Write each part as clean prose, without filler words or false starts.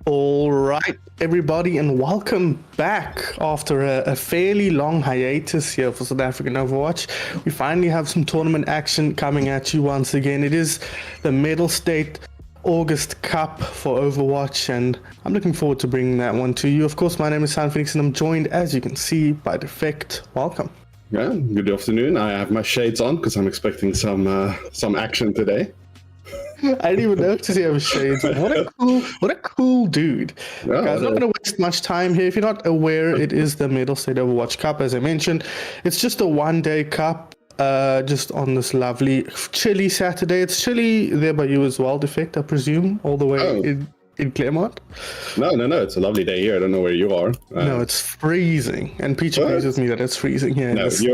All right, everybody, and welcome back after a fairly long hiatus here for South African Overwatch. We finally have some tournament action coming at you once again. It is the Mettlestate August Cup for Overwatch, and I'm looking forward to bringing that one to you. Of course, my name is Phoenix, and I'm joined, as you can see, by Defect. Welcome. Yeah, good afternoon. I have my shades on because I'm expecting some action today. I didn't even notice you have shades. What a cool dude. Yeah, Guys, I'm not going to waste much time here. If you're not aware, it is the Mettlestate Overwatch Cup, as I mentioned. It's just a one-day cup, just on this lovely, chilly Saturday. It's chilly there by you as well, Defect, I presume, all the way in Claremont? No. It's a lovely day here. I don't know where you are. No, it's freezing. And Peach agrees with me that it's freezing here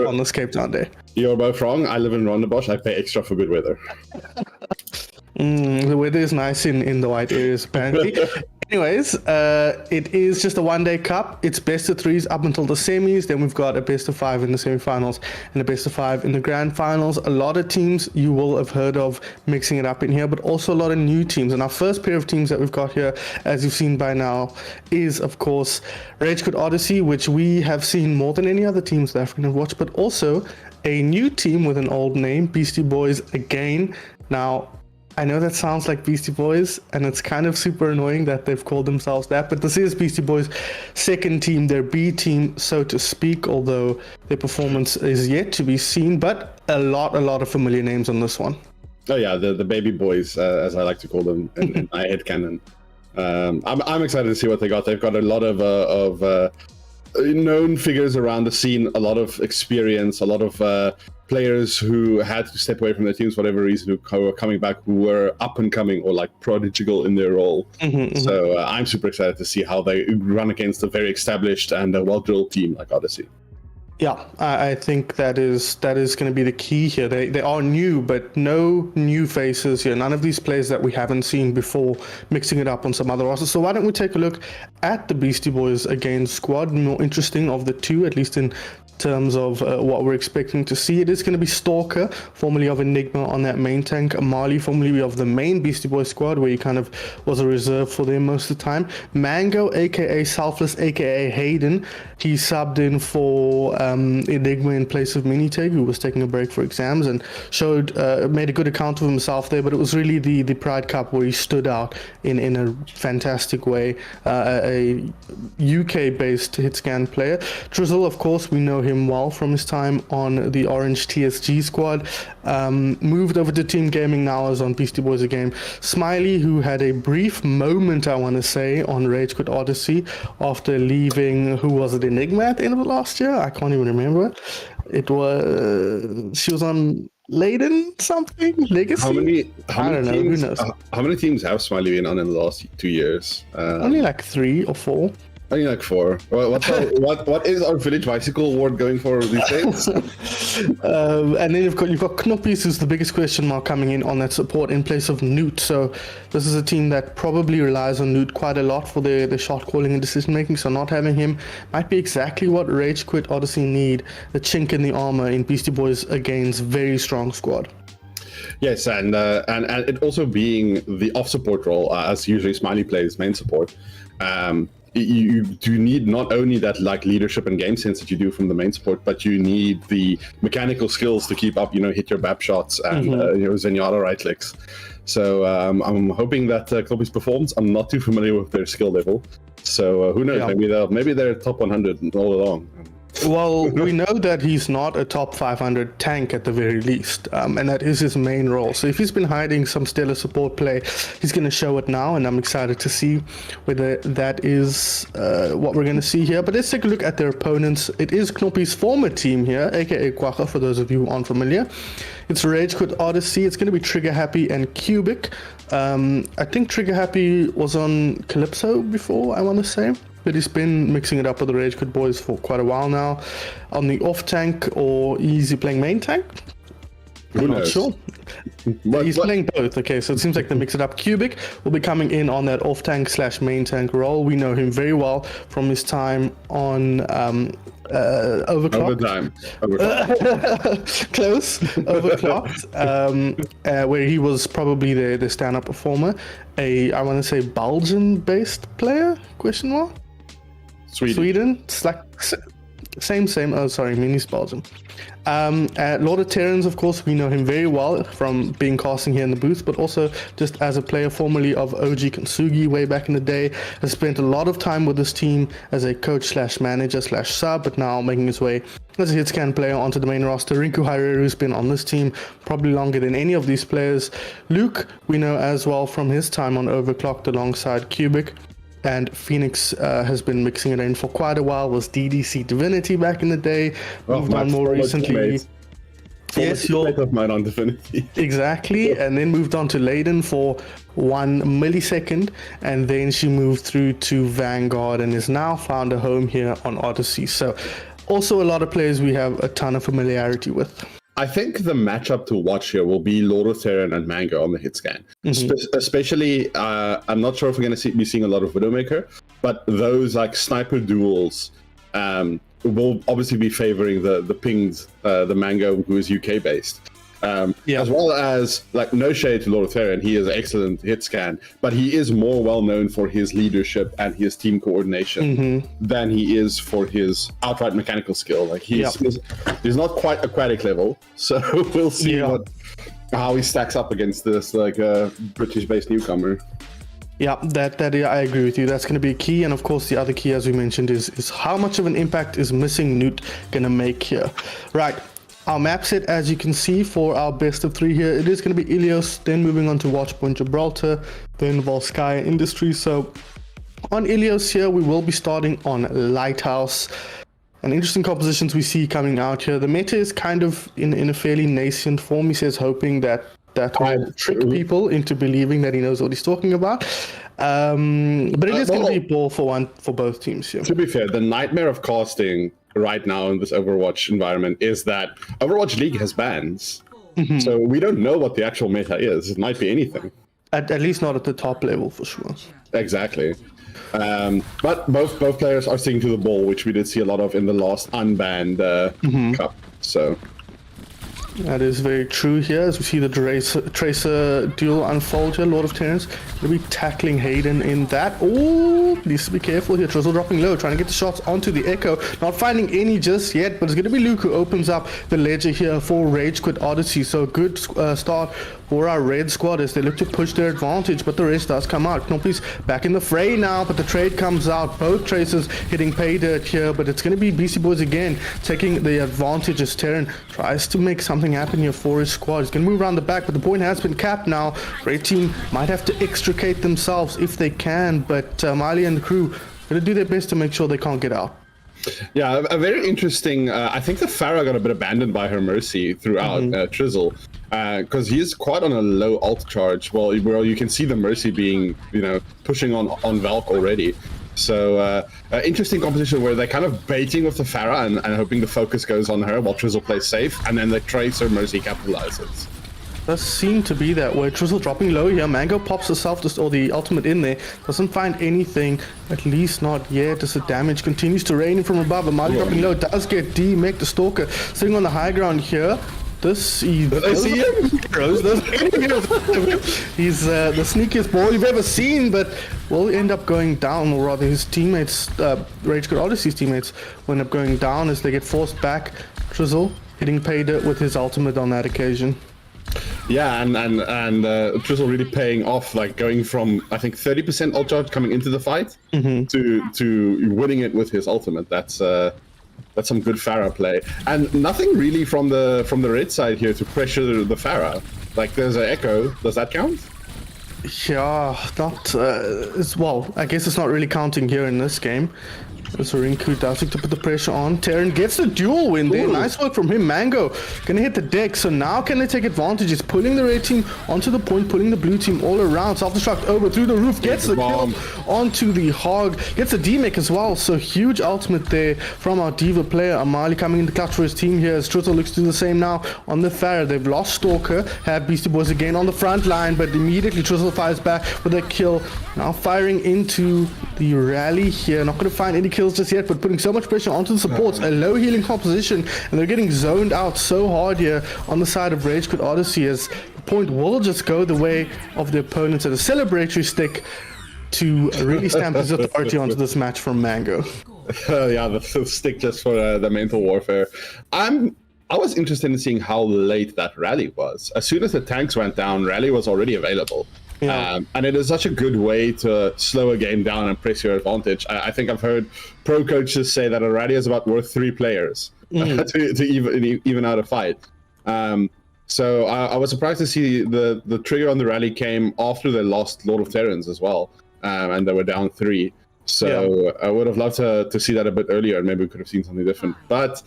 on this Cape Town day. You're both wrong. I live in Rondebosch. I pay extra for good weather. The weather is nice in the white areas, apparently. Anyways, it is just a one-day cup. It's best of threes up until the semis. Then we've got a best of five in the semifinals and a best of five in the grand finals. A lot of teams you will have heard of mixing it up in here, but also a lot of new teams. And our first pair of teams that we've got here, as you've seen by now, is, of course, Odyssey, which we have seen more than any other teams that African have watched, but also a new team with an old name, Beasty Boys Agane. Now, I know that sounds like Beastie Boys, and it's kind of super annoying that they've called themselves that, but this is Beastie Boys' second team, their B team, so to speak, although their performance is yet to be seen, but a lot of familiar names on this one. Oh yeah, the baby boys, as I like to call them in my headcanon. I'm excited to see what they got. They've got a lot of known figures around the scene, a lot of experience, a lot of players who had to step away from their teams for whatever reason, who were coming back, who were up and coming or like prodigal in their role. So I'm super excited to see how they run against a very established and a well-drilled team like Odyssey. Yeah, I think that is going to be the key here. They are new, but no new faces here. None of these players that we haven't seen before, mixing it up on some other rosters. So why don't we take a look at the Beastie Boys Agane squad? More interesting of the two, at least in terms of what we're expecting to see. It is going to be Stalker, formerly of Enigma, on that main tank. Marley, formerly of the main Beastie Boys squad, where he kind of was a reserve for them most of the time. Mango, aka Selfless, aka Hayden, he subbed in for Enigma in place of Miniteg, who was taking a break for exams, and made a good account of himself there. But it was really the Pride Cup where he stood out in a fantastic way. A UK-based hitscan player. Drizzle, of course, we know him well from his time on the Orange TSG squad. Moved over to Team Gaming, now is on Beastie Boys Agane. Smiley, who had a brief moment, I want to say, on Rage Quit Odyssey after leaving, who was it, Enigma at the end of the last year? I can't even remember. She was on Leiden something? Legacy? I don't know, who knows? How many teams have Smiley been on in the last 2 years? Only like 3 or 4. Only like 4. What is our Village Bicycle Award going for these days? And then you've got Knoppies, who's the biggest question mark coming in on that support in place of Newt. So this is a team that probably relies on Newt quite a lot for their shot calling and decision making. So not having him might be exactly what Rage Quit Odyssey need, the chink in the armor in Beastie Boys Agane's very strong squad. Yes, and it also being the off support role, as usually Smiley plays main support. You do need not only that like leadership and game sense that you do from the main support, but you need the mechanical skills to keep up, hit your BAP shots and Zenyatta right clicks. So I'm hoping that Kloppy's performs. I'm not too familiar with their skill level, so who knows? Yeah. Maybe they're top 100 all along. Well, we know that he's not a top 500 tank at the very least, and that is his main role. So if he's been hiding some stellar support play, he's going to show it now, and I'm excited to see whether that is what we're going to see here. But let's take a look at their opponents. It is Knoppy's former team here, aka Kwaka, for those of you who aren't familiar. It's Rage Quit Odyssey. It's going to be Trigger Happy and Cubic. I think Trigger Happy was on Calypso before, I want to say. But he's been mixing it up with the Rage Quit boys for quite a while now. On the off tank, or easy playing main tank? Who I'm not knows? sure. He's playing both. Okay, so it seems like they mix it up. Cubic will be coming in on that off tank / main tank role. We know him very well from his time on Overclocked. Close. Overclocked. Where he was probably the stand-up performer. I want to say Belgian-based player? Question mark. Sweden. It's like same. Oh, sorry, Mini's Belgium. Lord of Terrans, of course, we know him very well from being casting here in the booth, but also just as a player formerly of OG Konsugi way back in the day. Has spent a lot of time with this team as a coach / manager / sub, but now making his way as a hit scan player onto the main roster. Rinku Hareru's been on this team probably longer than any of these players. Luke, we know as well from his time on Overclocked alongside Cubic. And Phoenix has been mixing it in for quite a while. Was DDC Divinity back in the day. Moved on more recently. Yes, of mine on Divinity. Exactly. And then moved on to Leiden for 1 millisecond. And then she moved through to Vanguard and is now found a home here on Odyssey. So also a lot of players we have a ton of familiarity with. I think the matchup to watch here will be Lord of Terran and Mango on the hit scan. Especially, I'm not sure if we're going to be seeing a lot of Widowmaker, but those like sniper duels will obviously be favoring the pinged, the Mango, who is UK based. As well as, like, no shade to Lord of Terran, he is an excellent hit scan, but he is more well known for his leadership and his team coordination than he is for his outright mechanical skill. Like he's not quite aquatic level, so we'll see how he stacks up against this British-based newcomer. Yeah, that I agree with you. That's going to be a key, and of course the other key, as we mentioned, is how much of an impact is missing Newt going to make here. Right. Our map set, as you can see, for our best of 3 here, it is going to be Ilios, then moving on to Watchpoint Gibraltar, then Volskaya Industries. So on Ilios here, we will be starting on Lighthouse. And interesting compositions we see coming out here. The meta is kind of in a fairly nascent form. He says hoping that will trick people into believing that he knows what he's talking about. But it is going to be ball for one for both teams here. To be fair, the nightmare of casting right now in this Overwatch environment is that Overwatch League has bans. So we don't know what the actual meta is. It might be anything. At least not at the top level, for sure. Exactly. But both players are sticking to the ball, which we did see a lot of in the last unbanned cup. So that is very true here, as we see the Tracer duel unfold here. Lord of Terrans going to be tackling Hayden in that. Oh, needs to be careful here. Drizzle dropping low, trying to get the shots onto the Echo. Not finding any just yet, but it's going to be Luke who opens up the ledger here for Rage Quit Odyssey. So a good start for our red squad as they look to push their advantage, but the rest does come out. Knoppy's back in the fray now, but the trade comes out. Both Tracers hitting pay dirt here, but it's going to be Beastie Boys again taking the advantage as Terran tries to make something happen here for his squad. He's going to move around the back, but the point has been capped now. Red team might have to extricate themselves if they can, but Miley and the crew going to do their best to make sure they can't get out. Yeah, a very interesting. I think the Pharah got a bit abandoned by her Mercy throughout Trizzle, because he's quite on a low ult charge. Well, you can see the Mercy being, pushing on Valk already. So interesting composition where they're kind of baiting with the Pharah and hoping the focus goes on her while Trizzle plays safe, and then the Tracer Mercy capitalizes. Does seem to be that way. Trizzle dropping low here. Mango pops herself or the ultimate in there. Doesn't find anything, at least not yet, as the damage continues to rain from above. Amali dropping low does get D-Mech the Stalker sitting on the high ground here. He's the sneakiest ball you've ever seen, but will end up going down, or rather his teammates, Rage Quit Odyssey's teammates, will end up going down as they get forced back. Trizzle hitting pay dirt with his ultimate on that occasion. Yeah, and Trizzle really paying off, like going from, I think, 30% ult charge coming into the fight to winning it with his ultimate. That's some good Pharah play, and nothing really from the red side here to pressure the Pharah. Like there's an Echo. Does that count? Yeah, not well. I guess it's not really counting here in this game. As Rinku does look to put the pressure on. Terran gets the duel win there. Nice work from him. Mango gonna hit the deck. So now can they take advantage? He's pulling the red team onto the point, pulling the blue team all around. Self-destruct over through the roof. Gets the kill onto the Hog. Gets the D-Mech as well. So huge ultimate there from our Diva player. Amali coming in the clutch for his team here. As Trussell looks to do the same now on the Pharah. They've lost Stalker. Have Beastie Boys again on the front line. But immediately Trussell fires back with a kill. Now firing into the rally here. Not going to find any kills just yet, but putting so much pressure onto the supports. A low healing composition, and they're getting zoned out so hard here on the side of Rage Quit Odyssey, as the point will just go the way of the opponents at a celebratory stick to really stamp his authority onto this match from Mango. Yeah, the stick just for the mental warfare. I was interested in seeing how late that rally was. As soon as the tanks went down, rally was already available. Yeah. And it is such a good way to slow a game down and press your advantage. I think I've heard pro coaches say that a rally is about worth 3 players to even out a fight. So I was surprised to see the trigger on the rally came after they lost Lord of Terrans as well, and they were down 3. So I would have loved to see that a bit earlier, and maybe we could have seen something different. But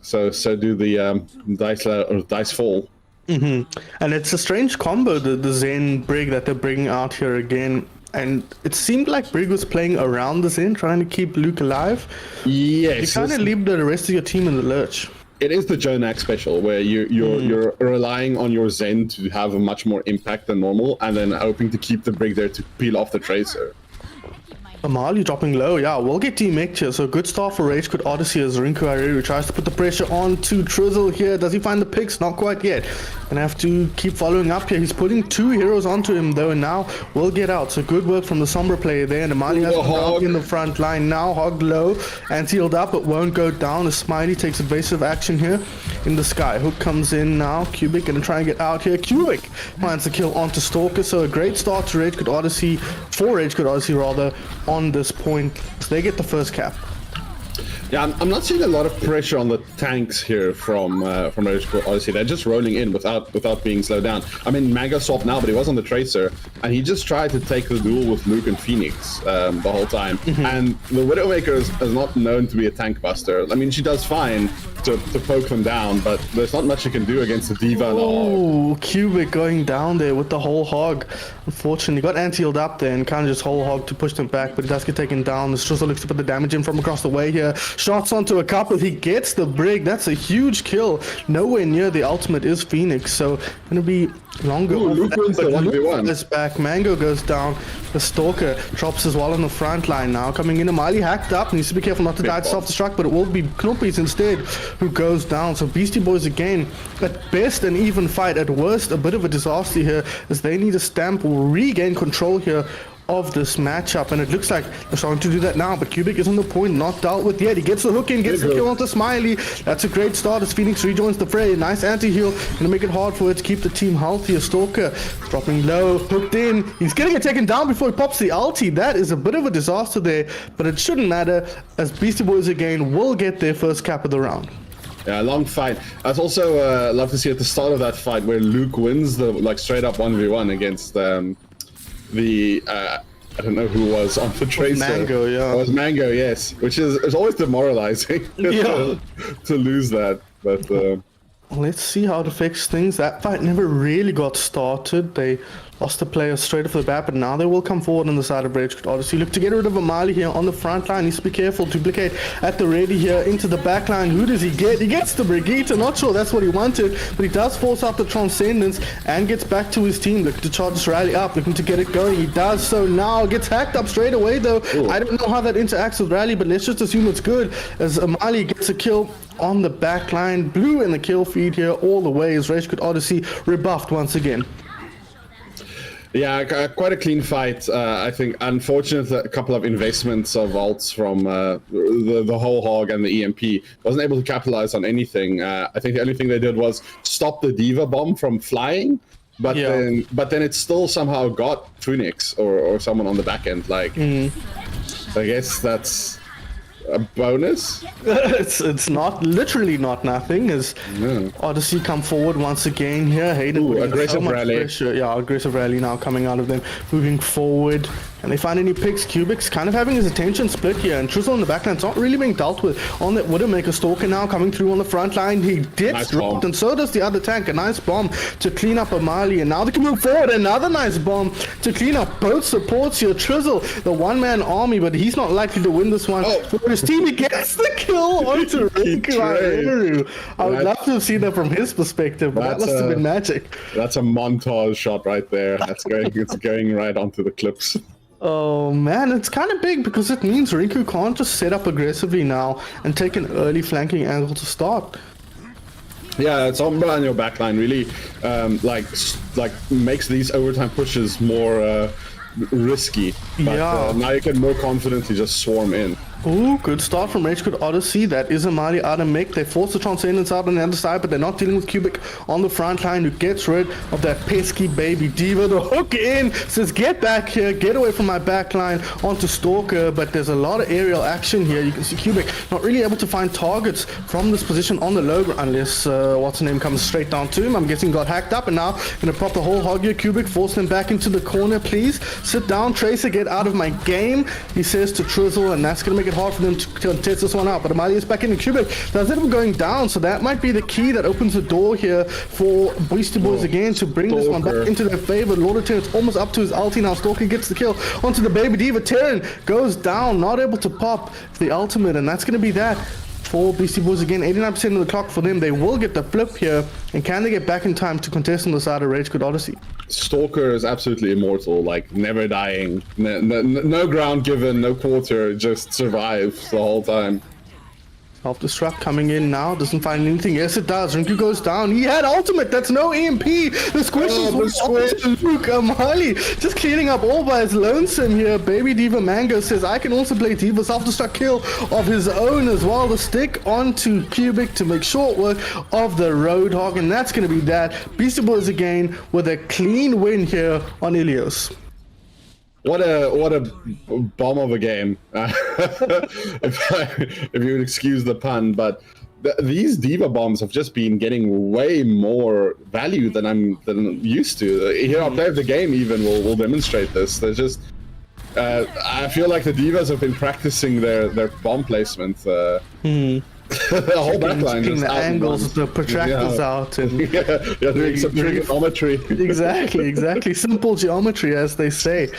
so do the dice fall. And it's a strange combo, the Zen Brig that they're bringing out here again. And it seemed like Brig was playing around the Zen, trying to keep Luke alive. Yes. You kind of leave the rest of your team in the lurch. It is the Jonak special, where you're relying on your Zen to have a much more impact than normal, and then hoping to keep the Brig there to peel off the Tracer. Amali dropping low. Yeah, we'll get D-Mech here. So good start for Rage Quit Odyssey as Rinku Hariri tries to put the pressure on to Trizzle here. Does he find the picks? Not quite yet. Gonna have to keep following up here. He's putting 2 heroes onto him though, and now we'll get out. So good work from the Sombra player there. And Amali has Hog in the front line now. Hog low and sealed up, but won't go down. As Smiley takes evasive action here in the sky. Hook comes in now. Cubic gonna try and get out here. Cubic finds the kill onto Stalker. So a great start to Rage Quit Odyssey, for Rage Quit Odyssey rather, on this point. So they get the first cap. Yeah, I'm not seeing a lot of pressure on the tanks here from Rage Quit Odyssey. They're just rolling in without being slowed down. I mean, Mango swapped now, but he was on the Tracer, and he just tried to take the duel with Luke and Phoenix the whole time. And the Widowmaker is not known to be a tank buster. I mean, she does fine to poke them down, but there's not much you can do against the Diva and the Hog. Oh, Cubic going down there with the whole Hog. Unfortunately, got anti-healed up there and kind of just whole Hog to push them back, but he does get taken down. The Struzzle looks to put the damage in from across the way here. Shots onto a couple. He gets the Brig. That's a huge kill. Nowhere near the ultimate is Phoenix, so gonna be longer. Luke wins the 1v1. Is back. Mango goes down. The Stalker drops as well on the front line now. Coming in, Amali hacked up. Needs to be careful not to die to self-destruct, but it will be Knuppis instead who goes down. So Beastie Boys again, at best an even fight, at worst a bit of a disaster here, as they need to stamp or regain control here of this matchup, and it looks like they're starting to do that now, but Cubic is on the point, not dealt with yet. He gets the hook in, gets the kill onto Smiley. That's a great start as Phoenix rejoins the fray. Nice anti-heal, gonna make it hard for it to keep the team healthy. Stalker dropping low, hooked in. He's gonna get taken down before he pops the ulti. That is a bit of a disaster there, but it shouldn't matter, as Beastie Boys again will get their first cap of the round. Yeah, long fight. I'd also love to see at the start of that fight where Luke wins the straight up 1v1 against I don't know who was on the Tracer. Mango, yeah. It was Mango, yes. Which is always demoralizing to lose that. But let's see how it affects things. That fight never really got started. They lost the player straight off the bat, but now they will come forward on the side of Rage Quit Odyssey. Look to get rid of Amali here on the front line. Needs to be careful. Duplicate at the ready here into the back line. Who does he get? He gets the Brigitte. Not sure that's what he wanted, but he does force out the Transcendence and gets back to his team. Looking to charge this rally up, looking to get it going. He does so now. Gets hacked up straight away though. Ooh. I don't know how that interacts with rally, but let's just assume it's good, as Amali gets a kill on the back line. Blue in the kill feed here all the way as Rage Quit Odyssey rebuffed once again. Yeah, quite a clean fight. I think unfortunate a couple of investments of ults from the whole Hog and the EMP. Wasn't able to capitalize on anything. I think the only thing they did was stop the Diva bomb from flying, but then it still somehow got Phoenix or someone on the back end. Like, I guess that's a bonus. it's not literally not nothing, as Odyssey come forward once again here. Hayden, aggressive so much rally. Pressure. Yeah, aggressive rally now coming out of them, moving forward. and they find any picks. Cubic's kind of having his attention split here, and Trizzle in the backline's not really being dealt with. On that Widowmaker, Stalker now coming through on the front line. He gets dropped, and so does the other tank. A nice bomb to clean up Amali, and now they can move forward. Another nice bomb to clean up both supports here. Trizzle, the one-man army, but he's not likely to win this one. For his team, he gets the kill onto Rinku. I would love to have seen that from his perspective, but that must have been magic. That's a montage shot right there. It's going right onto the clips. Oh man, it's kind of big because it means Rinku can't just set up aggressively now and take an early flanking angle to start. Yeah, Sombra on your backline really like makes these overtime pushes more risky. But now you can more confidently just swarm in. Ooh, good start from Rage Quit Odyssey. That is Amali out of mech. They force the Transcendence out on the other side, but they're not dealing with Cubic on the front line, who gets rid of that pesky baby diva. The hook in says, get back here, get away from my back line onto Stalker, but there's a lot of aerial action here. You can see Cubic not really able to find targets from this position on the low ground, unless what's her name comes straight down to him. I'm guessing got hacked up, and now gonna prop the whole hog here. Cubic force him back into the corner. Please sit down, Tracer, get out of my game, he says to Trizzle, and that's gonna make it hard for them to contest this one out. But Amali is back in the Cubic. Does it going down, so that might be the key that opens the door here for Beasty Boys again to bring this one back into their favor. Lord of Terrence almost up to his ulti now. Stalker gets the kill onto the baby diva. Terran goes down, not able to pop the ultimate, and that's going to be that for Beasty Boys again. 89% of the clock for them. They will get the flip here, and can they get back in time to contest on the side of Rage Quit Odyssey? Stalker is absolutely immortal, like never dying, no ground given, no quarter, just survives the whole time. Self-destruct coming in now, doesn't find anything. Yes, it does. Rinku goes down. He had ultimate. That's no EMP. The squish is Luke Amali, just cleaning up all by his lonesome here. Baby Diva Mango says, I can also play Diva. Self-destruct kill of his own as well. The stick onto Cubic to make short work of the Roadhog, and that's going to be that. Beastie Boys again with a clean win here on Ilios. What a bomb of a game, if you would excuse the pun. But these Diva bombs have just been getting way more value than I'm used to. Here, our player of the game even will demonstrate this. There's just I feel like the Divas have been practicing their bomb placement. The whole backline, the angles, the protractors out, and doing some trigonometry. exactly. Simple geometry, as they say.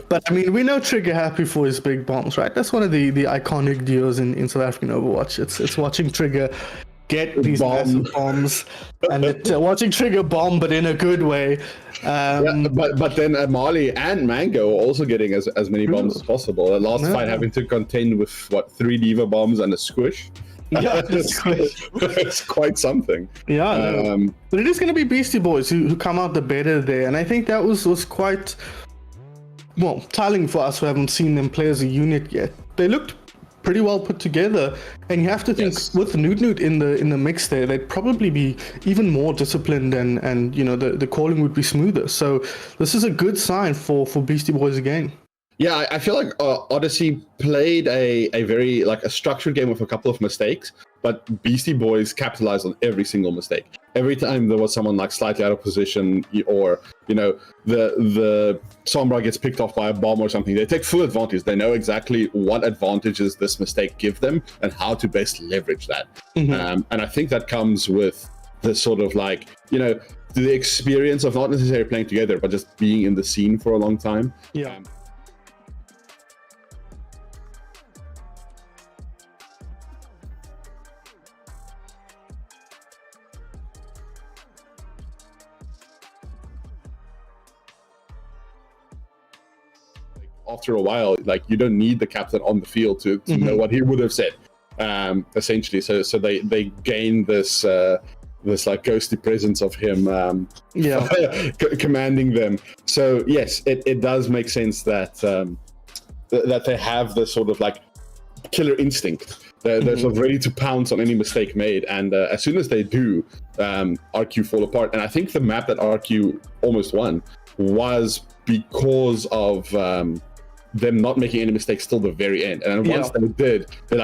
But I mean, we know Trigger happy for his big bombs, right? That's one of the iconic duos in South African Overwatch. It's watching Trigger get these massive bombs, and watching Trigger bomb, but in a good way. But then Amali and Mango are also getting as many bombs as possible. The last fight having to contend with 3 Diva bombs and a squish. Yeah, it's quite something. Yeah, but it is going to be Beastie Boys who come out the better there, and I think that was quite telling for us who haven't seen them play as a unit yet. They looked pretty well put together, and you have to think with Newt in the mix there, they'd probably be even more disciplined, and the calling would be smoother. So this is a good sign for Beastie Boys again. Yeah, I feel like Odyssey played a very a structured game with a couple of mistakes, but Beastie Boys capitalized on every single mistake. Every time there was someone slightly out of position, or the Sombra gets picked off by a bomb or something, they take full advantage. They know exactly what advantages this mistake give them and how to best leverage that. And I think that comes with the sort of the experience of not necessarily playing together, but just being in the scene for a long time. Yeah. After a while, you don't need the captain on the field to know what he would have said, essentially. So they gain this ghostly presence of him commanding them. So yes, it does make sense that that they have this sort of killer instinct. They're sort of ready to pounce on any mistake made, and as soon as they do, RQ fall apart. And I think the map that RQ almost won was because of them not making any mistakes till the very end. And once they did, they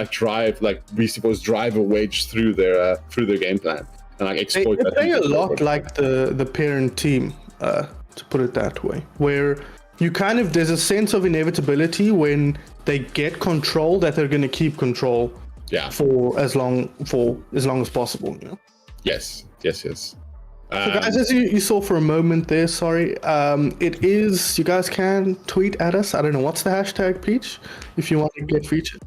Beastie Boys drive a wedge through their game plan and exploit that. They play a lot like the parent team, to put it that way, where there's a sense of inevitability when they get control that they're going to keep control for as long as possible. You know? Yes. So guys, as you saw for a moment there, sorry, it is, you guys can tweet at us. I don't know, what's the hashtag, Peach, if you want to get featured?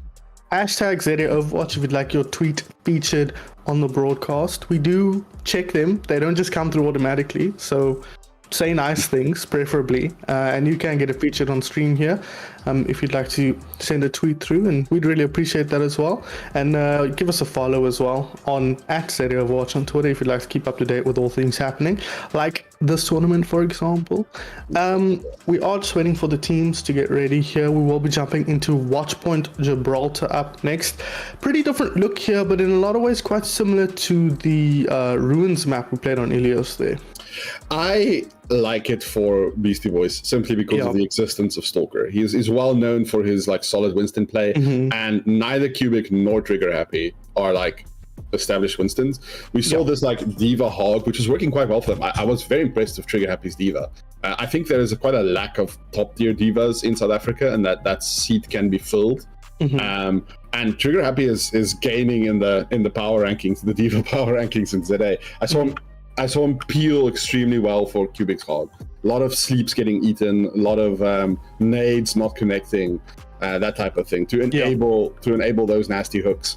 Hashtag ZA Overwatch if you'd like your tweet featured on the broadcast. We do check them. They don't just come through automatically. So say nice things, preferably. And you can get it featured on stream here if you'd like to send a tweet through. And we'd really appreciate that as well. And give us a follow as well on @ZA Overwatch on Twitter if you'd like to keep up to date with all things happening. Like this tournament, for example. We are just waiting for the teams to get ready here. We will be jumping into Watchpoint Gibraltar up next. Pretty different look here, but in a lot of ways quite similar to the Ruins map we played on Ilios there. I like it for Beastie Boys simply because of the existence of Stalker. He's well known for his like solid Winston play, and neither Cubic nor Trigger Happy are like established Winstons. We saw this like Diva Hog, which is working quite well for them. I was very impressed with Trigger Happy's Diva. I think there is quite a lack of top tier divas in South Africa, and that seat can be filled. And Trigger Happy is gaining in the power rankings, the Diva power rankings in ZA. I saw him peel extremely well for Cubic's Hog. A lot of sleeps getting eaten, a lot of nades not connecting, that type of thing to enable those nasty hooks.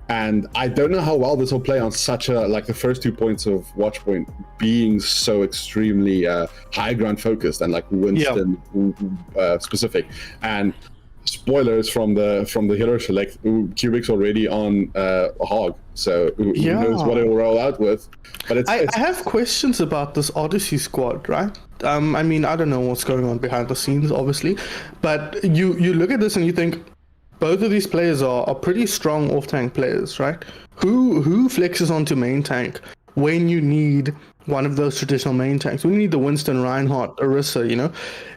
And I don't know how well this will play on such a like the first 2 points of Watchpoint being so extremely high ground focused and like Winston specific. And spoilers from the hero select, Cubic's already on a Hog, so who knows what it will roll out with. But I have questions about this Odyssey squad, right? I mean, I don't know what's going on behind the scenes, obviously, but you look at this and you think both of these players are pretty strong off-tank players, right? Who flexes onto main tank when you need one of those traditional main tanks? When you need the Winston, Reinhardt, Orisa, you know?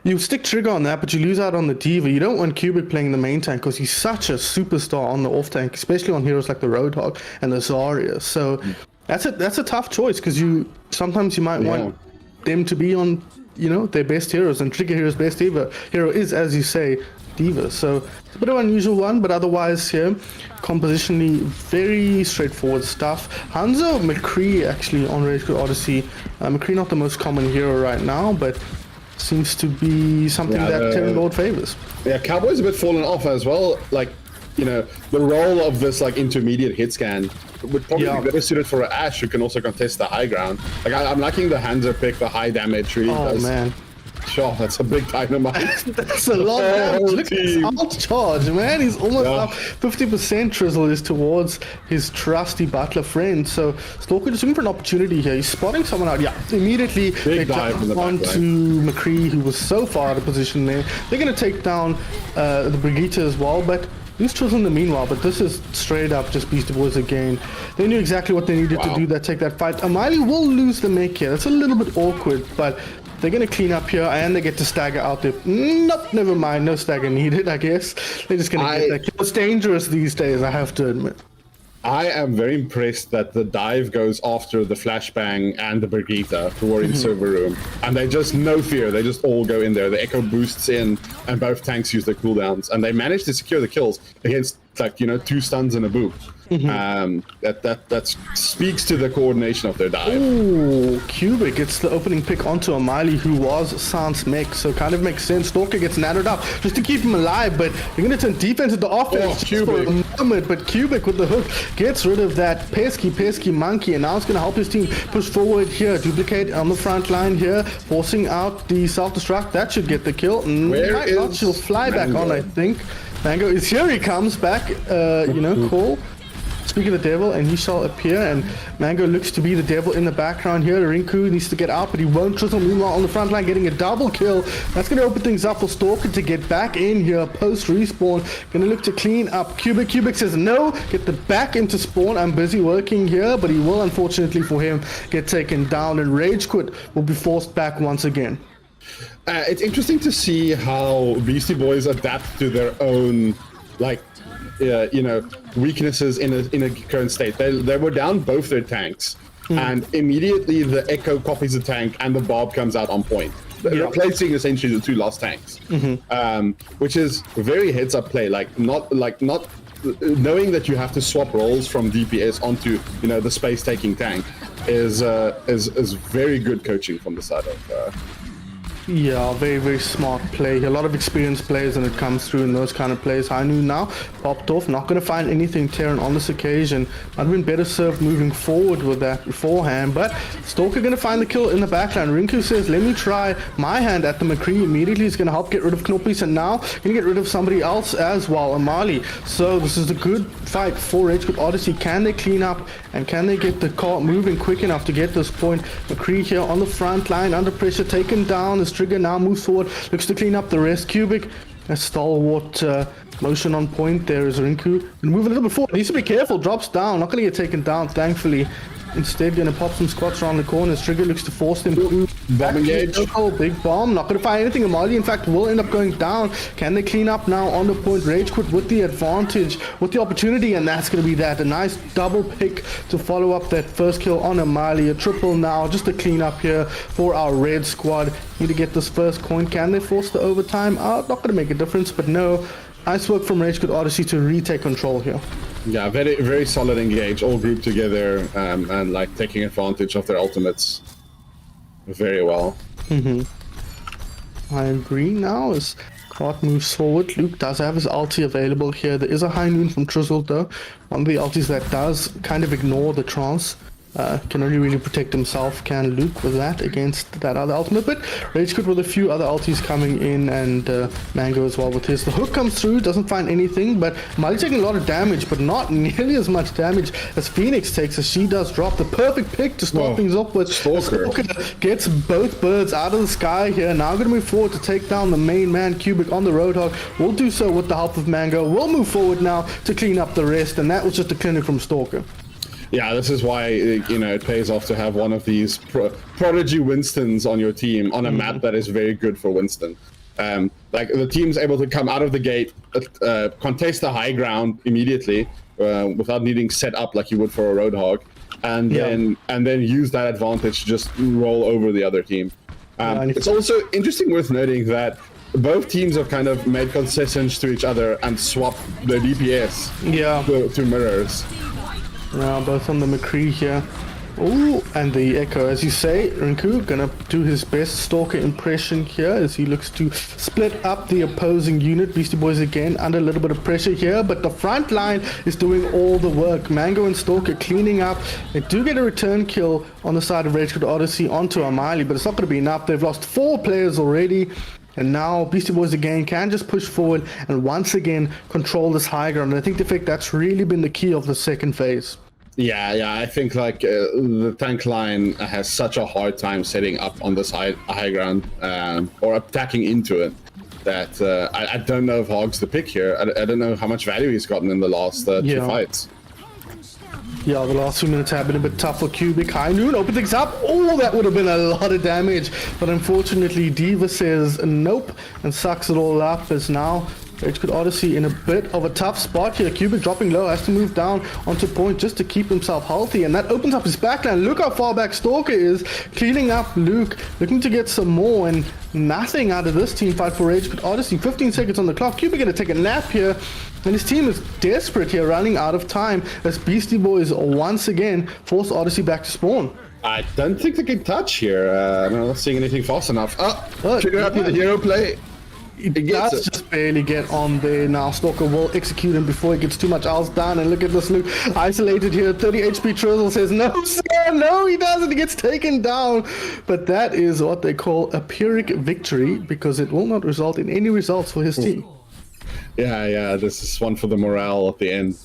You stick Trigger on that, but you lose out on the Diva. You don't want Cubic playing the main tank because he's such a superstar on the off-tank, especially on heroes like the Roadhog and the Zarya. So that's a tough choice because sometimes you might want them to be on, you know, their best heroes, and Trigger Hero's best hero is, as you say, Diva. So it's a bit of an unusual one, but otherwise here, compositionally very straightforward stuff. Hanzo McCree actually on Rage Quit Odyssey. McCree not the most common hero right now, but seems to be something that Terran Lord favors. Yeah, Cowboy's a bit fallen off as well. Like, you know, the role of this like intermediate hit scan would probably be better suited for an Ashe who can also contest the high ground. Like I'm liking the Hanzo pick, the high damage really does. Man. Sure, that's a big dynamite. That's a lot of damage. Look at his alt charge, man. He's almost up 50% Trizzle is towards his trusty Butler friend. So Stalker just looking for an opportunity here. He's spotting someone out. Yeah, immediately they jump onto McCree, who was so far out of position there. They're going to take down the Brigitte as well, but lose Trizzle in the meanwhile. But this is straight up just Beastie Boys again. They knew exactly what they needed to do that take that fight. Amali will lose the make here. That's a little bit awkward, but they're going to clean up here, and they get to stagger out there. Nope, never mind. No stagger needed, I guess. They're just going to get that kill. It's dangerous these days, I have to admit. I am very impressed that the dive goes after the flashbang and the Brigitte, who are in server room. And they just, no fear, they just all go in there. The Echo boosts in, and both tanks use their cooldowns. And they manage to secure the kills against, like, you know, 2 stuns and a boop. That speaks to the coordination of their dive. Ooh, Cubic gets the opening pick onto Amali, who was Sans mech, so kind of makes sense. Stalker gets nattered up just to keep him alive, but you're going to turn defense into offense for a moment. But Cubic with the hook gets rid of that pesky monkey, and now it's going to help his team push forward here. Duplicate on the front line here, forcing out the self-destruct. That should get the kill. She'll fly back on, I think. Mango is here. He comes back, you know, cool. Speak of the devil, and he shall appear, and Mango looks to be the devil in the background here. Rinku needs to get out, but he won't. Trizzle meanwhile on the front line getting a double kill. That's going to open things up for Stalker to get back in here post respawn. Going to look to clean up Cubic. Cubic says no, get the back into spawn. I'm busy working here, but he will, unfortunately for him, get taken down, and Rage Quit will be forced back once again. It's interesting to see how Beastie Boys adapt to their own, like, you know, weaknesses in a current state. They were down both their tanks, and immediately the Echo copies the tank and the Bob comes out on point. replacing essentially the two lost tanks, which is very heads-up play. Not knowing that you have to swap roles from DPS onto the space-taking tank is very good coaching from the side of. Yeah, very, very smart play. A lot of experienced players, and it comes through in those kind of plays. High Noon now popped off. Not going to find anything Terran on this occasion. Might have been better served moving forward with that beforehand. But Stalker going to find the kill in the backline. Rinku says, let me try my hand at the McCree. Immediately he's going to help get rid of Knoppis, and now going to get rid of somebody else as well, Amali. So this is a good fight for Rage Quit Odyssey. Can they clean up, and can they get the car moving quick enough to get this point? McCree here on the front line, under pressure, taken down. His trigger now moves forward, looks to clean up the rest. Cubic, a stalwart motion on point there is Rinku. And move a little bit forward, needs to be careful, drops down, not going to get taken down, thankfully. Instead, going to pop some squats around the corners. Trigger looks to force them to bomb engage. Big bomb, not going to find anything. Amali, in fact, will end up going down. Can they clean up now on the point? Rage Quit with the advantage, with the opportunity, and that's going to be that. A nice double pick to follow up that first kill on Amali. A triple now, just a clean up here for our red squad. Need to get this first coin. Can they force the overtime? Not going to make a difference, but no. Nice work from Rage Quit Odyssey to retake control here. Yeah, very, very solid engage, all grouped together, and like taking advantage of their ultimates very well. I agree now as Clark moves forward. Luke does have his ulti available here. There is a High Noon from Trizzle though. One of the ultis that does kind of ignore the trance. Can only really protect himself, can Luke, with that against that other ultimate. But Rage Quit with a few other ultis coming in, and Mango as well with his. The hook comes through, doesn't find anything, but Mali taking a lot of damage, but not nearly as much damage as Phoenix takes, as she does drop the perfect pick to start things off with. Stalker gets both birds out of the sky here. Now going to move forward to take down the main man, Cubic, on the Roadhog. We'll do so with the help of Mango. We'll move forward now to clean up the rest, and that was just a clinic from Stalker. Yeah, this is why it pays off to have one of these prodigy Winstons on your team on a map that is very good for Winston. Like the team's able to come out of the gate, contest the high ground immediately without needing set up like you would for a Roadhog, and then use that advantage to just roll over the other team. It's also interesting worth noting that both teams have kind of made concessions to each other and swapped their DPS to mirrors. Now both on the McCree here. Oh, and the Echo, as you say. Rinku gonna do his best Stalker impression here as he looks to split up the opposing unit. Beastie Boys again under a little bit of pressure here, but the front line is doing all the work. Mango and Stalker cleaning up. They do get a return kill on the side of Rage Quit Odyssey onto Amali, but it's not going to be enough. They've lost 4 players already. And now Beastie Boys again can just push forward and once again control this high ground. And I think that's really been the key of the second phase. Yeah, I think like the tank line has such a hard time setting up on this high ground or attacking into it that I don't know if Hog's the pick here. I don't know how much value he's gotten in the last 2 fights. Yeah, the last 2 minutes have been a bit tough for Cubic. High Noon open things up. Oh, that would have been a lot of damage. But unfortunately, Diva says nope and sucks it all up as now Rage Quit Odyssey in a bit of a tough spot here. Cubic dropping low, has to move down onto point just to keep himself healthy, and that opens up his backline. Look how far back Stalker is, cleaning up Luke, looking to get some more, and nothing out of this team fight for Rage Quit Odyssey. 15 seconds on the clock. Cubic gonna take a nap here, and his team is desperate here, running out of time as Beastie Boys once again force Odyssey back to spawn. I don't think they can touch here. I'm not seeing anything fast enough. Trigger up with the hero play. He does just barely get on there now. Stalker will execute him before he gets too much else done. And look at this Luke isolated here. 30 HP Trizzle says, no, sir, no, he doesn't. He gets taken down. But that is what they call a Pyrrhic victory, because it will not result in any results for his team. Yeah, this is one for the morale at the end.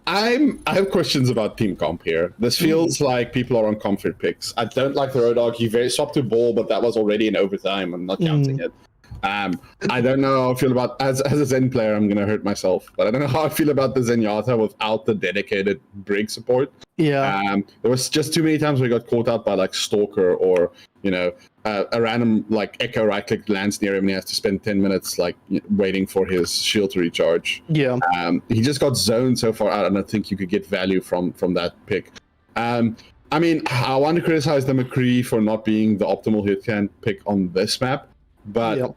I have questions about team comp here. This feels like people are on comfort picks. I don't like the Roadhog. He very swapped to ball, but that was already in overtime. I'm not counting it. I don't know how I feel about, as a Zen player, I'm going to hurt myself, but I don't know how I feel about the Zenyatta without the dedicated Brig support. Yeah. There was just too many times where we got caught out by like Stalker or, a random like Echo right click lands near him and he has to spend 10 minutes like waiting for his shield to recharge. He just got zoned so far out, and I think you could get value from that pick. I mean, I want to criticize the McCree for not being the optimal hit can pick on this map, but Yep.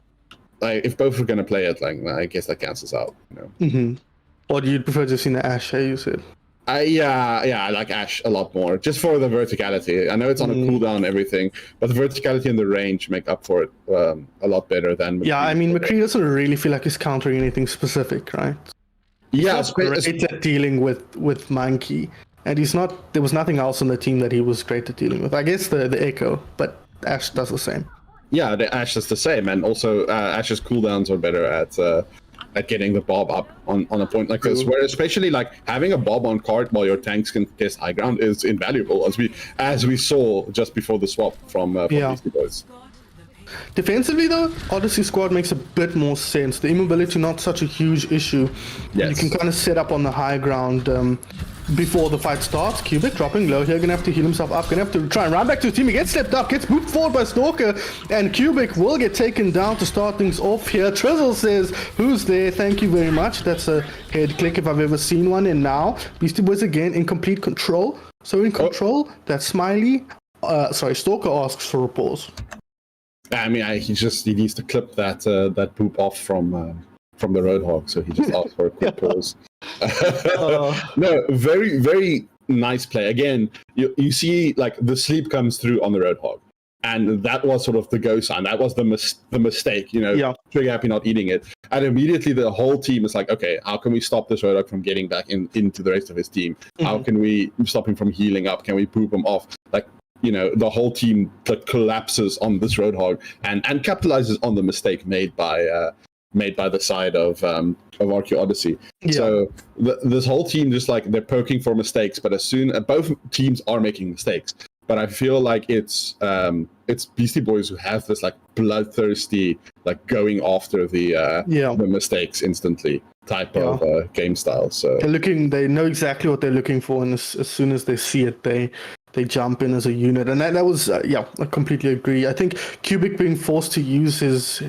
like, if both are going to play it, like, I guess that cancels out. You know? Mm-hmm. Or do you prefer to have seen the Ashe, you said? Yeah, I like Ashe a lot more, just for the verticality. I know it's on a cooldown and everything, but the verticality and the range make up for it a lot better than McCree. Yeah, I mean, McCree doesn't really feel like he's countering anything specific, right? Yeah, He's great at dealing with Monkey, and he's not. There was nothing else on the team that he was great at dealing with. I guess the Echo, but Ashe does the same. yeah, the Ashe is the same, and also Ashe's cooldowns are better at getting the Bob up on a point like this, where especially like having a Bob on card while your tanks can contest high ground is invaluable, as we saw just before the swap from Beasty Boys. Defensively, though, Odyssey squad makes a bit more sense. The immobility not such a huge issue. Yes. You can kind of set up on the high ground before the fight starts. Cubic dropping low here, gonna have to heal himself up, gonna have to try and run back to his team. He gets stepped up, gets moved forward by Stalker, and Cubic will get taken down to start things off here. Trizzle says, "Who's there? Thank you very much." That's a head click if I've ever seen one. And now Beastie Boys again in complete control. So in control, that's Smiley. Stalker asks for a pause. I mean, he needs to clip that poop off from the Roadhog, so he just asked for a quick pause. No, very, very nice play. Again, you see like the sleep comes through on the Roadhog, and that was sort of the go sign. That was the mistake, Trigger Happy not eating it. And immediately the whole team is like, okay, how can we stop this Roadhog from getting back into the rest of his team? How can we stop him from healing up? Can we poop him off? Like, the whole team collapses on this Roadhog and capitalizes on the mistake made by the side of RQ Odyssey. Yeah. So this whole team just like they're poking for mistakes, but both teams are making mistakes. But I feel like it's Beastie Boys who have this like bloodthirsty, like going after the mistakes instantly type of game style. So they know exactly what they're looking for, and as soon as they see it, they jump in as a unit, and that was I completely agree. I think Cubic being forced to use his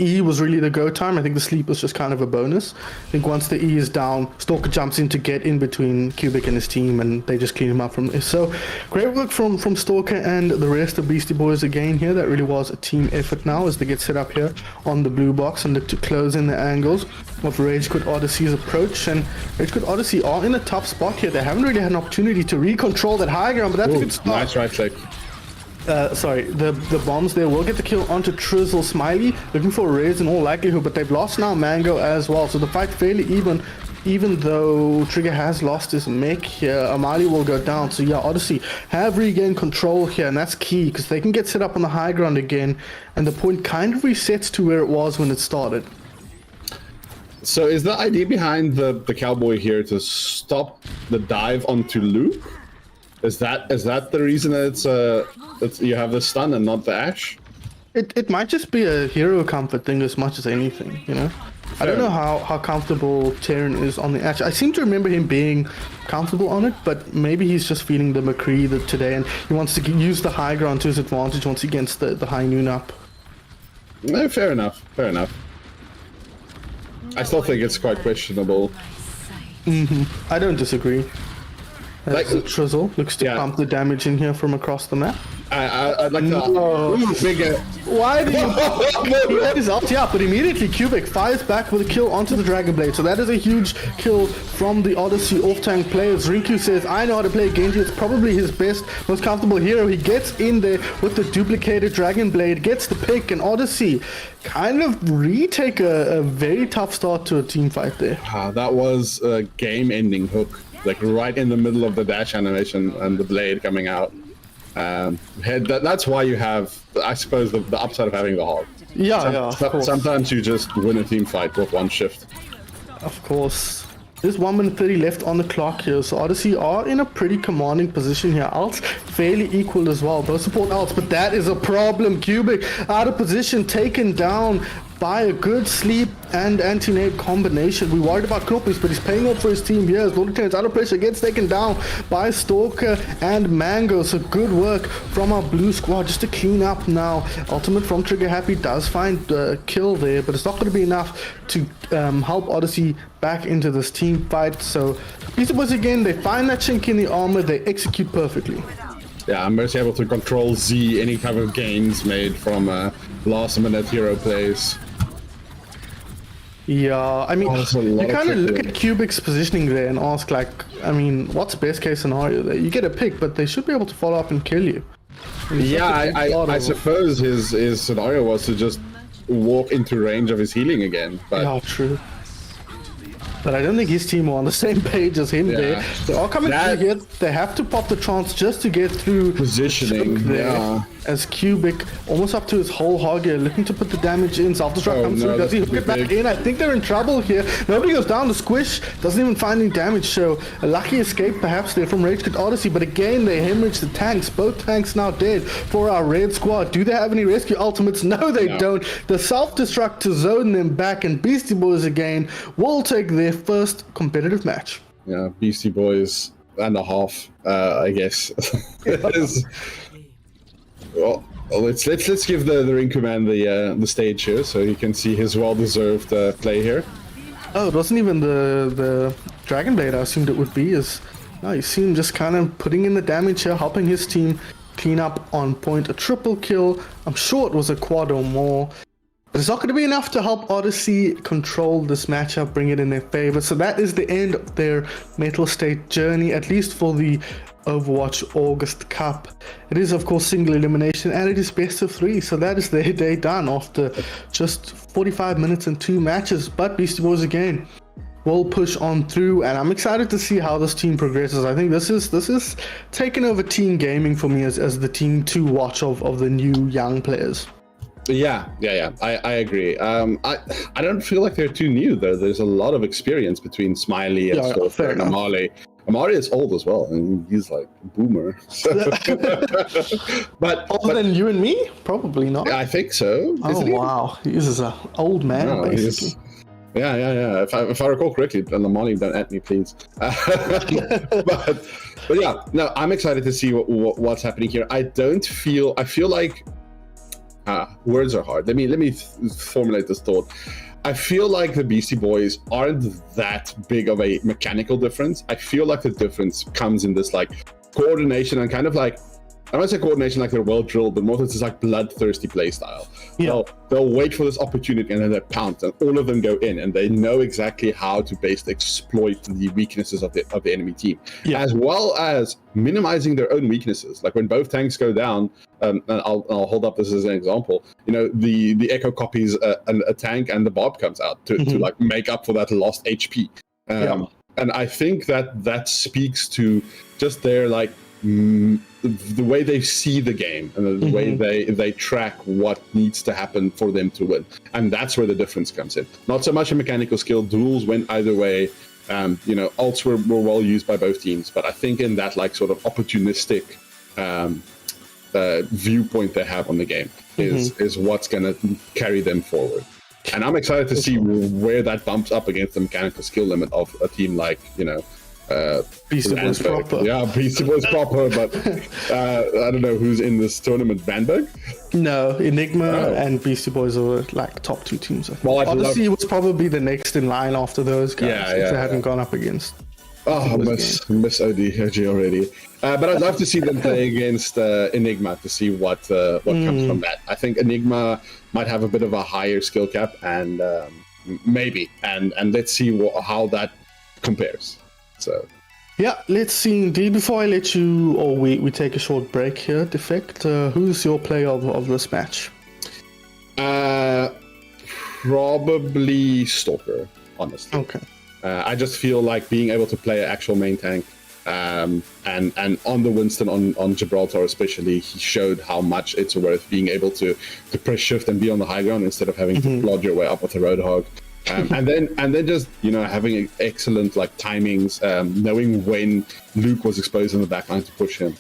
E was really the go time. I think the sleep was just kind of a bonus. I think once the E is down, Stalker jumps in to get in between Cubic and his team, and they just clean him up from there. So great work from Stalker and the rest of Beastie Boys again here. That really was a team effort now as they get set up here on the blue box and look to close in the angles of Rage Quit Odyssey's approach. And Rage Quit Odyssey are in a tough spot here. They haven't really had an opportunity to recontrol that high ground, but that's a good start. Nice right click. The bombs there will get the kill onto Trizzle. Smiley looking for Rez in all likelihood, but they've lost now Mango as well, so the fight fairly even though Trigger has lost his mech here. Amali will go down, so Odyssey have regained control here, and that's key because they can get set up on the high ground again, and the point kind of resets to where it was when it started. So is the idea behind the Cowboy here to stop the dive onto Luke? Is that the reason that you have the stun and not the Ashe? It might just be a hero comfort thing as much as anything, I don't know how comfortable Terran is on the Ashe. I seem to remember him being comfortable on it, but maybe he's just feeling the McCree today, and he wants to use the high ground to his advantage once he gets the high noon up. No, fair enough. I still think it's quite questionable. I don't disagree. Like Trizzle looks to pump the damage in here from across the map. I'd like to bigger. Why did he had his ulti up, but immediately Cubic fires back with a kill onto the Dragon Blade. So that is a huge kill from the Odyssey off-tank players. Rinku says, I know how to play Genji. It's probably his best, most comfortable hero. He gets in there with the duplicated Dragon Blade, gets the pick, and Odyssey kind of retake a very tough start to a team fight there. That was a game-ending hook, like right in the middle of the dash animation and the blade coming out. That's why you have, I suppose, the upside of having the hog. Sometimes you just win a team fight with one shift. Of course. There's 1 minute 30 left on the clock here, so Odyssey are in a pretty commanding position here. Ults fairly equal as well. Both support ults, but that is a problem. Cubic out of position, taken down by a good sleep and anti-nade combination. We worried about Knoppis, but he's paying off for his team here. As Lord Lieutenant's under pressure, gets taken down by Stalker and Mango. So good work from our blue squad just to clean up now. Ultimate from Trigger Happy does find a kill there, but it's not going to be enough to help Odyssey back into this team fight. So Beasty Boys again, they find that chink in the armor, they execute perfectly. Yeah, I'm mostly able to control Z any type of gains made from last minute hero plays. Yeah, I mean, you kind of look at trickling. Cubic's positioning there and ask, like, I mean, what's best case scenario there? You get a pick, but they should be able to follow up and kill you. Yeah, I suppose his scenario was to just walk into range of his healing again. But Yeah, true. But I don't think his team are on the same page as him there. They are coming through here. They have to pop the trance just to get through positioning there. yeah. As Cubic almost up to his whole hog here, looking to put the damage in. Self-destruct comes through. Does he hook it back in? I think they're in trouble here. Nobody goes down. The Squish doesn't even find any damage. So a lucky escape perhaps there from Rage Quit Odyssey. But again, they hemorrhage the tanks. Both tanks now dead for our red squad. Do they have any rescue ultimates? No, they don't. The self-destruct to zone them back, and Beastie Boys again will take their first competitive match. Yeah, Beastie Boys and a half, I guess. Well, let's give the ring command the stage here, so you can see his well-deserved play here. Oh, it wasn't even the Dragon Blade I assumed it would be. No, you see him just kind of putting in the damage here, helping his team clean up on point. A triple kill. I'm sure it was a quad or more. But it's not going to be enough to help Odyssey control this matchup, bring it in their favor. So that is the end of their Mettlestate journey, at least for the Overwatch August Cup. It is, of course, single elimination, and it is best of 3. So that is their day done after just 45 minutes and 2 matches. But Beastie Boys again will push on through, and I'm excited to see how this team progresses. I think this is taking over team gaming for me as the team to watch of the new young players. Yeah. I agree. I don't feel like they're too new though. There's a lot of experience between Smiley and Stalker and Amali. Amali is old as well, and he's like a boomer. but Older than you and me? Probably not. I think so. Oh wow, he's an old man basically. Yeah. If I recall correctly, and Amali, don't at me, please. but yeah, no, I'm excited to see what's happening here. I feel like. Words are hard. Let me formulate this thought. I feel like the Beastie Boys aren't that big of a mechanical difference. I feel like the difference comes in this like coordination and kind of like, I don't want to say coordination like they're well drilled, but more this like bloodthirsty play style. Yeah. They'll wait for this opportunity and then they pounce, and all of them go in, and they know exactly how to basically exploit the weaknesses of the enemy team, as well as minimizing their own weaknesses. Like when both tanks go down, and I'll hold up this as an example. You know, the Echo copies a tank, and the Bob comes out to like make up for that lost HP. And I think that speaks to just their like. The way they see the game and the way they track what needs to happen for them to win, and that's where the difference comes in. Not so much a mechanical skill. Duels went either way. Ults were well used by both teams, but I think in that like sort of opportunistic viewpoint they have on the game is what's going to carry them forward. And I'm excited to see where that bumps up against the mechanical skill limit of a team like Beastie Boys proper. Yeah, Beastie Boys proper, but I don't know who's in this tournament. Vanberg? No, Enigma and Beastie Boys are like top 2 teams. I think. Well, Odyssey was probably the next in line after those guys if they hadn't gone up against. Oh, miss OG already. But I'd love to see them play against Enigma to see what comes from that. I think Enigma might have a bit of a higher skill cap, and maybe, and let's see how that compares. So, yeah, let's see. Indeed, before I let you, or we take a short break here, Defect, who's your player of this match? Probably Stalker, honestly. Okay. I just feel like being able to play an actual main tank, and on the Winston on Gibraltar especially, he showed how much it's worth being able to press shift and be on the high ground instead of having to plod your way up with a Roadhog. And then just having excellent like timings, knowing when Luke was exposed in the backline to push him,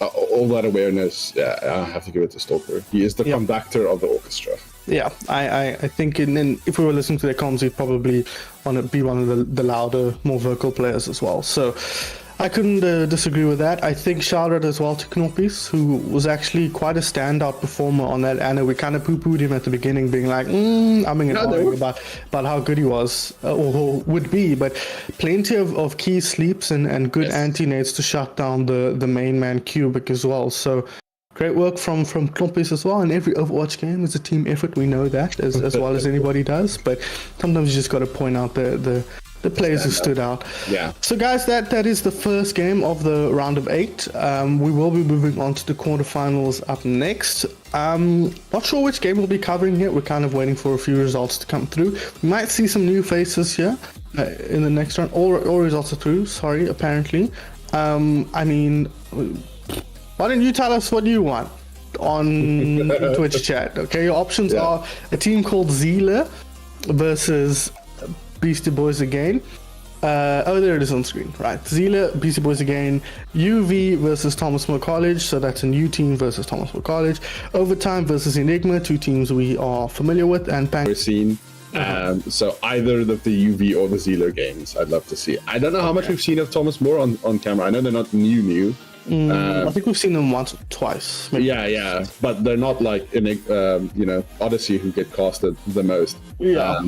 all that awareness. Yeah, I have to give it to Stalker. He is the conductor of the orchestra. Yeah, I think if we were listening to their comms, he'd probably want to be one of the louder, more vocal players as well. So I couldn't disagree with that. I think shout out as well to Knoppis, who was actually quite a standout performer on that Ana. We kind of poo-pooed him at the beginning, being like, I'm about how good he was or would be, but plenty of key sleeps and good anti-nades to shut down the main man Cubic as well. So great work from Knoppis as well. And every Overwatch game is a team effort. We know that as well as anybody does, but sometimes you just got to point out the players who stood out. Yeah. So guys, that is the first game of the round of 8. We will be moving on to the quarterfinals up next. Not sure which game we'll be covering here. We're kind of waiting for a few results to come through. We might see some new faces here in the next round. All results are through, sorry, apparently. I mean, why don't you tell us what you want on Twitch chat? Okay, your options are a team called Zila versus Beasty Boys Agane. There it is on screen. Right, Zila, Beasty Boys Agane, UV versus Thomas More College, so that's a new team versus Thomas More College. Overtime versus Enigma, two teams we are familiar with, and We're seen. So either of the UV or the Zila games, I'd love to see. I don't know how much we've seen of Thomas More on camera. I know they're not new. I think we've seen them once or twice. Maybe. Yeah, but they're not like Odyssey, who get casted the most. Yeah.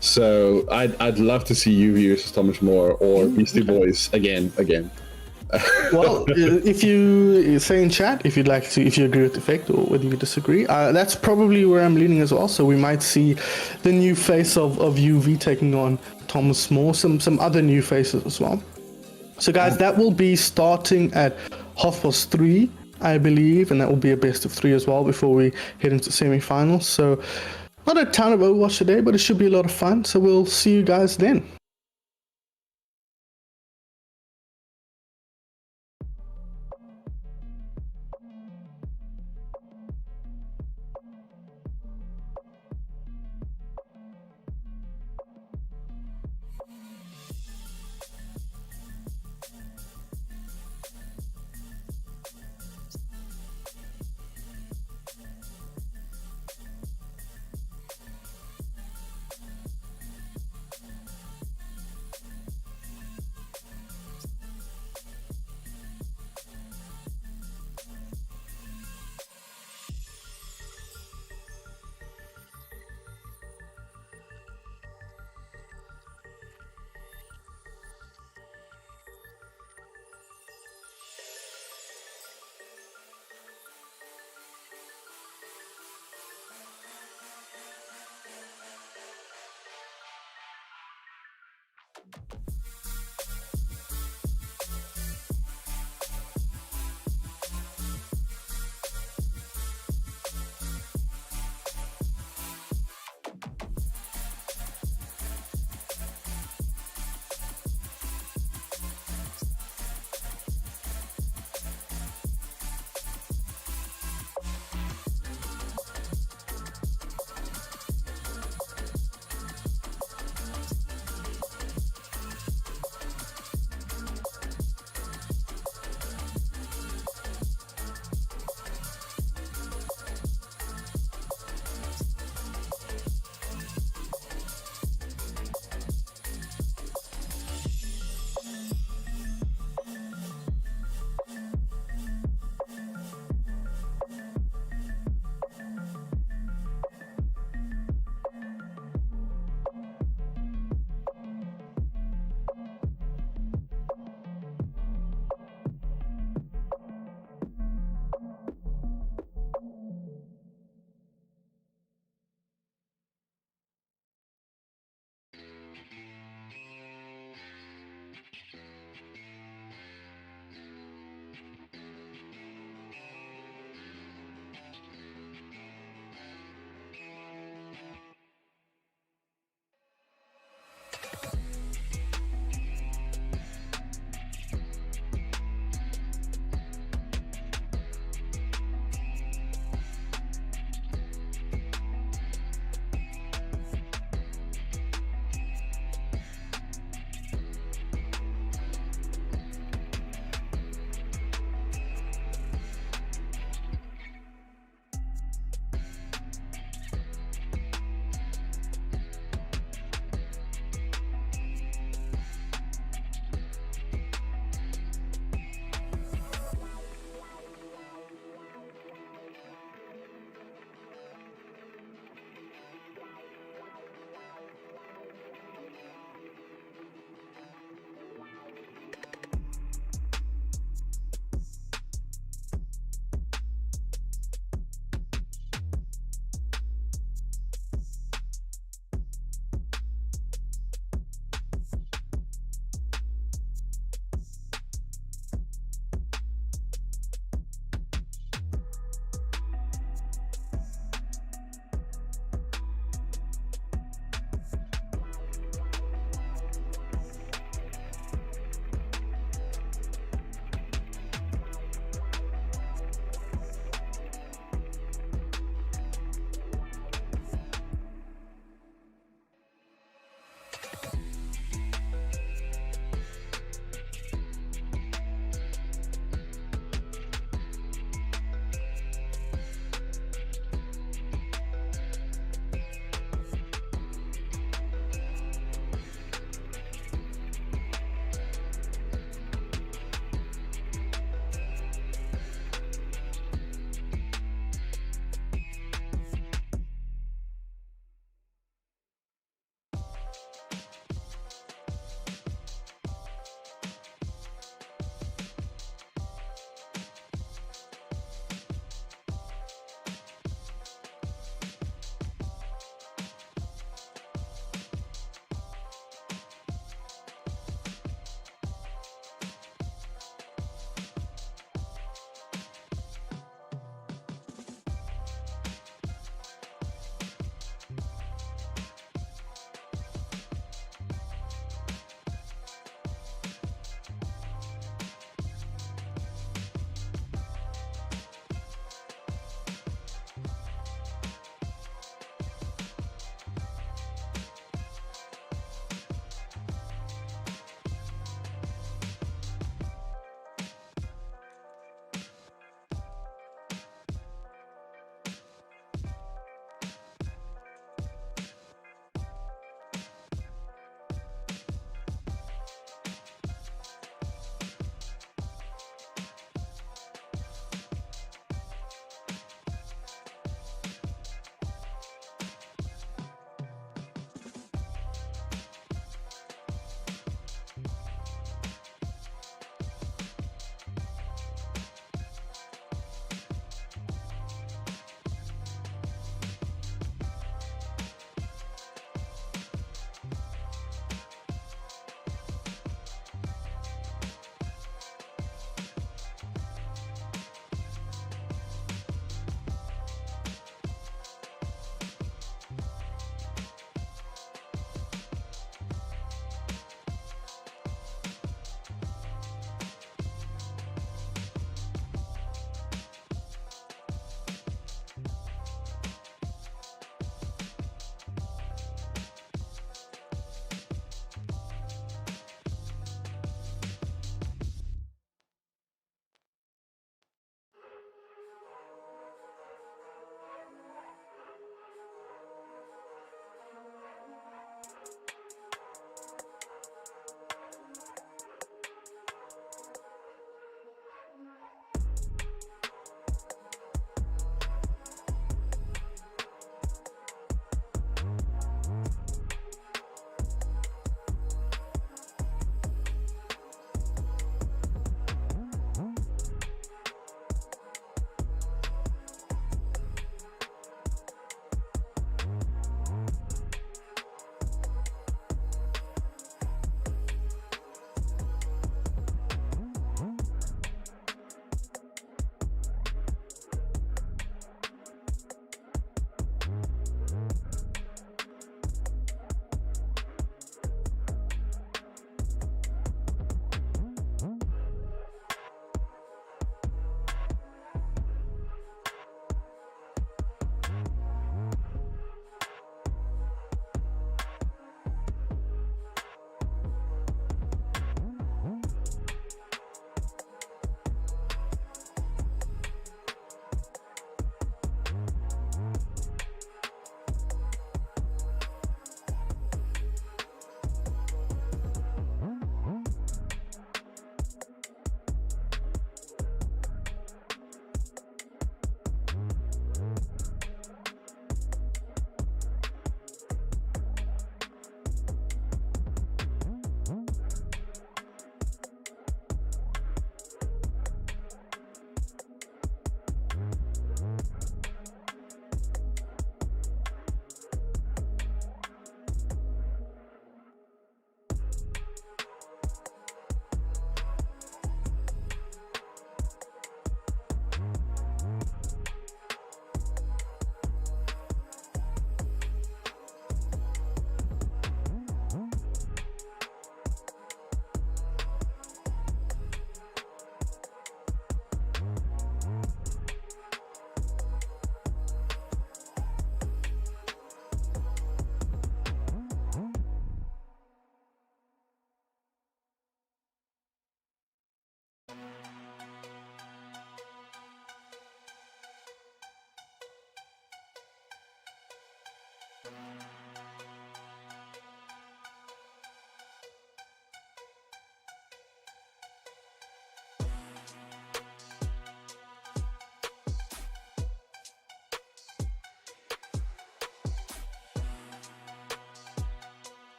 So I'd love to see UV versus Thomas More or Beastie Boys again. Well, if you say in chat if you agree with the fact or whether you disagree, that's probably where I'm leaning as well. So we might see the new face of UV taking on Thomas More, some other new faces as well. So guys, that will be starting at 3:30, I believe, and that will be a best of 3 as well before we head into semi-finals. So not a ton of Overwatch today, but it should be a lot of fun. So we'll see you guys then.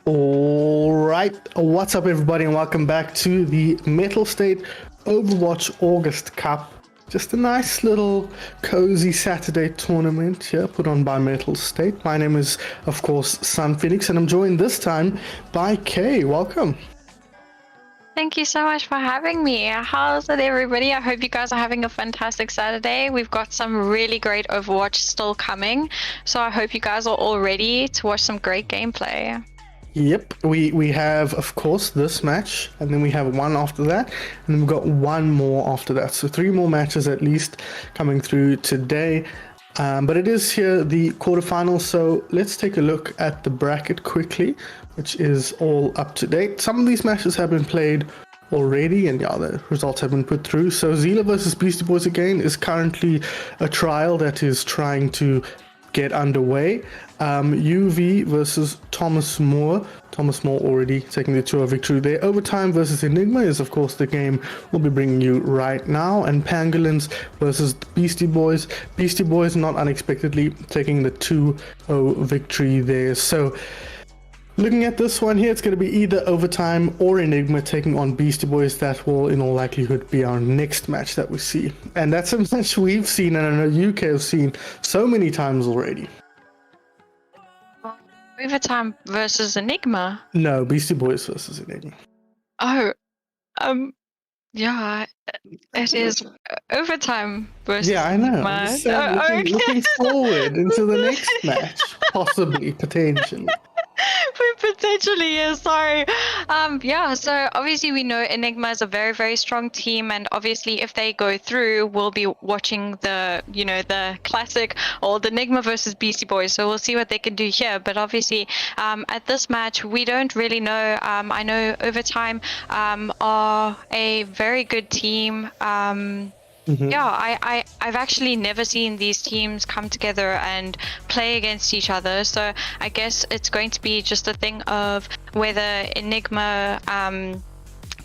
All right, what's up everybody and welcome back to the Mettlestate Overwatch August Cup. Just a nice little cozy Saturday tournament here put on by Mettlestate. My name is, of course, Sun Phoenix, and I'm joined this time by Kay. Welcome. Thank you so much for having me. How's it, everybody? I hope you guys are having a fantastic Saturday. We've got some really great Overwatch still coming, so I hope you guys are all ready to watch some great gameplay. Yep, we have, of course, this match, and then we have one after that, and then we've got one more after that. So 3 more matches at least coming through today. But it is here the quarterfinals, so let's take a look at the bracket quickly, which is all up to date. Some of these matches have been played already, and yeah, the results have been put through. So Zila versus Beasty Boys Agane is currently a trial that is trying to get underway. UV versus Thomas Moore. Thomas Moore already taking the 2-0 victory there. Overtime versus Enigma is, of course, the game we'll be bringing you right now. And Pangolins versus the Beasty Boys. Beasty Boys, not unexpectedly, taking the 2-0 victory there. So, looking at this one here, it's going to be either Overtime or Enigma taking on Beasty Boys. That will, in all likelihood, be our next match that we see. And that's a match we've seen, and I know UK have seen so many times already. Overtime versus Enigma? No, Beasty Boys versus Enigma. Oh, yeah, it is Overtime versus Yeah, I know. Enigma. I'm just looking forward into the next match, possibly, potentially. Potentially, yeah, sorry. Yeah, so obviously we know Enigma is a very, very strong team, and obviously if they go through, we'll be watching the, the classic old Enigma versus Beastie Boys, so we'll see what they can do here. But obviously, at this match, we don't really know. I know Overtime are a very good team. Yeah, I've actually never seen these teams come together and play against each other. So I guess it's going to be just a thing of whether Enigma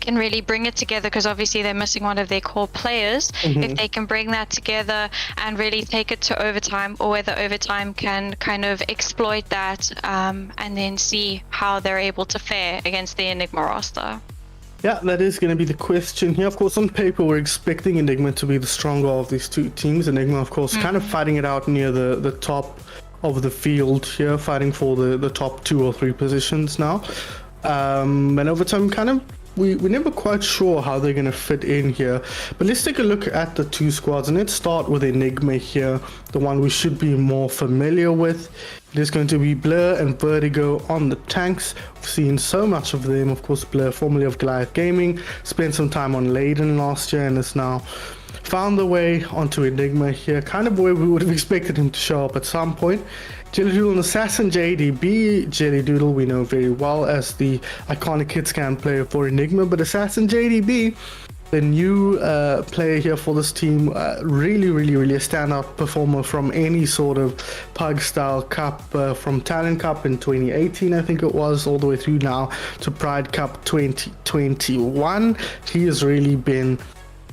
can really bring it together, because obviously they're missing one of their core players. If they can bring that together and really take it to Overtime, or whether Overtime can kind of exploit that and then see how they're able to fare against the Enigma roster. Yeah, that is going to be the question here. Of course, on paper, we're expecting Enigma to be the stronger of these two teams. Enigma, of course, kind of fighting it out near the top of the field here, fighting for the top 2 or 3 positions now. And Overtime, kind of, we're never quite sure how they're going to fit in here. But let's take a look at the 2 squads, and let's start with Enigma here, the one we should be more familiar with. It is going to be Blur and Vertigo on the tanks. We've seen so much of them. Of course, Blur, formerly of Goliath Gaming, spent some time on Leiden last year and has now found the way onto Enigma here, kind of where we would have expected him to show up at some point. Jelly Doodle and Assassin JDB. Jelly Doodle we know very well as the iconic hit scan player for Enigma, but Assassin JDB, the new player here for this team, really a standout performer from any sort of Pug style cup, from Talent Cup in 2018 I think it was, all the way through now to Pride Cup 2021. He has really been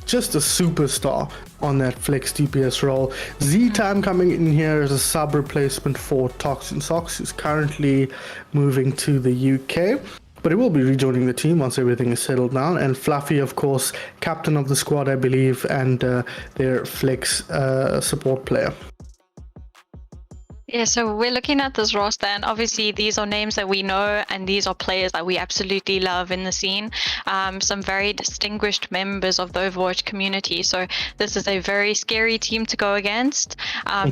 just a superstar on that flex DPS role. Z-Time coming in here as a sub replacement for Toxin Sox, who's currently moving to the UK. But he will be rejoining the team once everything is settled down. And Fluffy, of course, captain of the squad, I believe, and their flex support player. Yeah, so we're looking at this roster, and obviously these are names that we know, and these are players that we absolutely love in the scene. Some very distinguished members of the Overwatch community. So this is a very scary team to go against.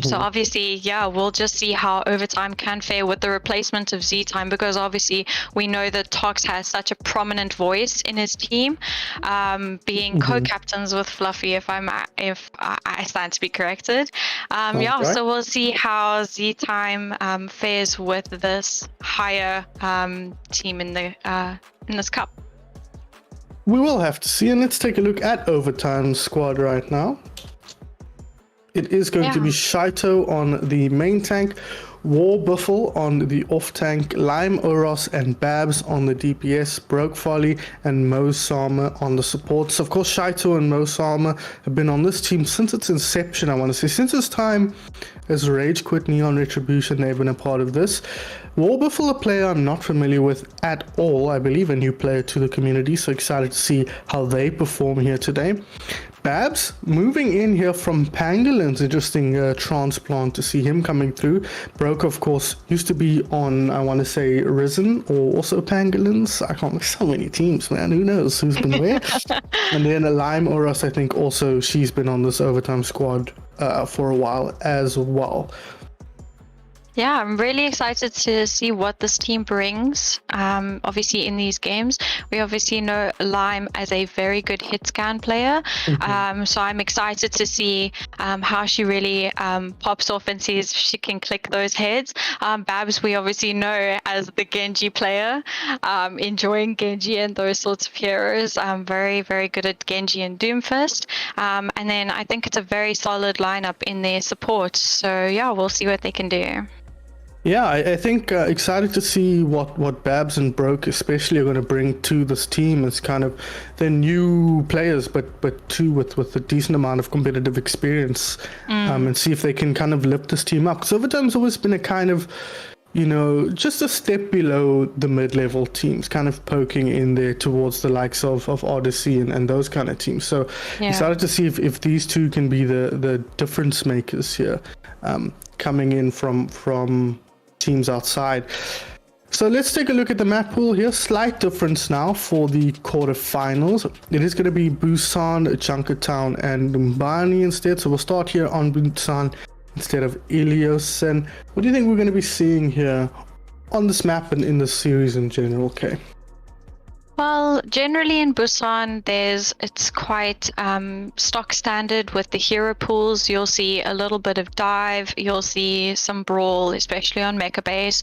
So obviously, yeah, we'll just see how Overtime can fare with the replacement of Z-Time, because obviously we know that Tox has such a prominent voice in his team, being co-captains with Fluffy, if I stand to be corrected. Yeah, Okay. so we'll see how Z-Time fares with this higher team in this cup. We will have to see, and let's take a look at Overtime's squad right now. It is going to be Shaito on the main tank, War Buffle on the off tank, Lime Oros and Babs on the DPS, Broke Folly and Mo Sama on the supports. Of course, Shaito and Mo Sama have been on this team since its inception, I want to say. Since its time as Rage Quit Neon Retribution, they've been a part of this. War Buffalo, a player I'm not familiar with at all. I believe a new player to the community, so excited to see how they perform here today. Babs, moving in here from Pangolins, interesting transplant to see him coming through. Broke, of course, used to be on, I want to say, Risen or also Pangolins. I can't, so many teams, man. Who knows who's been where? And then Lime Oros, I think also she's been on this overtime squad for a while as well. Yeah, I'm really excited to see what this team brings. Obviously, in these games, we obviously know Lime as a very good hit scan player. So I'm excited to see how she really pops off and sees if she can click those heads. Babs, we obviously know as the Genji player, enjoying Genji and those sorts of heroes. Very, very good at Genji and Doomfist. And then I think it's a very solid lineup in their support. So yeah, we'll see what they can do. Yeah, I think excited to see what Babs and Broke especially are going to bring to this team. It's kind of they're new players, but two with a decent amount of competitive experience, and see if they can kind of lift this team up. Because Overtime's always been a kind of, you know, just a step below the mid-level teams, kind of poking in there towards the likes of Odyssey and those kind of teams. So excited to see if these two can be the difference makers here, coming in from teams outside. So let's take a look at the map pool here. Slight difference now for the quarterfinals. It is going to be Busan, Junkertown, and Lumbani instead. So we'll start here on Busan instead of Ilios. And what do you think we're going to be seeing here on this map and in the series in general, Kay? Well, generally in Busan, it's quite stock standard with the hero pools. You'll see a little bit of dive, you'll see some brawl, especially on Mecha Base.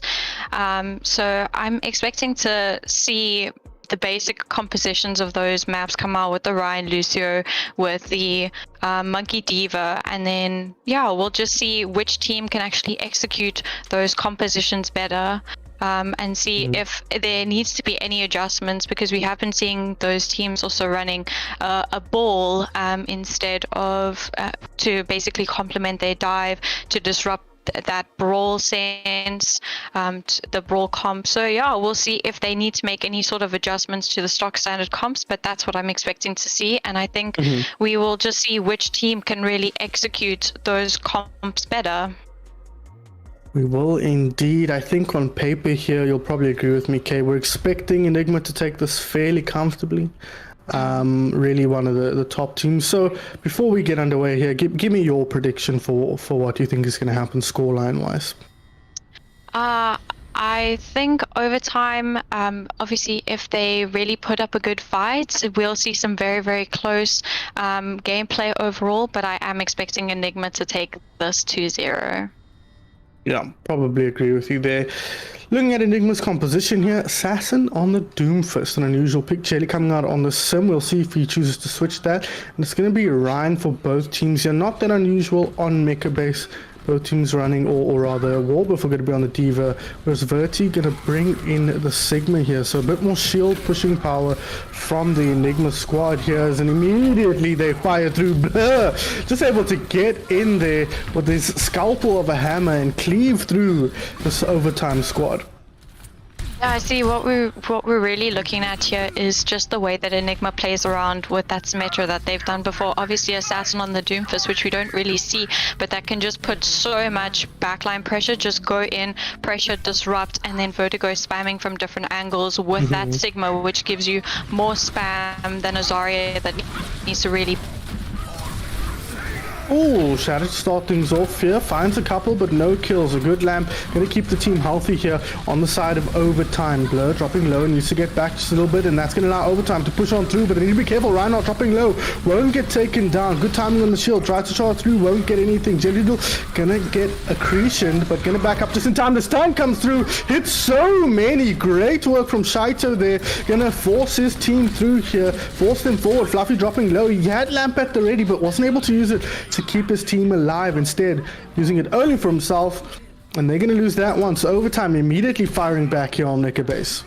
So I'm expecting to see the basic compositions of those maps come out with the Ryan Lucio, with the Monkey Diva, and then we'll just see which team can actually execute those compositions better. And see if there needs to be any adjustments, because we have been seeing those teams also running a ball instead of to basically complement their dive, to disrupt that brawl sense, the brawl comp. So we'll see if they need to make any sort of adjustments to the stock standard comps, but that's what I'm expecting to see. And I think we will just see which team can really execute those comps better. We will indeed. I think on paper here, you'll probably agree with me, Kay. We're expecting Enigma to take this fairly comfortably. Really one of the top teams. So before we get underway here, give me your prediction for what you think is going to happen scoreline-wise. I think overtime, obviously, if they really put up a good fight, we'll see some very, very close gameplay overall, but I am expecting Enigma to take this 2-0. Yeah, probably agree with you there. Looking at Enigma's composition here, Assassin on the Doomfist, an unusual pick. Chelly coming out on the Sim. We'll see if he chooses to switch that. And it's going to be Ryan for both teams here. Not that unusual on Mecha Base. Both teams running, or rather Warbuff are going to be on the Diva, whereas Verti going to bring in the Sigma here. So a bit more shield pushing power from the Enigma squad here, and immediately they fire through Blur. Just able to get in there with this scalpel of a hammer and cleave through this overtime squad. Yeah, I see. What we're really looking at here is just the way that Enigma plays around with that Symmetra that they've done before. Obviously, Assassin on the Doomfist, which we don't really see, but that can just put so much backline pressure. Just go in, pressure, disrupt, and then Vertigo spamming from different angles with that Sigma, which gives you more spam than a Zarya that needs to really. Oh, Shadow to start things off here. Finds a couple, but no kills. A good lamp. Going to keep the team healthy here on the side of Overtime. Blur dropping low and needs to get back just a little bit, and that's going to allow Overtime to push on through, but they need to be careful. Rhino dropping low. Won't get taken down. Good timing on the shield. Tries to charge through. Won't get anything. Jelly gonna get accretion, but gonna back up just in time. The stun comes through. Hits so many. Great work from Shaito there. Gonna force his team through here. Force them forward. Fluffy dropping low. He had lamp at the ready, but wasn't able to use it to keep his team alive, instead using it only for himself, and they're going to lose that one. So Overtime immediately firing back here on Mecha Base.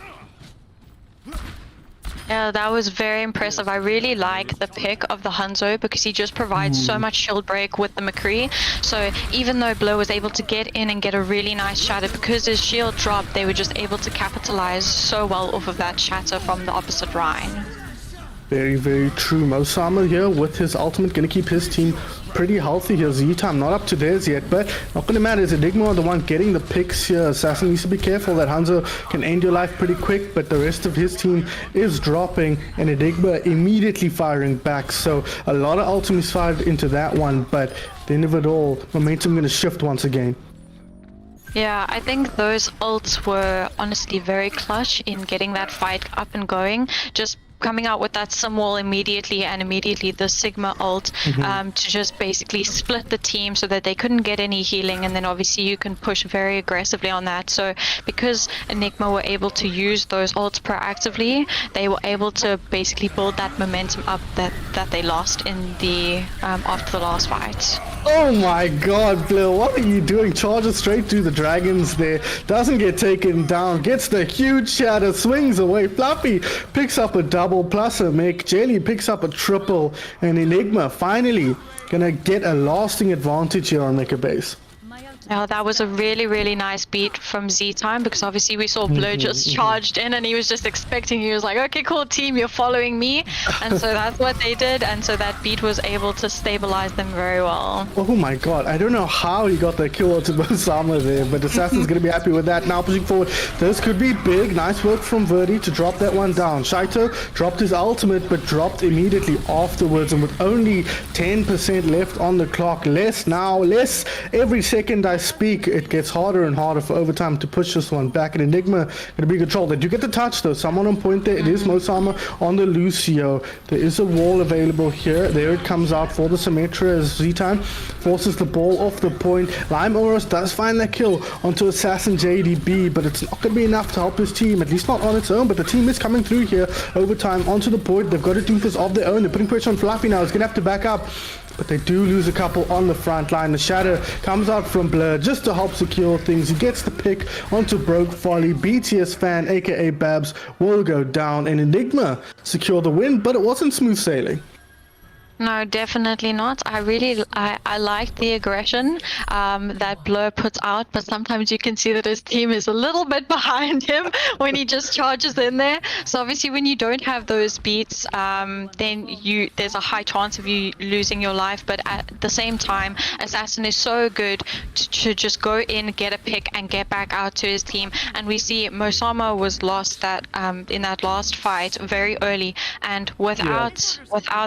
Yeah, that was very impressive. I really like the pick of the Hanzo because he just provides so much shield break with the McCree. So even though Blur was able to get in and get a really nice shatter, because his shield dropped, they were just able to capitalize so well off of that shatter from the opposite Rhine. Very, very true. Mosama here with his ultimate going to keep his team pretty healthy here. Z-Time not up to theirs yet, but not going to matter. Is Enigma the one getting the picks here? Assassin needs to be careful that Hanzo can end your life pretty quick, but the rest of his team is dropping and Enigma immediately firing back. So a lot of ultimates fired into that one, but at the end of it all, momentum going to shift once again. Yeah, I think those ults were honestly very clutch in getting that fight up and going. Just coming out with that sim wall immediately and immediately the Sigma ult to just basically split the team so that they couldn't get any healing, and then obviously you can push very aggressively on that. So because Enigma were able to use those ults proactively, they were able to basically build that momentum up that they lost in the after the last fight. Oh my god, Blur, what are you doing? Charges straight to the dragons there. Doesn't get taken down. Gets the huge shatter. Swings away. Fluffy picks up a double plus a mech. Jelly picks up a triple. And Enigma finally gonna get a lasting advantage here on Mecha Base. Now that was a really, really nice beat from Z-Time, because obviously we saw Blur just charged in and he was just expecting, he was like, okay, cool team, you're following me. And so that's what they did, and so that beat was able to stabilize them very well. Oh my god, I don't know how he got the kill to Mosama there, but Assassin's going to be happy with that. Now pushing forward, this could be big. Nice work from Verdi to drop that one down. Shaito dropped his ultimate, but dropped immediately afterwards, and with only 10% left on the clock. Less every second I speak, it gets harder and harder for Overtime to push this one back. And Enigma going to be controlled. They do get the touch though. Someone on point there. It is Mosama on the Lucio. There is a wall available here. There it comes out for the Symmetra as Z-Time forces the ball off the point. Lime Oros does find that kill onto Assassin JDB, but it's not going to be enough to help his team, at least not on its own. But the team is coming through here. Overtime onto the point. They've got to do this of their own. They're putting pressure on Fluffy now. He's going to have to back up. But they do lose a couple on the front line. The shadow comes out from Blur just to help secure things. He gets the pick onto Broke Folly. BTS fan, aka Babs, will go down, and Enigma secure the win, but it wasn't smooth sailing. No, definitely not. I like the aggression that Blur puts out, but sometimes you can see that his team is a little bit behind him when he just charges in there. So obviously when you don't have those beats, then there's a high chance of you losing your life. But at the same time, Assassin is so good to just go in, get a pick, and get back out to his team. And we see Mosama was lost that in that last fight very early, and without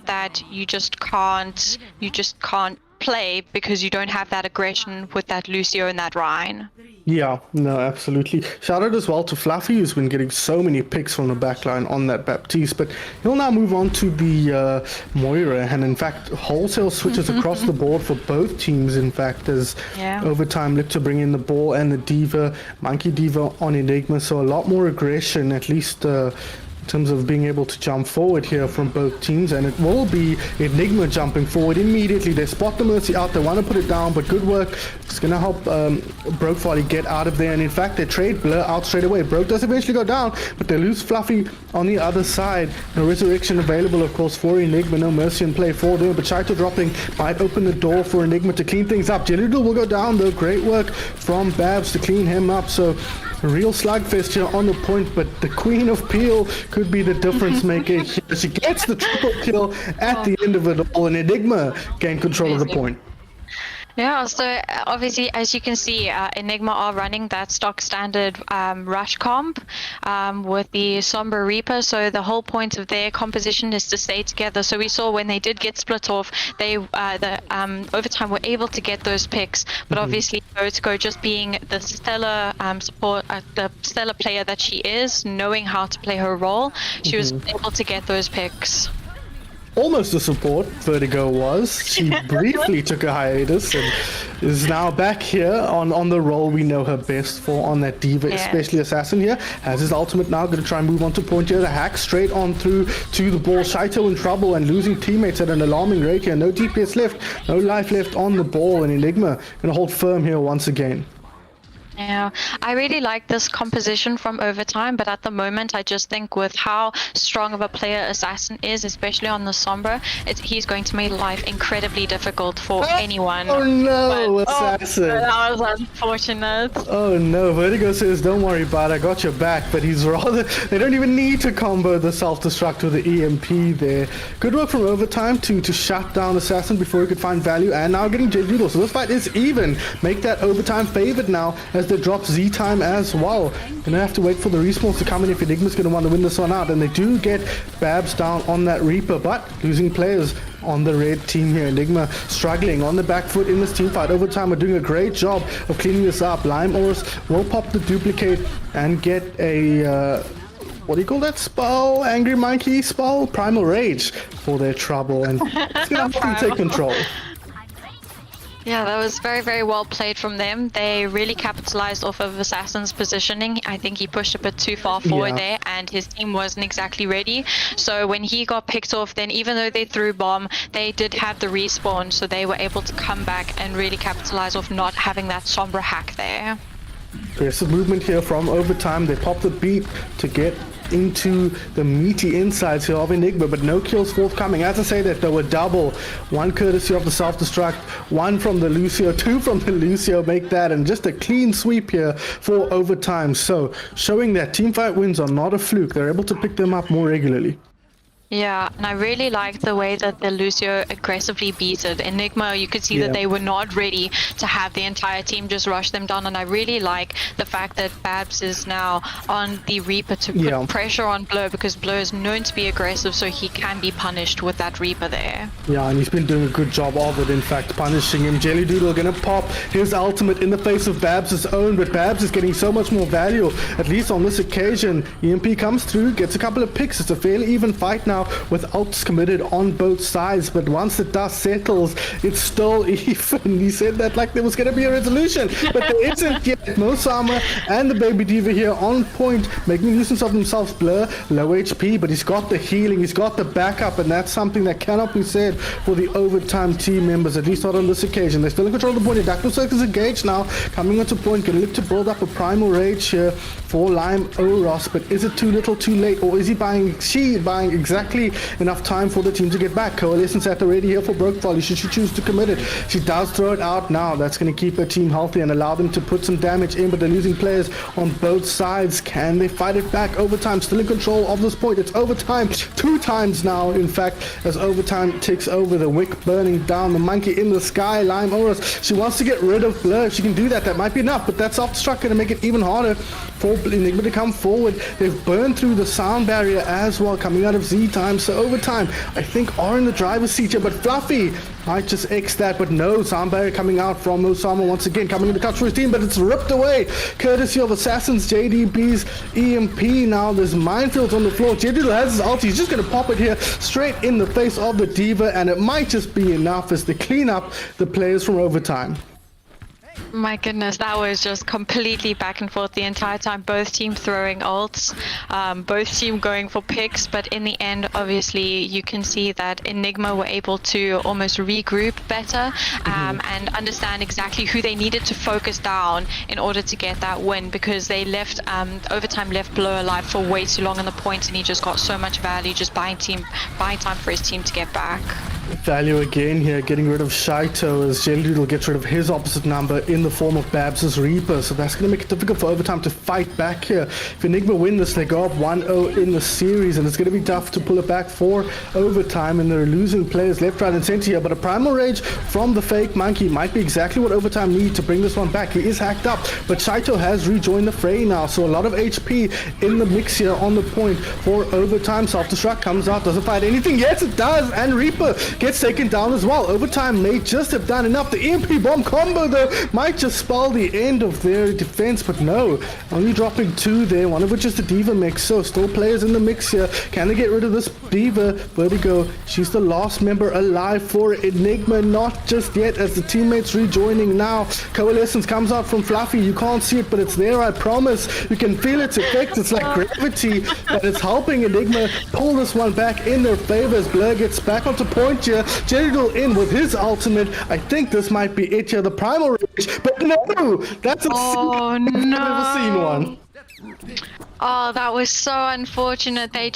that, you just can't play because you don't have that aggression with that Lucio and that Rhine. Yeah, no, absolutely. Shout out as well to Fluffy, who's been getting so many picks from the backline on that Baptiste, but he'll now move on to the Moira, and in fact wholesale switches across the board for both teams, in fact, as Overtime look to bring in the ball and the Diva, Monkey Diva on Enigma, so a lot more aggression, at least in terms of being able to jump forward here from both teams, and it will be Enigma jumping forward immediately. They spot the Mercy out, they want to put it down, but good work. It's going to help Broke Folly get out of there, and in fact they trade Blur out straight away. Broke does eventually go down, but they lose Fluffy on the other side. No resurrection available, of course, for Enigma. No Mercy in play for them, but Shaito dropping might open the door for Enigma to clean things up. Jelly will go down though. Great work from Babs to clean him up, so a real slugfest here on the point, but the Queen of Peel could be the difference maker here. She gets the triple kill at the end of it all, and Enigma gain control of the point. Yeah, so obviously, as you can see, Enigma are running that stock standard rush comp with the Somber Reaper. So the whole point of their composition is to stay together. So we saw when they did get split off, they Overtime were able to get those picks. But obviously, Vertigo, just being the stellar support, the stellar player that she is, knowing how to play her role, she was able to get those picks. Almost a support, Vertigo was. She briefly took a hiatus and is now back here on the role we know her best for on that Diva, especially Assassin here. Has his ultimate now, going to try and move on to point here. The hack straight on through to the ball. Shaito in trouble and losing teammates at an alarming rate here. No DPS left, no life left on the ball, and Enigma going to hold firm here once again. Yeah, I really like this composition from Overtime, but at the moment, I just think with how strong of a player Assassin is, especially on the Sombra, he's going to make life incredibly difficult for anyone. Oh no, Assassin! That was unfortunate. Oh no, Vertigo says, don't worry about it, I got your back, but he's rather... They don't even need to combo the self-destruct with the EMP there. Good work from Overtime to shut down Assassin before he could find value, and now getting Jet Doodle. So this fight is even. Make that Overtime favored now as they drop Z-Time as well. Gonna have to wait for the respawns to come in if Enigma's gonna want to win this one out, and they do get Babs down on that Reaper, but losing players on the red team here. Enigma struggling on the back foot in this team fight. Overtime are doing a great job of cleaning this up. Lime Oris will pop the duplicate and get a what do you call that spell? Angry Monkey spell? Primal Rage for their trouble, and it's gonna have to take control. Yeah, that was very, very well played from them. They really capitalized off of Assassin's positioning. I think he pushed a bit too far forward there, and his team wasn't exactly ready. So when he got picked off, then even though they threw bomb, they did have the respawn, so they were able to come back and really capitalize off not having that Sombra hack there. Aggressive movement here from Overtime. They pop the beat to get into the meaty insides here of Enigma, but no kills forthcoming. As I say that, there were double. One courtesy of the self-destruct, one from the Lucio, two from the Lucio make that, and just a clean sweep here for Overtime. So showing that teamfight wins are not a fluke. They're able to pick them up more regularly. Yeah, and I really like the way that the Lucio aggressively beat it. Enigma, you could see that they were not ready to have the entire team just rush them down, and I really like the fact that Babs is now on the Reaper to put pressure on Blur, because Blur is known to be aggressive, so he can be punished with that Reaper there. Yeah, and he's been doing a good job of it, in fact, punishing him. Jelly Doodle gonna pop his ultimate in the face of Babs' own, but Babs is getting so much more value, at least on this occasion. EMP comes through, gets a couple of picks. It's a fairly even fight now, with ults committed on both sides, but once the dust settles, it's still even. He said that like there was going to be a resolution, but there isn't yet. Mosama and the Baby Diva here on point, making nuisance of themselves. Blur, low HP, but he's got the healing, he's got the backup, and that's something that cannot be said for the Overtime team members, at least not on this occasion. They're still in control of the point. Dactyl Circus engaged now, coming onto point, going to look to build up a Primal Rage here for Lime Oros, but is it too little too late, or is he buying exactly enough time for the team to get back? Coalescence at the ready here for Broke Volley. Should she choose to commit it? She does throw it out now. That's going to keep her team healthy and allow them to put some damage in, but they're losing players on both sides. Can they fight it back? Overtime still in control of this point. It's Overtime 2 times now, in fact, as Overtime takes over. The wick burning down, the monkey in the sky. Lime Oros, she wants to get rid of Blur. If she can do that, that might be enough, but that self-destruct going to make it even harder for Enigma to come forward. They've burned through the sound barrier as well, coming out of Z-Time. So Overtime, I think, are in the driver's seat here, but Fluffy might just X that, but no, sound barrier coming out from Osama once again, coming in the touch for his team, but it's ripped away, courtesy of Assassin's JDB's EMP. Now there's minefields on the floor. JD has his ulti, he's just going to pop it here, straight in the face of the Diva, and it might just be enough as they clean up the players from Overtime. My goodness, that was just completely back and forth the entire time. Both teams throwing ults, both team going for picks, but in the end, obviously, you can see that Enigma were able to almost regroup better and understand exactly who they needed to focus down in order to get that win, because they left Overtime left Blur alive for way too long on the point, and he just got so much value just buying time for his team to get back. Value again here, getting rid of Shaito as Jelly Doodle gets rid of his opposite number in the form of Babs' Reaper. So that's going to make it difficult for Overtime to fight back here. If Enigma win this, they go up 1-0 in the series, and it's going to be tough to pull it back for Overtime, and they're losing players left, right, and center here. But a Primal Rage from the fake monkey might be exactly what Overtime need to bring this one back. He is hacked up, but Shaito has rejoined the fray now, so a lot of HP in the mix here on the point for Overtime. Self-destruct comes out, doesn't fight anything. Yes, it does, and Reaper gets taken down as well. Overtime may just have done enough. The EMP bomb combo, though, might just spell the end of their defense, but no, only dropping 2 there, one of which is the Diva mix. So still players in the mix here. Can they get rid of this Diva? Vertigo, she's the last member alive for Enigma. Not just yet, as the teammates rejoining now. Coalescence comes out from Fluffy. You can't see it, but it's there, I promise. You can feel its effect. It's like gravity, but it's helping Enigma pull this one back in their favor as Blur gets back onto point. here. Jellydoll in with his ultimate. I think this might be it here, the Primal Rage. But no! That's a Oh I've no! never seen one. Oh, that was so unfortunate. They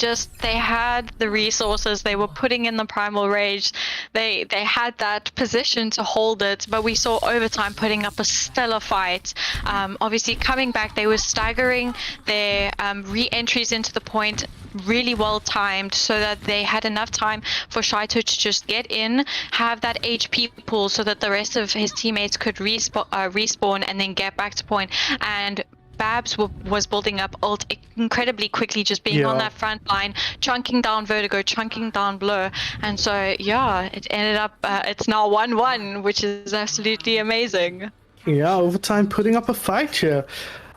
had the resources. They were putting in the Primal Rage. They had that position to hold it, but we saw Overtime putting up a stellar fight. Obviously coming back, they were staggering their re-entries into the point really well timed so that they had enough time for Shaito to just get in, have that HP pool so that the rest of his teammates could respawn and then get back to point. And Babs was building up ult incredibly quickly, just being on that front line, chunking down Vertigo, chunking down Blur, and so yeah, it ended up it's now 1-1, which is absolutely amazing. Yeah, Overtime putting up a fight here.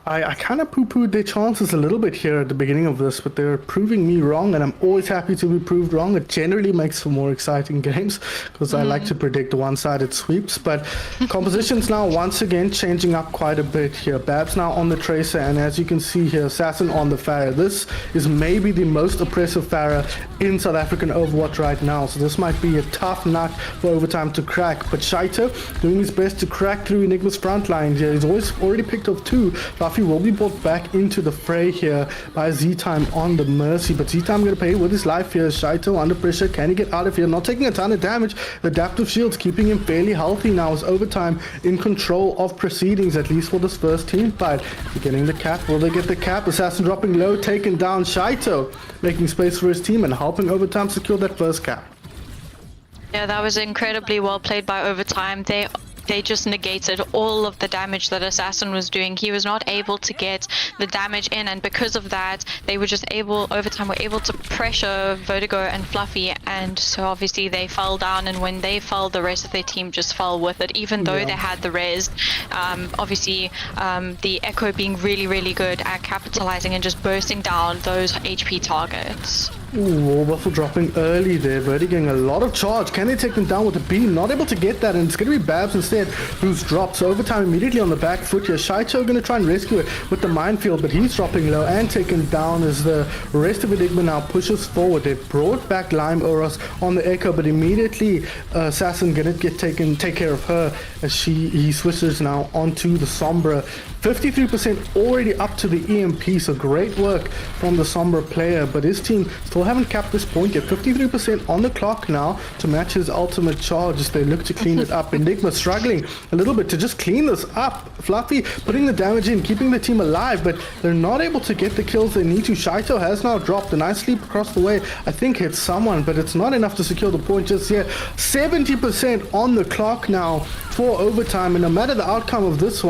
I kind of poo-pooed their chances a little bit here at the beginning of this, but they're proving me wrong, and I'm always happy to be proved wrong. It generally makes for more exciting games, because I like to predict one-sided sweeps, but compositions now once again changing up quite a bit here. Babs now on the Tracer, and as you can see here, Assassin on the Pharah. This is maybe the most oppressive Pharah in South African Overwatch right now, so this might be a tough nut for Overtime to crack, but Shaito doing his best to crack through Enigma's front line here. He's already picked up 2. He will be brought back into the fray here by Z-Time on the Mercy, but Z-Time going to pay with his life here. Shaito under pressure. Can he get out of here? Not taking a ton of damage. Adaptive shields keeping him fairly healthy now as Overtime in control of proceedings, at least for this first team fight. They're getting the cap. Will they get the cap? Assassin dropping low, taking down Shaito, making space for his team and helping Overtime secure that first cap. Yeah, that was incredibly well played by Overtime. They just negated all of the damage that Assassin was doing. He was not able to get the damage in, and because of that, they were just Overtime were able to pressure Vertigo and Fluffy, and so obviously they fell down, and when they fell, the rest of their team just fell with it, even though they had the res. Obviously, the Echo being really, really good at capitalizing and just bursting down those HP targets. Ooh, Buffalo dropping early there. Verdi getting a lot of charge. Can they take them down with a beam? Not able to get that, and it's going to be Babs instead who's dropped. So Overtime immediately on the back foot here. Shaito going to try and rescue it with the minefield, but he's dropping low and taken down as the rest of Enigma now pushes forward. They brought back Lime Oros on the Echo, but immediately Assassin going to take care of her as he switches now onto the Sombra. 53% already up to the EMP, so great work from the Sombra player, but his team still haven't capped this point yet. 53% on the clock now to match his ultimate charge as they look to clean it up. Enigma struggling a little bit to just clean this up. Fluffy putting the damage in, keeping the team alive, but they're not able to get the kills they need to. Shaito has now dropped a nice sleep across the way. I think hits someone, but it's not enough to secure the point just yet. 70% on the clock now for Overtime, and no matter the outcome of this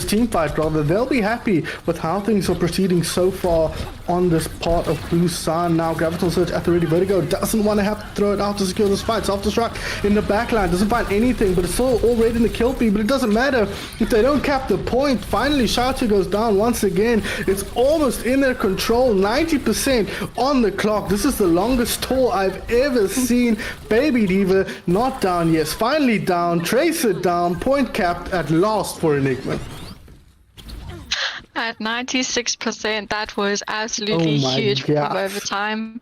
team fight rather, they'll be happy with how things are proceeding so far on this part of Busan. Now Graviton Surge at the ready. Vertigo doesn't want to have to throw it out to secure this fight. Self-destruct in the backline, doesn't find anything, but it's still already in the kill feed, but it doesn't matter if they don't cap the point. Finally, Shaito goes down once again. It's almost in their control. 90% on the clock. This is the longest toll I've ever seen. Baby Diva not down. Yes, finally down. Tracer down. Point capped at last for Enigma. At 96%, that was absolutely huge from Overtime.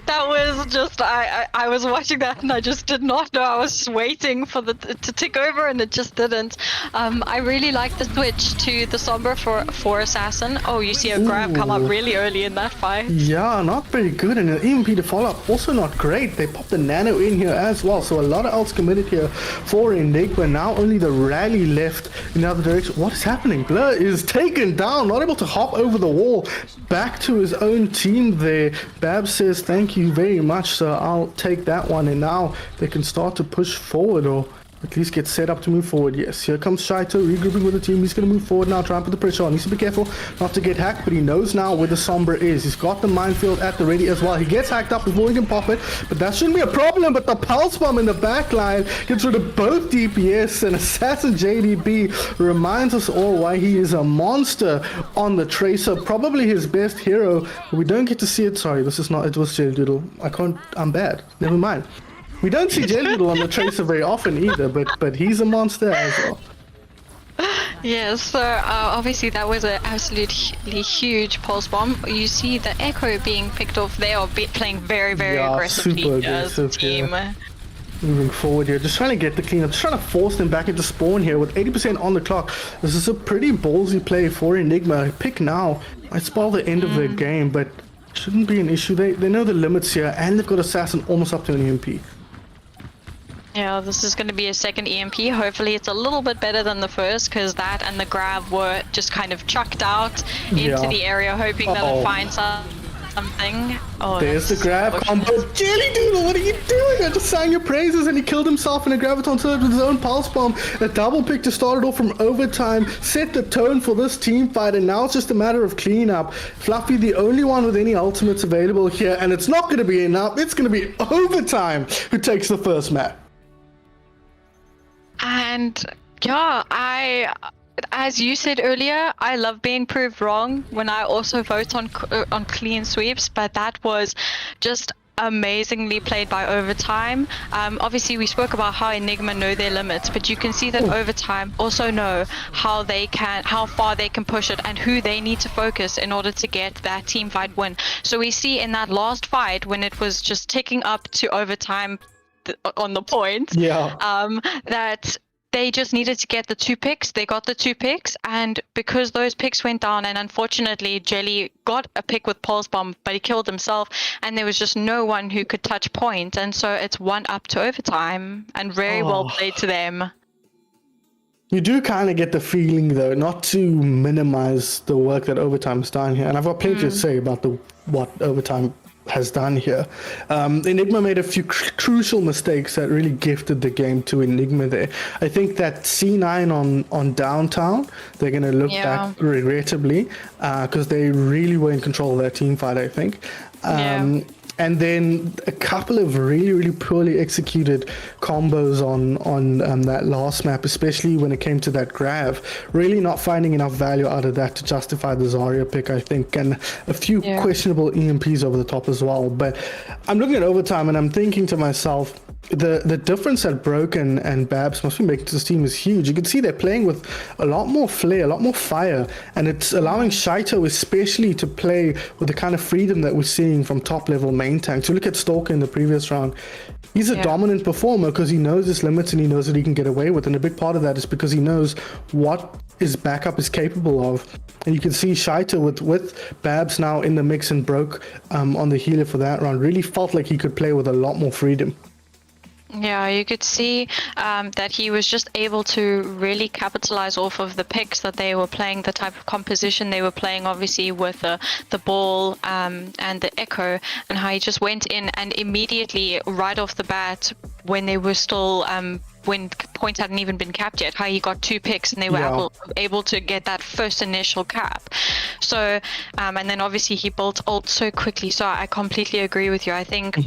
That was just, I was watching that and I just did not know. I was waiting for to tick over and it just didn't. I really like the switch to the Sombra for Assassin. Oh, you see a grab come up really early in that fight. Yeah, not very good, and an EMP to follow up also not great. They popped the nano in here as well, so a lot of ults committed here for Enigma. Now only the rally left in the other direction. What is happening? Blur is taken down, not able to hop over the wall back to his own team there. Babs says thank you very much, so I'll take that one, and now they can start to push forward, or at least get set up to move forward. Yes, here comes Shaito regrouping with the team. He's going to move forward now, try and put the pressure on. Needs to be careful not to get hacked, but he knows now where the Sombra is. He's got the minefield at the ready as well. He gets hacked up before he can pop it, but that shouldn't be a problem. But the pulse bomb in the back line gets rid of both DPS, and Assassin JDB reminds us all why he is a monster on the Tracer. Probably his best hero. We don't get to see it. Sorry, this is not, it was Jellydoodle. I'm bad. Never mind. We don't see Jellydoodle on the Tracer very often either, but he's a monster as well. Yeah, so obviously that was an absolutely huge pulse bomb. You see the Echo being picked off. They are playing very, very Yeah, aggressively super as a aggressive, team. yeah. Moving forward here, just trying to get the cleanup, just trying to force them back into spawn here with 80% on the clock. This is a pretty ballsy play for Enigma. Pick now might spell the end of their game, but shouldn't be an issue. They know the limits here, and they've got Assassin almost up to an EMP. Yeah, this is going to be a second EMP. Hopefully it's a little bit better than the first, because that and the grab were just kind of chucked out into the area, hoping that they'll find something. Oh, there's the grab combo. Jelly Doodle, what are you doing? I just sang your praises, and he killed himself in a Graviton surge with his own pulse bomb. A double pick to start it off from overtime, set the tone for this team fight, and now it's just a matter of cleanup. Fluffy, the only one with any ultimates available here, and it's not going to be enough. It's going to be overtime who takes the first map. And yeah, as you said earlier, I love being proved wrong when I also vote on clean sweeps, but that was just amazingly played by Overtime. Obviously we spoke about how Enigma know their limits, but you can see that Overtime also know how far they can push it and who they need to focus in order to get that team fight win. So we see in that last fight when it was just ticking up to Overtime on the point, that they just needed to get the 2 picks. They got the 2 picks, and because those picks went down, and unfortunately Jelly got a pick with Pulse Bomb, but he killed himself, and there was just no one who could touch point, and so it's 1-up to Overtime, and very well played to them. You do kind of get the feeling, though, not to minimize the work that Overtime's done here, and I've got plenty to say about what Overtime has done here. Enigma made a few crucial mistakes that really gifted the game to Enigma there. I think that C9 on downtown, they're going to look back regrettably, because they really were in control of that team fight, I think. And then a couple of really poorly executed combos on that last map, especially when it came to that grab. Really not finding enough value out of that to justify the Zarya pick, I think, and a few questionable EMPs over the top as well. But I'm looking at Overtime and I'm thinking to myself, the difference that Broken and Babs must be making to this team is huge. You can see they're playing with a lot more flair, a lot more fire, and it's allowing Shaito especially to play with the kind of freedom that we're seeing from top level main tanks. You look at Stalker in the previous round, he's a dominant performer because he knows his limits and he knows what he can get away with, and a big part of that is because he knows what his backup is capable of. And you can see Shaito with Babs now in the mix and Broke on the healer for that round really felt like he could play with a lot more freedom. Yeah, you could see that he was just able to really capitalize off of the picks that they were playing, the type of composition they were playing, obviously with the ball and the Echo, and how he just went in and immediately, right off the bat, when they were still when points hadn't even been capped yet, how he got 2 picks and they were able to get that first initial cap. So and then obviously he built ult so quickly. So I completely agree with you. I think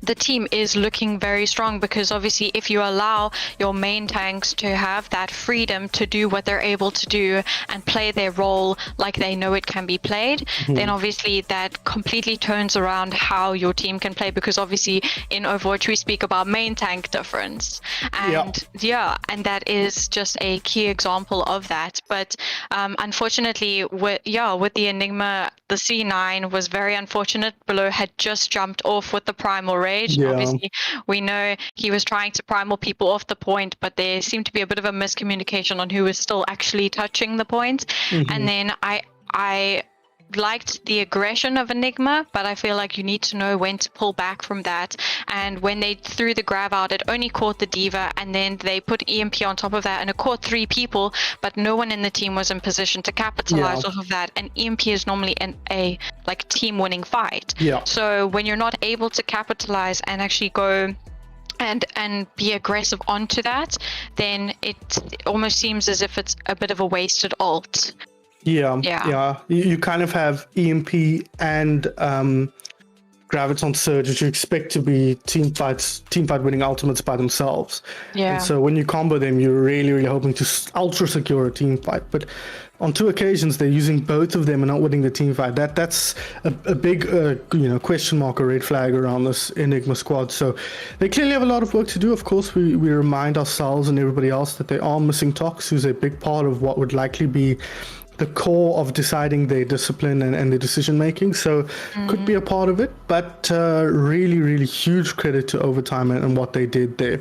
the team is looking very strong, because obviously if you allow your main tanks to have that freedom to do what they're able to do and play their role like they know it can be played, then obviously that completely turns around how your team can play, because obviously in Overwatch we speak about main tank difference, and and that is just a key example of that. But unfortunately with the Enigma, the C9 was very unfortunate. Below had just jumped off with the Primal Rage. Obviously we know he was trying to primal people off the point, but there seemed to be a bit of a miscommunication on who was still actually touching the point. And then I liked the aggression of Enigma, but I feel like you need to know when to pull back from that. And when they threw the grab out, it only caught the Diva, and then they put EMP on top of that, and it caught 3 people, but no one in the team was in position to capitalize off of that. And EMP is normally a like team winning fight. So when you're not able to capitalize and actually go and be aggressive onto that, then it almost seems as if it's a bit of a wasted ult. You kind of have EMP and Graviton Surge, which you expect to be team fight winning ultimates by themselves. Yeah. And so when you combo them, you're really, really hoping to ultra secure a team fight. But on 2 occasions, they're using both of them and not winning the team fight. That's a big, question mark or red flag around this Enigma squad. So they clearly have a lot of work to do. Of course, we remind ourselves and everybody else that they are missing Tox, who's a big part of what would likely be the core of deciding their discipline and their decision making. So could be a part of it, but really, really huge credit to Overtime and what they did there.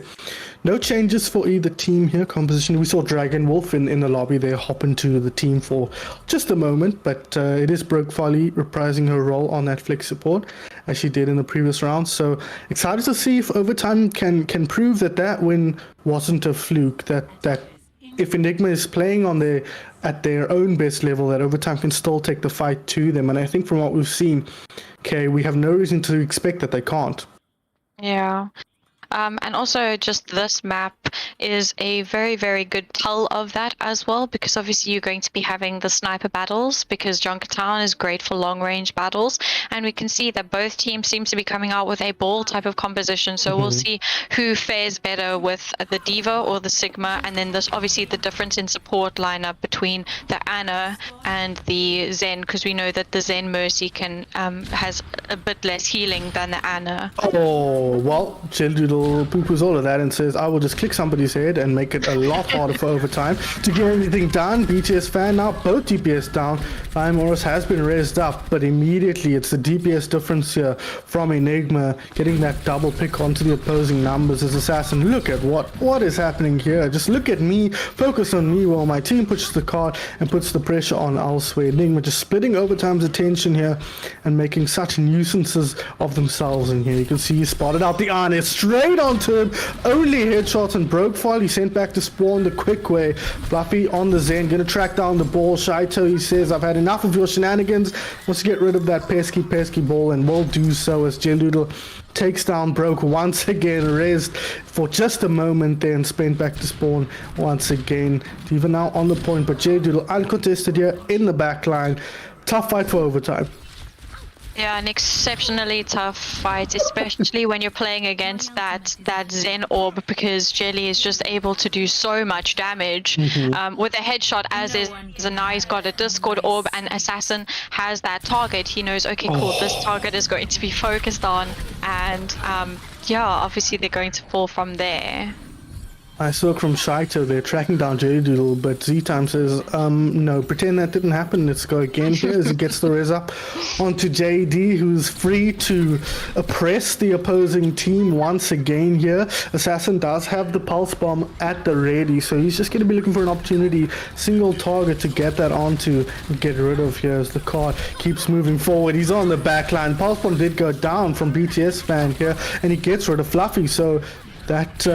No changes for either team here. Composition, we saw Dragon Wolf in the lobby there hop into the team for just a moment, but it is Broke Folly reprising her role on that flex support as she did in the previous round. So excited to see if Overtime can prove that win wasn't a fluke, that if Enigma is playing at their own best level, that Overtime can still take the fight to them. And I think from what we've seen, we have no reason to expect that they can't. Yeah. And also just this map is a very, very good tell of that as well, because obviously you're going to be having the sniper battles, because Junkertown is great for long range battles, and we can see that both teams seem to be coming out with a ball type of composition, so we'll see who fares better with the Diva or the Sigma, and then there's obviously the difference in support lineup between the Ana and the Zen, because we know that the Zen Mercy has a bit less healing than the Ana. Oh, well, Childoodle poo-poos all of that and says, I will just click somebody's head and make it a lot harder for Overtime to get anything done. BTS fan now, both DPS down. Morris has been raised up, but immediately it's the DPS difference here from Enigma getting that double pick onto the opposing numbers as Assassin. Look at what is happening here. Just look at me, focus on me while my team pushes the card and puts the pressure on elsewhere. Enigma just splitting Overtime's attention here and making such nuisances of themselves in here. You can see he spotted out the Arne straight onto him. Only headshots and Broke File. He sent back to spawn the quick way. Fluffy on the Zen, gonna track down the ball. Shaito, he says, I've had enough of your shenanigans. Wants to get rid of that pesky ball and will do so as Jeldoodle takes down Broke once again, raised for just a moment there and spent back to spawn once again. Diva now on the point, but Jeldoodle uncontested here in the back line. Tough fight for Overtime. Yeah, an exceptionally tough fight, especially when you're playing against that Zen orb, because Jelly is just able to do so much damage with a headshot, as is Zanai's got a Discord orb, and Assassin has that target. He knows, okay, cool, this target is going to be focused on, and obviously they're going to fall from there. I saw from Shaito, they're tracking down Jeldoodle, but Z-Time says, no, pretend that didn't happen. Let's go again here as he gets the res up onto JD, who's free to oppress the opposing team once again here. Assassin does have the pulse bomb at the ready, so he's just going to be looking for an opportunity, single target to get that onto and get rid of here as the card keeps moving forward. He's on the back line. Pulse bomb did go down from BTS fan here, and he gets rid of Fluffy, so that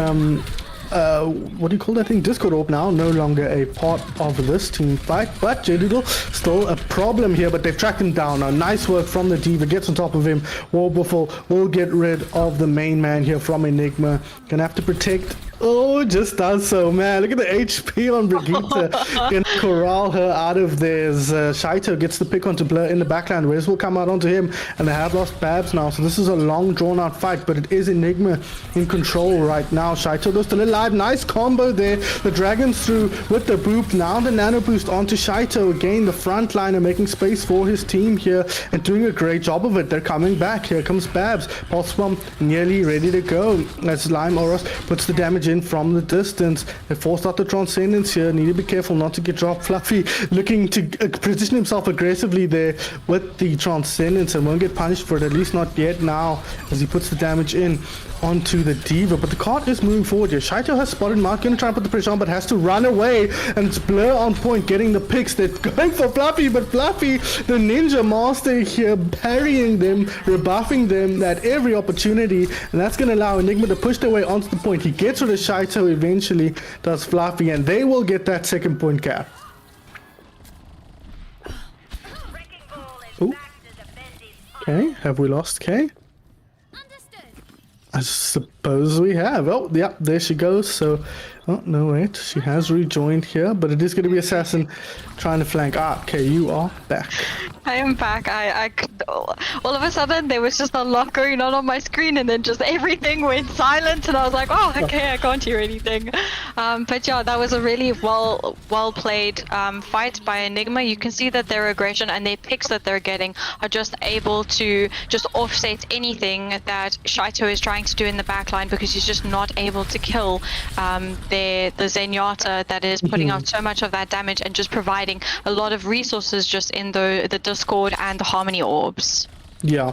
what do you call that thing? Discord orb now no longer a part of this team fight, but Jeldoodle still a problem here, but they've tracked him down. Now nice work from the Diva, gets on top of him. Warbuffle will get rid of the main man here from Enigma. Gonna have to protect. Oh, just does so, man. Look at the HP on Brigitte. Gonna corral her out of there. Shaito gets the pick onto Blur in the backline. Res will come out onto him, and they have lost Babs now. So this is a long, drawn-out fight, but it is Enigma in control right now. Shaito though still alive. Nice combo there. The Dragon's through with the boop. Now the nano boost onto Shaito. Again, the frontliner making space for his team here and doing a great job of it. They're coming back. Here comes Babs. Pulse bomb nearly ready to go as Lime Oros puts the damage in from the distance. They forced out the Transcendence here. Need to be careful not to get dropped. Fluffy looking to position himself aggressively there with the Transcendence and won't get punished for it, at least not yet now, as he puts the damage in onto the Diva. But the card is moving forward here. Shaito has spotted Mark, gonna try and put the pressure on, but has to run away, and it's Blur on point getting the picks. They're going for Fluffy, but Fluffy, the Ninja Master here, parrying them, rebuffing them at every opportunity, and that's gonna allow Enigma to push their way onto the point. He gets rid of Shaito eventually, does Fluffy, and they will get that second point cap. Ooh. Okay, have we lost K? I suppose we have. Oh, yeah, there she goes. So, oh, no, wait. She has rejoined here, but it is going to be Assassin trying to flank. Ah, okay, you are back. I am back. All of a sudden there was just a lot going on my screen, and then just everything went silent, and I was like, oh, okay, I can't hear anything. But yeah, that was a really well played fight by Enigma. You can see that their aggression and their picks that they're getting are just able to just offset anything that Shaito is trying to do in the backline, because he's just not able to kill the Zenyatta that is putting out so much of that damage and just providing a lot of resources just in the Discord and the Harmony orbs. Yeah,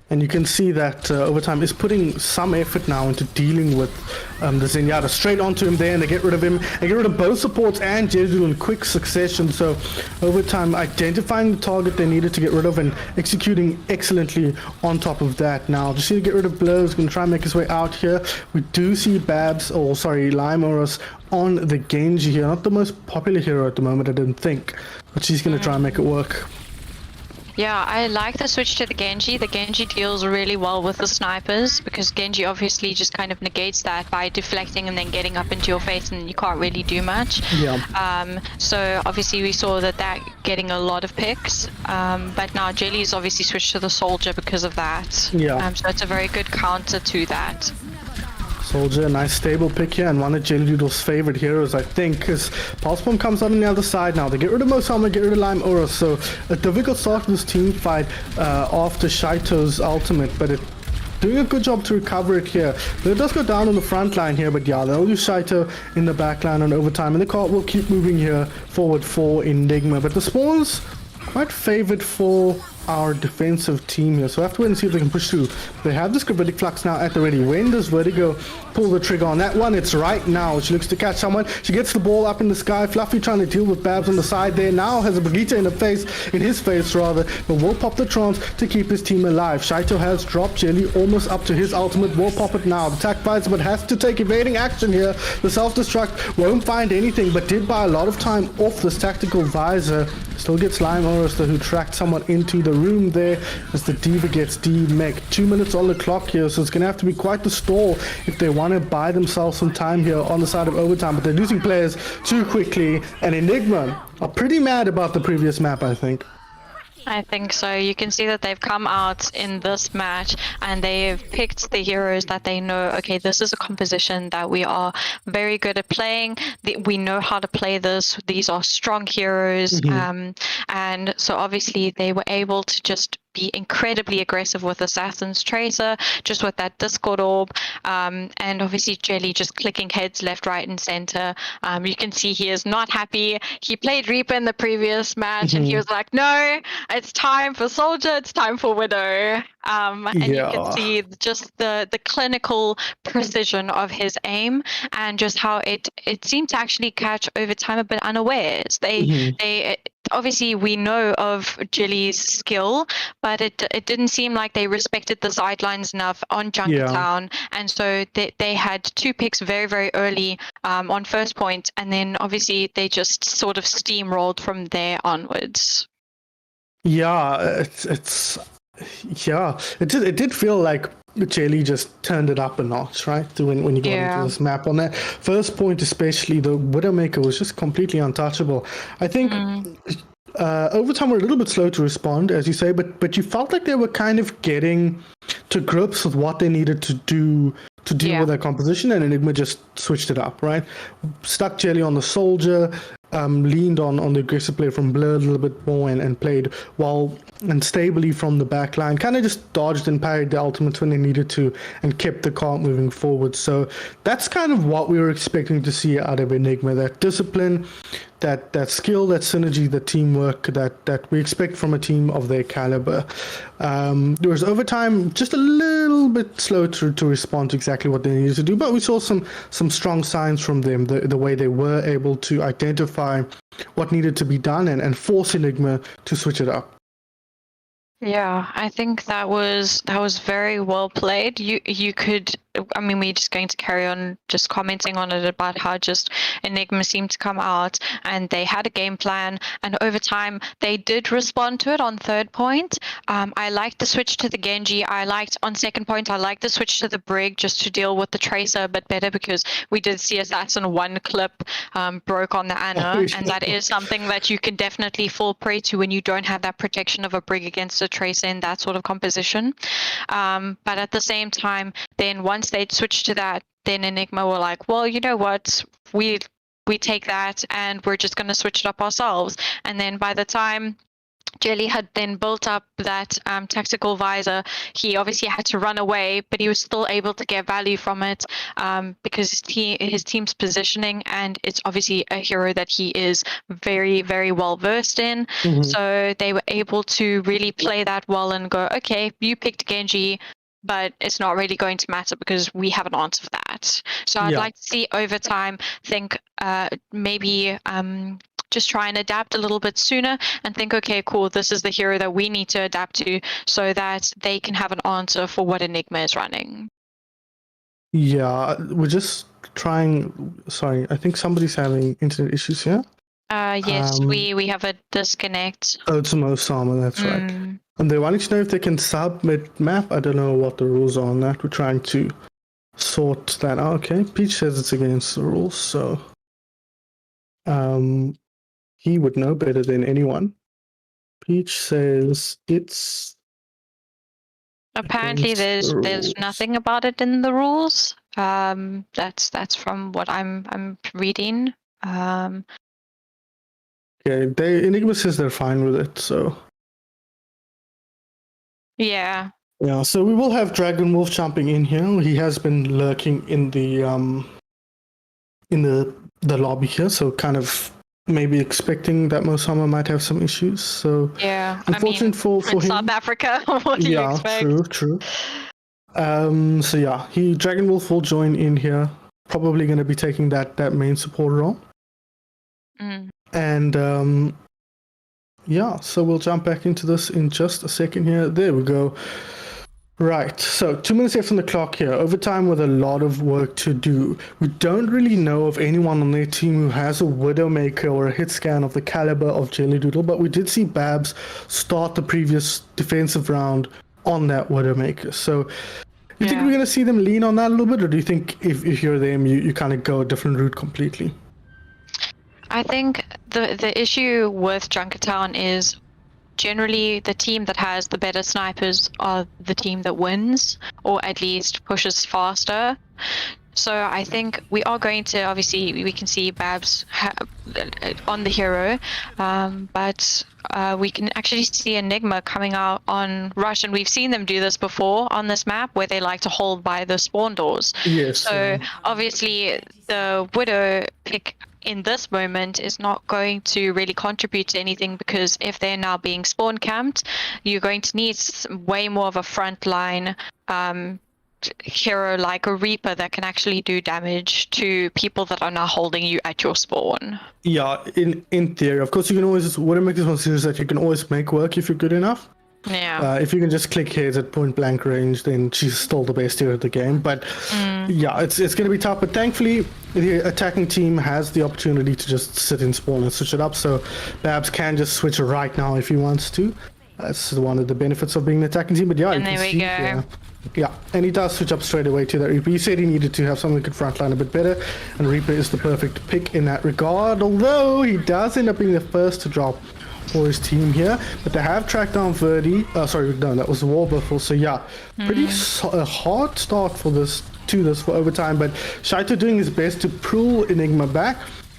and you can see that Overtime is putting some effort now into dealing with the Zenyatta. Straight onto him there, and they get rid of him. They get rid of both supports and Jeju in quick succession. So Overtime identifying the target they needed to get rid of and executing excellently on top of that. Now, just need to get rid of Blow. He's going to try and make his way out here. We do see Lime Oros on the Genji here. Not the most popular hero at the moment, I didn't think. But she's going to try and make it work. Yeah, I like the switch to the Genji. The Genji deals really well with the snipers, because Genji obviously just kind of negates that by deflecting and then getting up into your face, and you can't really do much. Yeah. So obviously we saw that getting a lot of picks, but now Jelly's obviously switched to the Soldier because of that. Yeah. So it's a very good counter to that. Soldier, a nice stable pick here, and one of Jelly Doodle's favorite heroes, I think, because Pulse Bomb comes out on the other side now. They get rid of Mosama, get rid of Lime Oros, so a difficult start to this team fight after Shaito's ultimate, but doing a good job to recover it here. But it does go down on the front line here, but yeah, they'll use Shaito in the back line on Overtime, and the cart will keep moving here forward for Enigma. But the spawn's quite favored for our defensive team here, so I have to wait and see if they can push through. They have this Gravitic Flux now at the ready. When does Vertigo pull the trigger on that one? It's right now. She looks to catch someone. She gets the ball up in the sky. Fluffy trying to deal with Babs on the side there. Now has a Brigitte in his face rather, but will pop the trance to keep his team alive. Shaito has dropped Jelly almost up to his ultimate. Will pop it now. The attack bites, but has to take evading action here. The self-destruct won't find anything, but did buy a lot of time off this tactical visor. Still gets Lime Oros, who tracked someone into the room there as the Diva gets D-Mech. 2 minutes on the clock here, so it's going to have to be quite the stall if they want to buy themselves some time here on the side of Overtime, but they're losing players too quickly, and Enigma are pretty mad about the previous map, I think. I think so. You can see that they've come out in this match and they've picked the heroes that they know, okay, this is a composition that we are very good at playing. We know how to play this. These are strong heroes. And so obviously they were able to just be incredibly aggressive with Assassin's Tracer, just with that Discord orb, and obviously Jelly just clicking heads left, right, and center. You can see he is not happy. He played Reaper in the previous match, and he was like, no, it's time for Soldier, it's time for Widow. And you can see just the clinical precision of his aim, and just how it seemed to actually catch Overtime a bit unawares. They obviously we know of Jelly's skill, but it didn't seem like they respected the sidelines enough on Junkertown, and so they had 2 picks very, very early on first point, and then obviously they just sort of steamrolled from there onwards. Yeah, it did feel like Jelly just turned it up a notch, right? When you got into this map on that first point, especially the Widowmaker was just completely untouchable. I think Overtime were a little bit slow to respond, as you say, but you felt like they were kind of getting to grips with what they needed to do to deal with that composition, and Enigma just switched it up, right? Stuck Jelly on the Soldier, leaned on the aggressive play from Blur a little bit more, and played well and stably from the back line. Kind of just dodged and parried the ultimate when they needed to, and kept the cart moving forward. So that's kind of what we were expecting to see out of Enigma, that discipline, that skill, that synergy, that teamwork that we expect from a team of their caliber. There was Overtime just a little bit slow to respond to exactly what they needed to do, but we saw some strong signs from them, the way they were able to identify what needed to be done and force Enigma to switch it up. Yeah, I think that was very well played. You could, I mean, we're just going to carry on just commenting on it about how just Enigma seemed to come out and they had a game plan, and over time they did respond to it on third point. I liked the switch to the Genji. I liked on second point. I liked the switch to the Brig just to deal with the Tracer a bit better, because we did see Assassin one clip broke on the Ana, and that is something that you can definitely fall prey to when you don't have that protection of a Brig against a Tracer in that sort of composition. But at the same time, then once they switched to that, then Enigma were like, well, you know what, we take that and we're just going to switch it up ourselves. And then by the time Jelly had then built up that tactical visor, he obviously had to run away, but he was still able to get value from it, because his team's positioning, and it's obviously a hero that he is very, very well versed in. Mhm. So they were able to really play that well and go, okay, you picked Genji, but it's not really going to matter because we have an answer for that. So I'd Yeah. like to see over time, think maybe just try and adapt a little bit sooner and think, okay, cool, this is the hero that we need to adapt to so that they can have an answer for what Enigma is running. Yeah, we're just trying. Sorry, I think somebody's having internet issues here. Yes, Um, we have a disconnect. Oh, it's Osama, that's right. Mm. And they wanted to know if they can sub mid-map. I don't know what the rules are on that. We're trying to sort that out. Okay, Peach says it's against the rules, so he would know better than anyone. Peach says it's Apparently against the there's rules. nothing about it in the rules. That's from what I'm reading. Okay, Enigma says they're fine with it, so Yeah. yeah. So we will have Dragon Wolf jumping in here. He has been lurking in the lobby here, so kind of maybe expecting that Mosama might have some issues. So Yeah. unfortunate I mean, for in him. South Africa, what do you Yeah, expect? true. So yeah, Dragon Wolf will join in here. Probably going to be taking that main support role. Mm. And yeah, so we'll jump back into this in just a second here. There we go. Right, so 2 minutes left on the clock here. Overtime with a lot of work to do. We don't really know of anyone on their team who has a Widowmaker or a hit scan of the caliber of Jelly Doodle, but we did see Babs start the previous defensive round on that Widowmaker. So you think we're going to see them lean on that a little bit, or do you think if you're them, you kind of go a different route completely? I think the issue with Junkertown is generally the team that has the better snipers are the team that wins, or at least pushes faster. So I think we are going to, obviously, we can see Babs on the hero, but we can actually see Enigma coming out on Rush, and we've seen them do this before on this map where they like to hold by the spawn doors. Yes. So obviously the Widow pick in this moment is not going to really contribute to anything, because if they're now being spawn camped, you're going to need way more of a frontline hero like a Reaper that can actually do damage to people that are now holding you at your spawn. Yeah, in theory. Of course, you can always, Widowmaker is one series that you can always make work if you're good enough. Yeah. If you can just click heads at point blank range, then she's still the best hero of the game. But yeah, it's going to be tough. But thankfully, the attacking team has the opportunity to just sit in spawn and switch it up. So Babs can just switch it right now if he wants to. That's one of the benefits of being an attacking team. But yeah, And you can there we see, go. yeah, and he does switch up straight away to that Reaper. He said he needed to have something that could frontline a bit better, and Reaper is the perfect pick in that regard. Although he does end up being the first to drop for his team here, but they have tracked down Verdi. Sorry, no, that was the Warbuffle. So yeah, pretty hard start for this for overtime. But Shaito doing his best to pull Enigma back,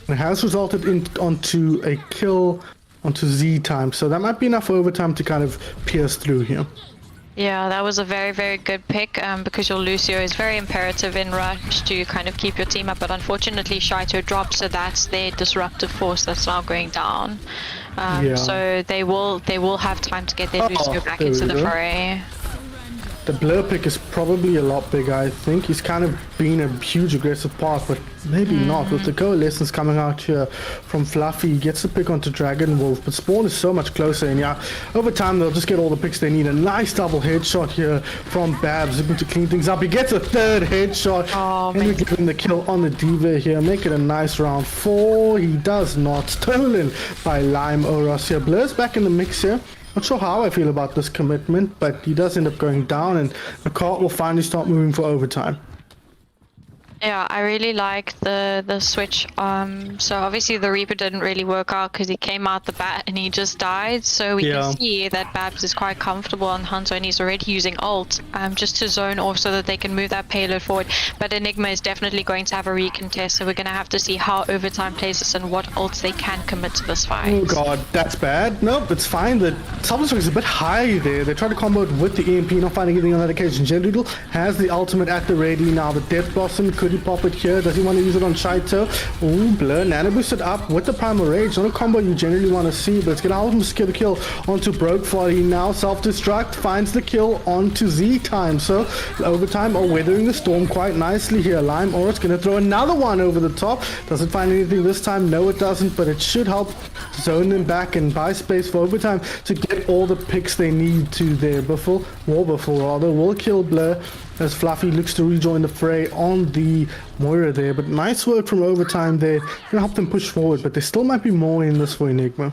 and it has resulted onto a kill onto Z time. So that might be enough for overtime to kind of pierce through here. Yeah, that was a very, very good pick, because your Lucio is very imperative in Rush to kind of keep your team up, but unfortunately Shaito dropped, so that's their disruptive force that's now going down. So they will have time to get their Lucio back into the fray. The Blur pick is probably a lot bigger, I think. He's kind of been a huge aggressive path, but maybe not. With the Coalescence coming out here from Fluffy, he gets the pick onto Dragon Wolf, but Spawn is so much closer, and yeah, over time they'll just get all the picks they need. A nice double headshot here from Babs, looking to clean things up. He gets a third headshot, and we give him the kill on the Diva here, make it a nice round 4. He does not. Stolen by Lime Oros here. Blur's back in the mix here. Not sure how I feel about this commitment, but he does end up going down, and the cart will finally start moving for overtime. Yeah, I really like the switch. So obviously the Reaper didn't really work out because he came out the bat and he just died. So we can see that Babs is quite comfortable on Hunter, and he's already using ult just to zone off so that they can move that payload forward. But Enigma is definitely going to have a recontest, so we're going to have to see how overtime plays this and what ults they can commit to this fight. Oh god, that's bad. Nope, it's fine. The Salvage is a bit high there. They try to combo it with the EMP, not finding anything on that occasion. Gendoodle has the ultimate at the ready now. The Death Blossom, could he pop it here? Does he want to use it on Shaito? Ooh, Blur nano boosted up with the Primal Rage. Not a combo you generally want to see, but it's going to help him secure the kill onto Brokefall. He now self-destruct, finds the kill onto Z-Time. So overtime are weathering the storm quite nicely here. Lime Oros going to throw another one over the top. Does it find anything this time? No, it doesn't, but it should help zone them back and buy space for overtime to get all the picks they need to their Biffle. Warbiffle will kill Blur as Fluffy looks to rejoin the fray on the Moira there. But nice work from overtime there. Gonna help them push forward, but there still might be more in this for Enigma.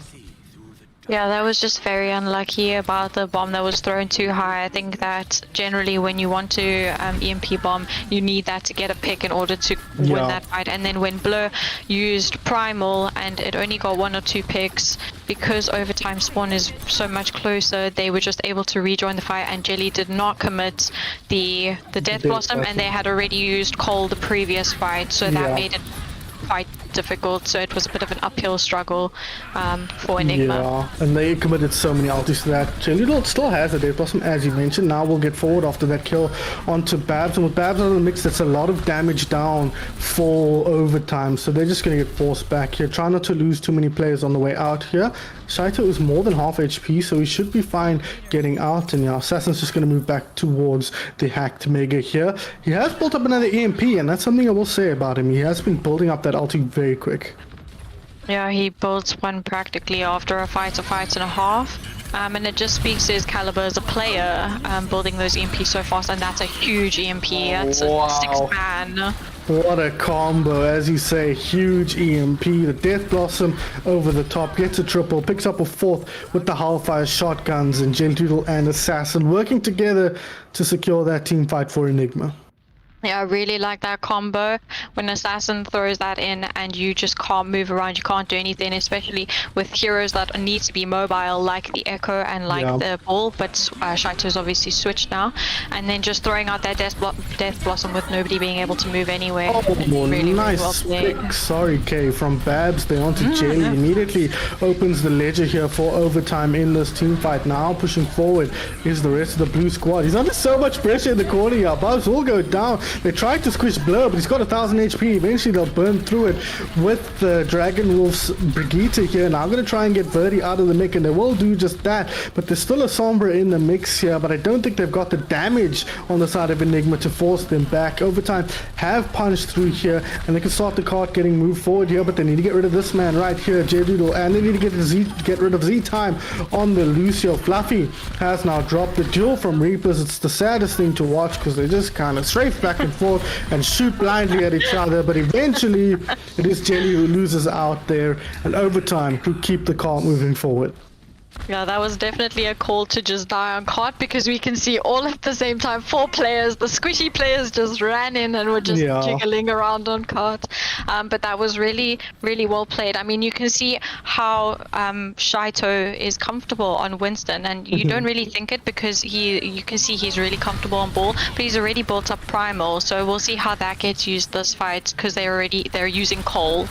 Yeah, that was just very unlucky about the bomb that was thrown too high. I think that generally when you want to EMP bomb, you need that to get a pick in order to win that fight. And then when Blur used Primal and it only got 1 or 2 picks, because overtime spawn is so much closer, they were just able to rejoin the fight, and Jelly did not commit the Death Blossom, and they had already used Cole the previous fight, so that made it quite difficult. So it was a bit of an uphill struggle for Enigma. Yeah, and they committed so many ultis to that. Jelly still has a Death Blossom, as you mentioned. Now we'll get forward after that kill onto Babs, and with Babs out of the mix, that's a lot of damage down for overtime, so they're just going to get forced back here. Try not to lose too many players on the way out here. Shaito is more than half HP, so he should be fine getting out, and yeah, Assassin's just going to move back towards the hacked Mega here. He has built up another EMP, and that's something I will say about him. He has been building up that ulti very quick. Yeah, he builds one practically after a fight and a half. And it just speaks to his caliber as a player, building those EMPs so fast, and that's a huge EMP. That's a 6-man. What a combo, as you say, huge EMP. The Death Blossom over the top, gets a triple, picks up a 4th with the Hellfire shotguns, and Gendoodle and Assassin working together to secure that team fight for Enigma. Yeah, I really like that combo when Assassin throws that in and you just can't move around, you can't do anything, especially with heroes that need to be mobile like the Echo and like the Bull, but Shaito's obviously switched now, and then just throwing out that Death Blossom with nobody being able to move anywhere. Oh, really, nice pick. Sorry, Kay, from Babs there onto Jelly. Immediately opens the ledger here for overtime in this team fight. Now pushing forward is the rest of the blue squad. He's under so much pressure in the corner here. Babs will go down. They tried to squish Blur, but he's got 1,000 HP. Eventually they'll burn through it with the Dragon Wolf's Brigitte here. Now I'm going to try and get Verdi out of the mix, and they will do just that. But there's still a Sombra in the mix here, but I don't think they've got the damage on the side of Enigma to force them back. Overtime have punched through here, and they can start the cart getting moved forward here, but they need to get rid of this man right here, J-Doodle, and they need to get rid of Z-Time on the Lucio. Fluffy has now dropped the duel from Reapers. It's the saddest thing to watch because they just kind of strafe back and forth and shoot blindly at each other, but eventually it is Jelly who loses out there, and overtime who keep the cart moving forward. Yeah, that was definitely a call to just die on cart, because we can see all at the same time 4 players, the squishy players just ran in and were just jiggling around on cart. But that was really, really well played. I mean, you can see how Shaito is comfortable on Winston, and you don't really think it because you can see he's really comfortable on ball, but he's already built up Primal, so we'll see how that gets used this fight, because they're using Cole.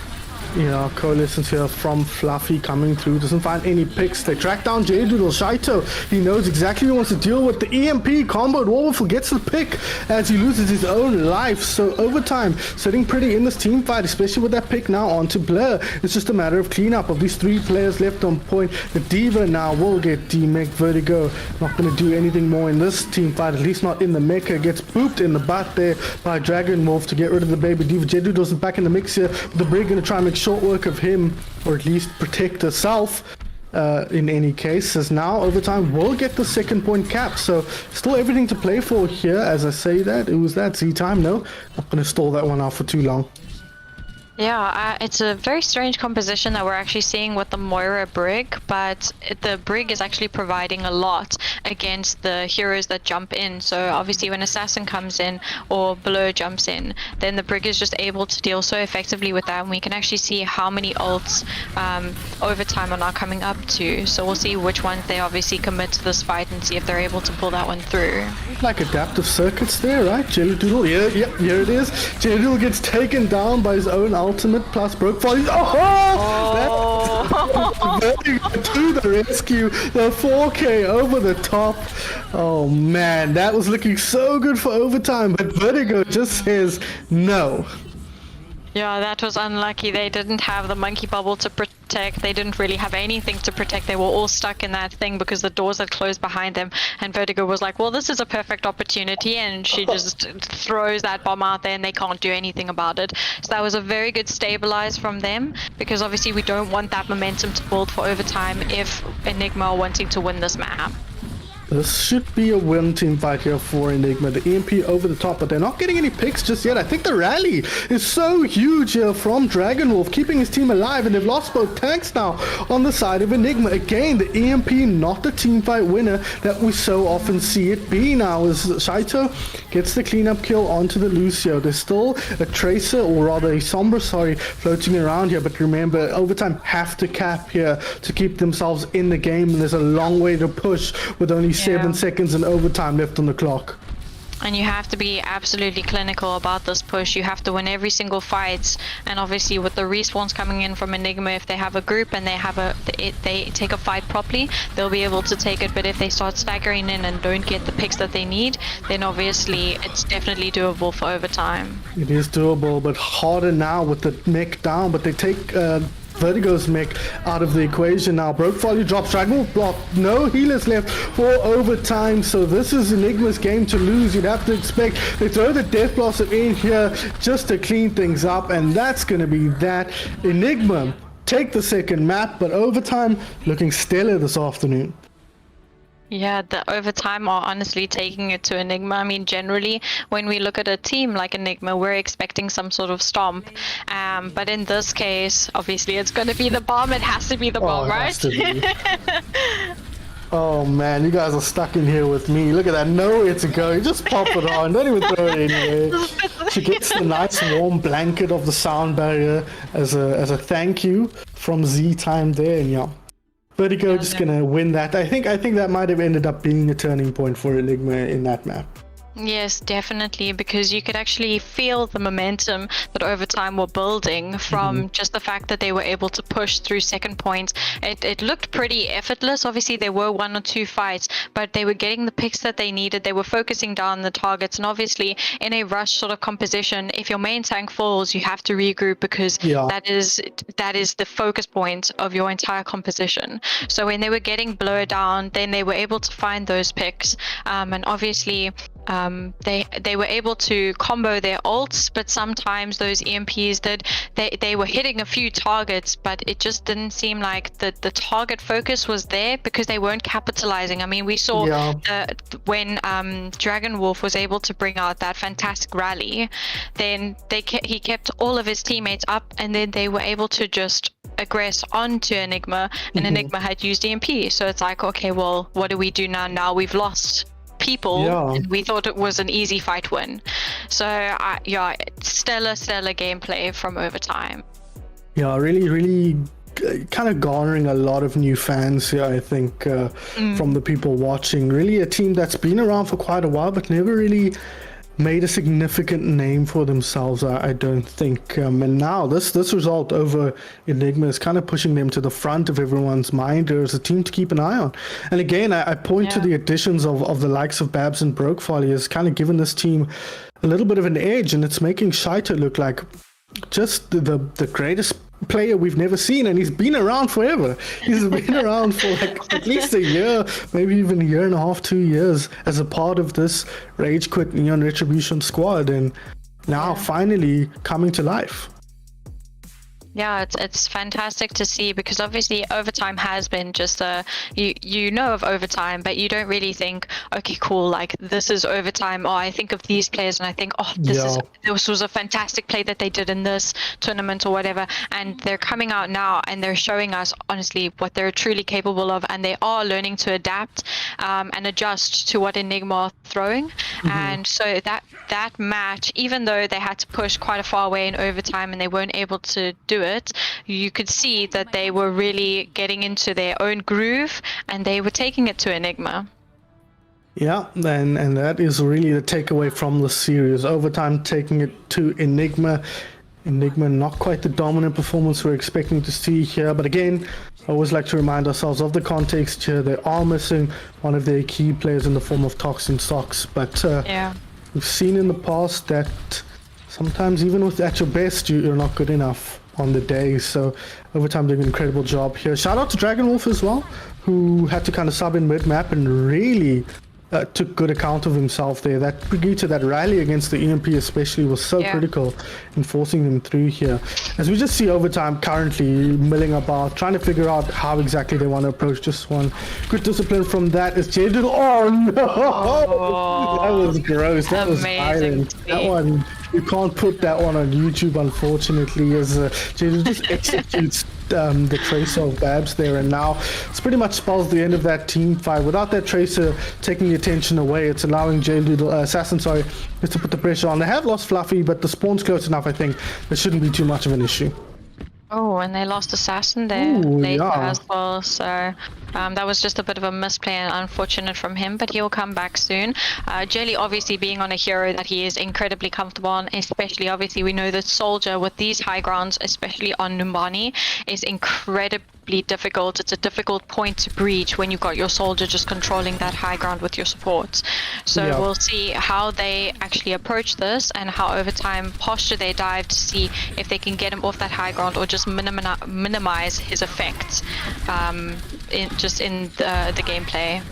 Yeah, coalescence here from Fluffy coming through. Doesn't find any picks. They track down J-Doodle. Shaito, he knows exactly who wants to deal with the EMP combo. Warwaffle gets the pick as he loses his own life. So overtime, sitting pretty in this team fight, especially with that pick now onto Blur. It's just a matter of cleanup of these 3 players left on point. The Diva now will get D-Mech. Vertigo not going to do anything more in this team fight, at least not in the mecha. Gets booped in the butt there by Dragon Wolf to get rid of the baby Diva. J-Doodle's back in the mix here. The Brig going to try and make short work of him, or at least protect herself in any case, as now overtime will get the second point cap. So still everything to play for here. As I say that, it was that Z-time. No, not going to stall that one out for too long. Yeah, it's a very strange composition that we're actually seeing with the Moira Brig, but the Brig is actually providing a lot against the heroes that jump in. So obviously when Assassin comes in or Blur jumps in, then the Brig is just able to deal so effectively with that, and we can actually see how many ults overtime are now coming up to. So we'll see which ones they obviously commit to this fight and see if they're able to pull that one through. Like adaptive circuits there, right? Jelly-Doodle, yeah, here it is. Jelly-Doodle gets taken down by his own ultimate plus broke volley. Oh! To the rescue, the 4K over the top. Oh man, that was looking so good for overtime, but Vertigo just says no. Yeah, that was unlucky. They didn't have the monkey bubble to protect. They didn't really have anything to protect. They were all stuck in that thing because the doors had closed behind them. And Vertigo was like, well, this is a perfect opportunity. And she just throws that bomb out there and they can't do anything about it. So that was a very good stabilize from them, because obviously we don't want that momentum to build for overtime if Enigma are wanting to win this map. This should be a win team fight here for Enigma. The EMP over the top, but they're not getting any picks just yet. I think the rally is so huge here from Dragon Wolf, keeping his team alive, and they've lost both tanks now on the side of Enigma. Again, the EMP not the team fight winner that we so often see it be now, as Shaito gets the cleanup kill onto the Lucio. There's still a Tracer, or rather a Sombra, floating around here, but remember, overtime have to cap here to keep themselves in the game, and there's a long way to push with only 7 seconds and overtime left on the clock. And you have to be absolutely clinical about this push. You have to win every single fight. And obviously with the respawns coming in from Enigma, if they have a group and they take a fight properly, they'll be able to take it. But if they start staggering in and don't get the picks that they need, then obviously it's definitely doable for overtime. It is doable, but harder now with the mech down. But they take Vertigo's mech out of the equation now. Broke volley drops, Dragon Wolf block, no healers left for overtime, so this is Enigma's game to lose. You'd have to expect they throw the Death Blossom in here just to clean things up, and that's going to be that. Enigma take the second map, but overtime looking stellar this afternoon. Yeah, the overtime are honestly taking it to Enigma. I mean, generally, when we look at a team like Enigma, we're expecting some sort of stomp. But in this case, obviously, it's going to be the bomb. It has to be the bomb, right? Oh man, you guys are stuck in here with me. Look at that, nowhere to go. You just pop it on, don't even throw it anywhere. She gets the nice warm blanket of the sound barrier as a thank you from Z-time there, and yeah. Vertigo just gonna win that. I think that might have ended up being a turning point for Enigma in that map. Yes, definitely, because you could actually feel the momentum that overtime were building from just the fact that they were able to push through second points. It looked pretty effortless. Obviously, there were 1 or 2 fights, but they were getting the picks that they needed. They were focusing down the targets, and obviously, in a rush sort of composition, if your main tank falls, you have to regroup, because that is the focus point of your entire composition. So when they were getting blown down, then they were able to find those picks, and obviously they were able to combo their ults, but sometimes those EMPs they were hitting a few targets, but it just didn't seem like the target focus was there, because they weren't capitalizing. I mean, we saw when Dragon Wolf was able to bring out that fantastic rally, then he kept all of his teammates up, and then they were able to just aggress onto Enigma, and Enigma had used EMP. So it's like, okay, well, what do we do now? Now we've lost people, and we thought it was an easy fight win. So stellar gameplay from overtime. Yeah, really kind of garnering a lot of new fans here, I think, from the people watching. Really a team that's been around for quite a while, but never really made a significant name for themselves, I don't think. And now this result over Enigma is kind of pushing them to the front of everyone's mind as a team to keep an eye on. And again, I point to the additions of the likes of Babs and Brokefolly has kind of given this team a little bit of an edge, and it's making Shaito look like just the greatest player we've never seen, and he's been around forever. He's been around for like at least a year, maybe even a year and a half, 2 years as a part of this Rage Quit Neon Retribution squad, and now finally coming to life. Yeah, it's fantastic to see, because obviously overtime has been just you know of overtime, but you don't really think, okay, cool, like this is overtime. I think of these players and I think, this was a fantastic play that they did in this tournament or whatever, and they're coming out now and they're showing us honestly what they're truly capable of, and they are learning to adapt and adjust to what Enigma are throwing. And so that match, even though they had to push quite a far away in overtime and they weren't able to do it, you could see that they were really getting into their own groove and they were taking it to Enigma. Yeah, and that is really the takeaway from the series. Overtime taking it to Enigma. Enigma not quite the dominant performance we're expecting to see here, but again, I always like to remind ourselves of the context here. They are missing one of their key players in the form of Toxin Socks, but we've seen in the past that sometimes even at your best, you're not good enough on the day. So Overtime doing an incredible job here. Shout out to Dragon Wolf as well, who had to kind of sub in mid-map and really took good account of himself there. That Brigitte, that rally against the EMP especially was so critical in forcing them through here. As we just see Overtime currently milling about, trying to figure out how exactly they want to approach this one. Good discipline from that is Jaded. Oh no! That was gross. That was violent. That one, you can't put that one on YouTube, unfortunately, as Jaded just executes the Tracer of Babs there, and now it's pretty much spells the end of that team fight. Without that Tracer taking the attention away, it's allowing Assassin to put the pressure on. They have lost Fluffy, but the spawn's close enough. I think there shouldn't be too much of an issue. Oh, and they lost Assassin there later as well, so that was just a bit of a misplay and unfortunate from him, but he'll come back soon. Jelly obviously being on a hero that he is incredibly comfortable on, especially obviously we know that Soldier with these high grounds, especially on Numbani, is incredibly difficult. It's a difficult point to breach when you've got your Soldier just controlling that high ground with your supports. So we'll see how they actually approach this and how Overtime posture their dive to see if they can get him off that high ground or just minimize his effects in the gameplay.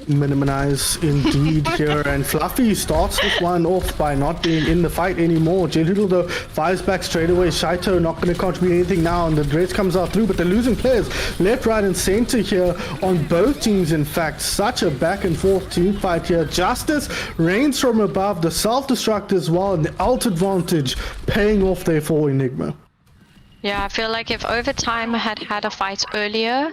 Minimize indeed here, and Fluffy starts this one off by not being in the fight anymore. J-Doodle though fires back straight away. Shaito not going to contribute anything now, and the Dreads comes out through, but they're losing players left, right and center here on both teams. In fact, such a back and forth team fight here. Justice reigns from above, the self-destruct as well, and the ult advantage paying off there for Enigma. Yeah, I feel like if Overtime had a fight earlier,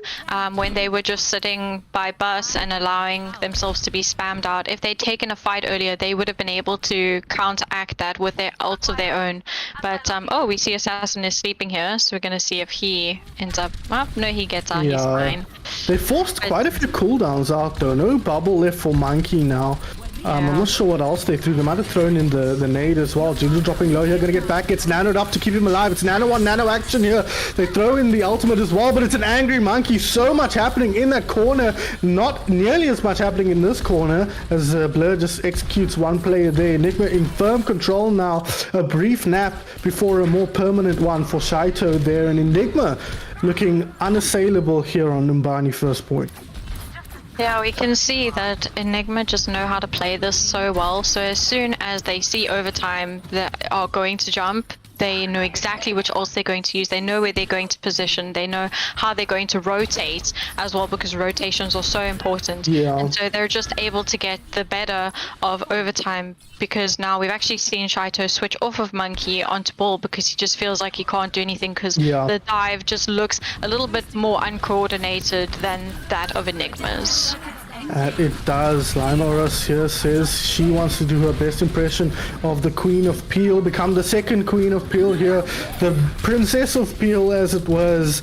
when they were just sitting by bus and allowing themselves to be spammed out, if they'd taken a fight earlier, they would have been able to counteract that with their ults of their own. But, we see Assassin is sleeping here, so we're going to see if he ends up... Oh, no, he gets out, he's fine. They forced quite a few cooldowns out, though. No bubble left for Monkey now. I'm not sure what else they threw. They might have thrown in the nade as well. Jingle dropping low here, gonna get back. It's nanoed up to keep him alive. It's nano one, nano action here. They throw in the ultimate as well, but it's an angry Monkey. So much happening in that corner. Not nearly as much happening in this corner as Blur just executes one player there. Enigma in firm control now. A brief nap before a more permanent one for Shaito there. And Enigma looking unassailable here on Numbani first point. Yeah, we can see that Enigma just know how to play this so well. So as soon as they see Overtime that are going to jump, they know exactly which ults they're going to use. They know where they're going to position. They know how they're going to rotate as well, because rotations are so important. And so they're just able to get the better of Overtime, because now we've actually seen Shaito switch off of Monkey onto Bull because he just feels like he can't do anything, because the dive just looks a little bit more uncoordinated than that of Enigma's. It does. Lionelrus here says she wants to do her best impression of the Queen of Peel, become the second Queen of Peel here, the Princess of Peel as it was.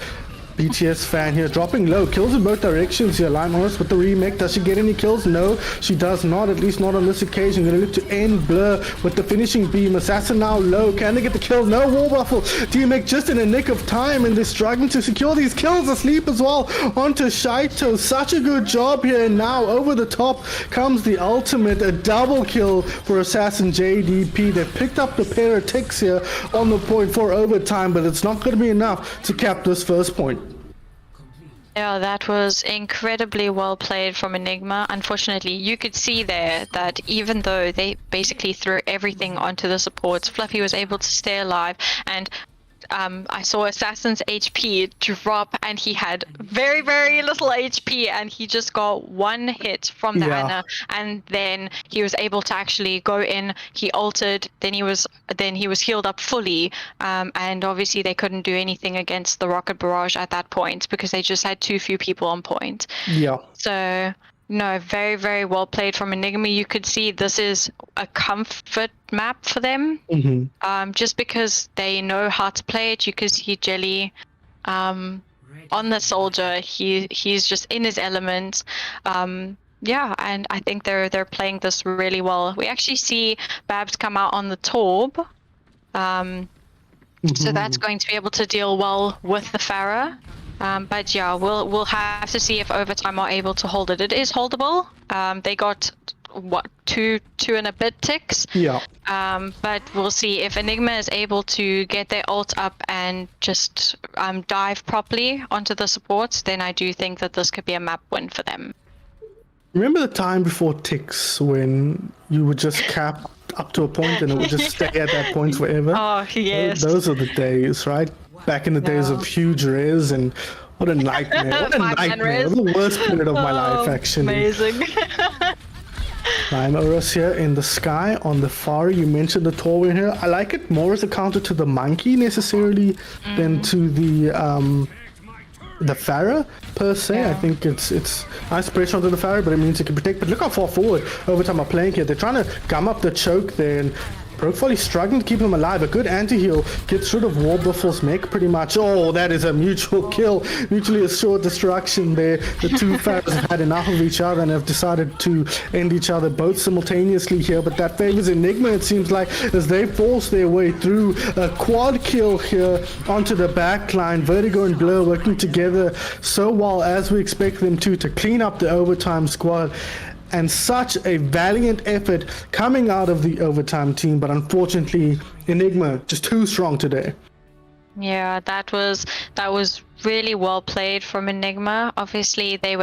BTS fan here, dropping low. Kills in both directions here. Lime Morris with the remake. Does she get any kills? No, she does not. At least not on this occasion. Gonna look to end Blur with the finishing beam. Assassin now low. Can they get the kill? No, Wall Buffle. DMX just in a nick of time, and they're struggling to secure these kills. Asleep as well onto Shaito. Such a good job here. And now over the top comes the ultimate. A double kill for Assassin JDP. They picked up the pair of ticks here on the point for overtime, but it's not going to be enough to cap this first point. Yeah, that was incredibly well played from Enigma. Unfortunately, you could see there that even though they basically threw everything onto the supports, Fluffy was able to stay alive, and I saw Assassin's HP drop, and he had very, very little HP, and he just got one hit from the Ana, and then he was able to actually go in. He ulted, then he was healed up fully, and obviously they couldn't do anything against the rocket barrage at that point because they just had too few people on point. Yeah. So no, very, very well played from Enigma. You could see this is a comfort map for them, just because they know how to play it. You could see Jelly on the soldier. He's just in his element. Yeah, and I think they're playing this really well. We actually see Babs come out on the Torb, so that's going to be able to deal well with the Pharah. But yeah, we'll have to see if overtime are able to hold it. It is holdable. They got two and a bit ticks. Yeah. But we'll see if Enigma is able to get their ult up and just dive properly onto the supports. Then I do think that this could be a map win for them. Remember the time before ticks when you would just cap up to a point and it would just stay at that point forever? Oh yes. Those are the days, right? Back in the days of huge res, and what a nightmare. What a nightmare. The worst period of my life, actually. Amazing. I'm Urus here in the sky on the far. You mentioned the Torwin here. I like it more as a counter to the monkey necessarily than to the Pharah per se. I think it's nice pressure onto the Pharah, but it means it can protect. But look how far forward Overtime are playing here. They're trying to gum up the choke there, and Brokefolly struggling to keep him alive. A good anti-heal gets rid of Warbuffle's mech pretty much. Oh, that is a mutual kill. Mutually assured destruction there. The two Pharaohs have had enough of each other and have decided to end each other both simultaneously here. But that favors Enigma, it seems like, as they force their way through. A quad kill here onto the back line. Vertigo and Blur working together so well as we expect them to clean up the Overtime squad. And such a valiant effort coming out of the Overtime team, but unfortunately Enigma just too strong today. Yeah, that was really well played from Enigma. Obviously they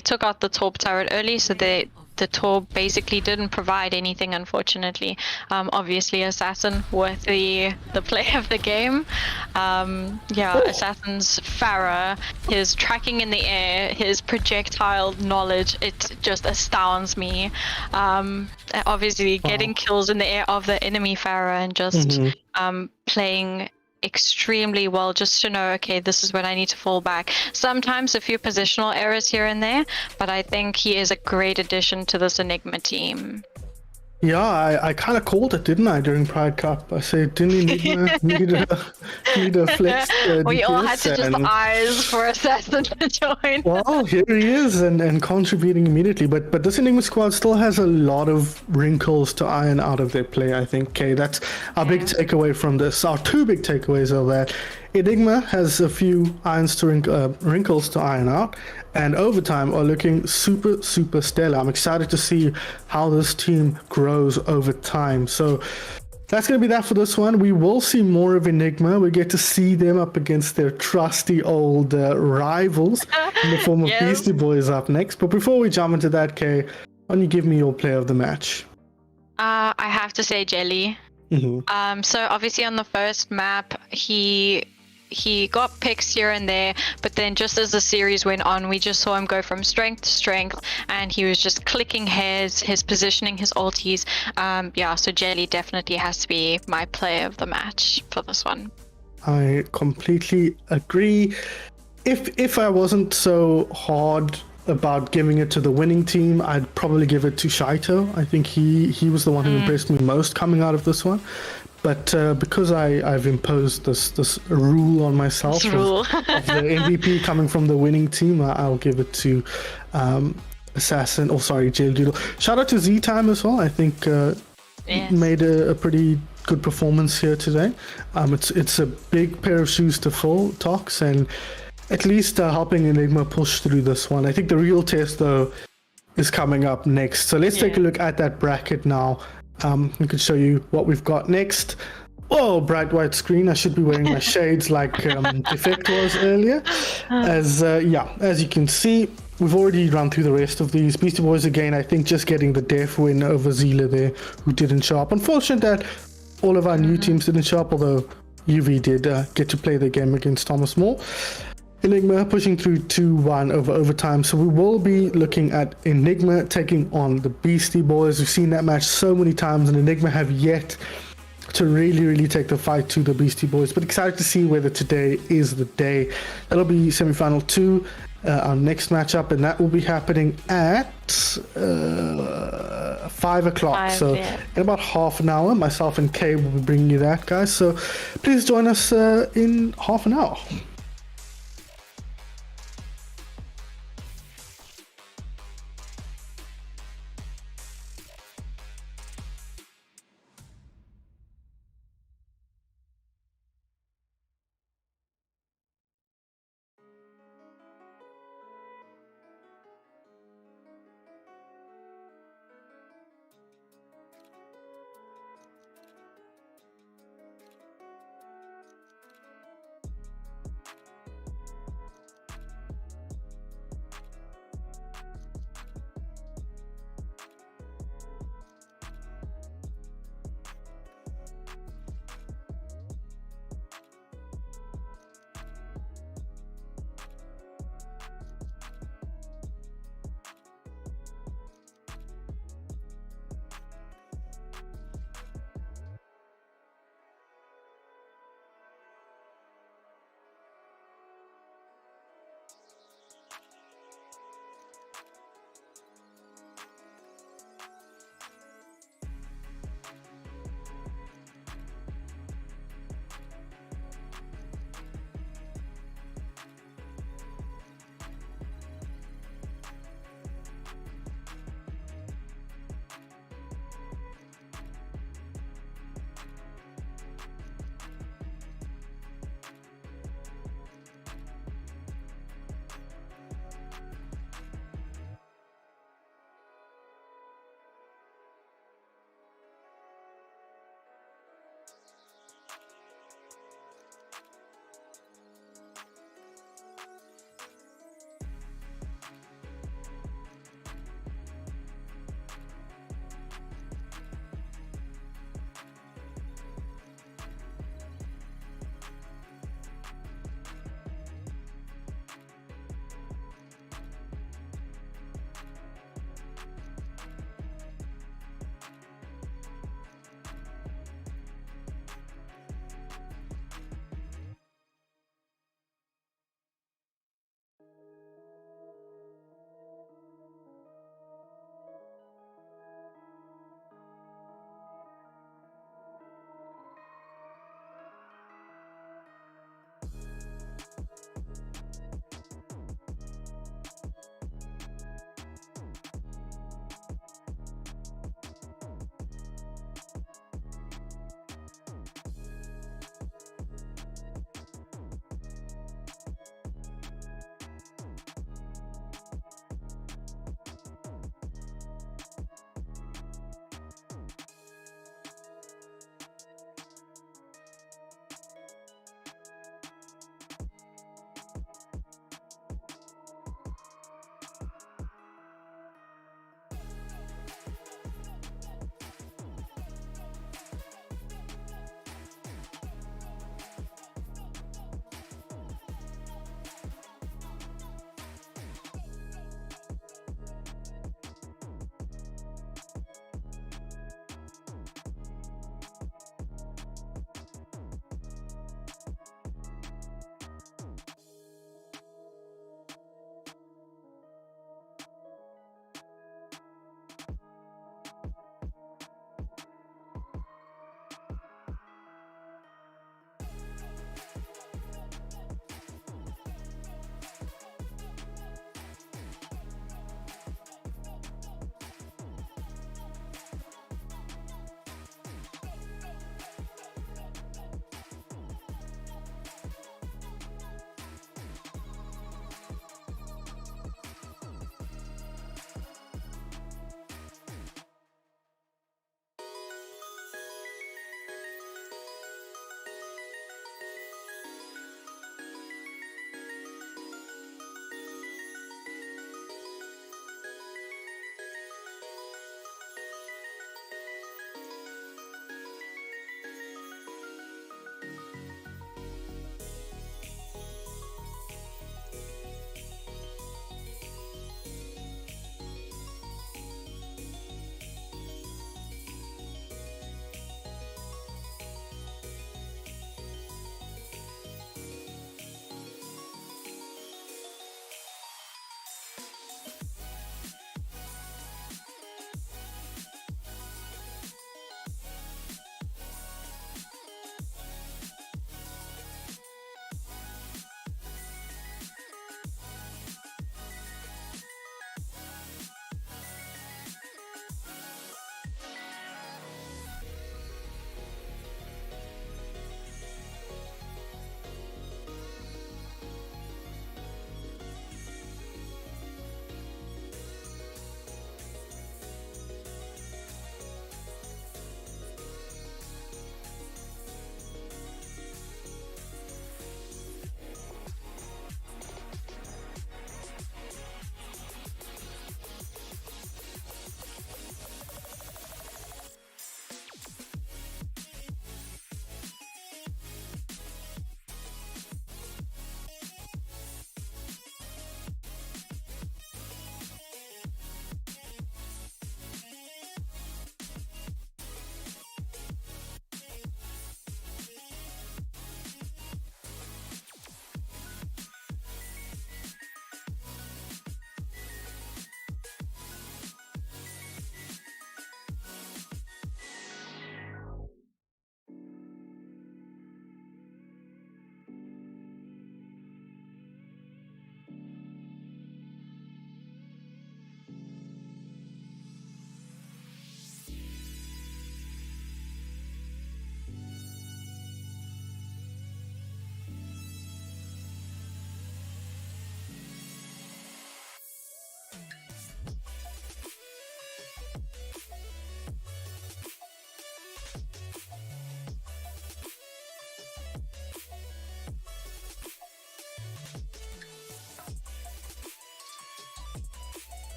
took out the Torb turret early, so the Torb basically didn't provide anything, unfortunately. Obviously Assassin with the play of the game. Assassin's Pharah, his tracking in the air, his projectile knowledge, it just astounds me. Obviously getting kills in the air of the enemy Pharah and just playing extremely well, just to know, okay, this is when I need to fall back. Sometimes a few positional errors here and there, but I think he is a great addition to this Enigma team. Yeah, I kind of called it, didn't I, during Pride Cup? I said, didn't Enigma need a flex? We all had to just eyes for Assassin to join. Well, here he is and contributing immediately. But this Enigma squad still has a lot of wrinkles to iron out of their play, I think. Okay, that's our big takeaway from this. Our two big takeaways are that Enigma has a few wrinkles to iron out, and Overtime are looking super, super stellar. I'm excited to see how this team grows over time. So that's going to be that for this one. We will see more of Enigma. We get to see them up against their trusty old rivals in the form of Beasty Boys up next. But before we jump into that, Kay, why don't you give me your player of the match? I have to say Jelly. So obviously on the first map, he got picks here and there, but then just as the series went on, we just saw him go from strength to strength, and he was just clicking his positioning, his ulties. So Jelly definitely has to be my player of the match for this one. I completely agree. If I wasn't so hard about giving it to the winning team, I'd probably give it to Shaito. I think he was the one who impressed me most coming out of this one. But because I've imposed this rule on myself of the MVP coming from the winning team, I'll give it to Assassin. Oh, sorry, Jail Doodle. Shout out to Z-Time as well. I think made a pretty good performance here today. It's a big pair of shoes to fill, Tox, and at least helping Enigma push through this one. I think the real test, though, is coming up next. So let's take a look at that bracket now. We could show you what we've got next. Oh, bright white screen. I should be wearing my shades like Defect was earlier. As you can see, we've already run through the rest of these. Beastie Boys, again, I think just getting the def win over Zila there, who didn't show up. Unfortunate that all of our new teams didn't show up, although UV did get to play the game against Thomas More. Enigma pushing through 2-1 over overtime. So we will be looking at Enigma taking on the Beastie Boys. We've seen that match so many times, and Enigma have yet to really take the fight to the Beastie Boys. But excited to see whether today is the day. That'll be semi-final 2, our next matchup, and that will be happening at 5 o'clock. So in about half an hour, myself and Kay will be bringing you that, guys. So please join us in half an hour.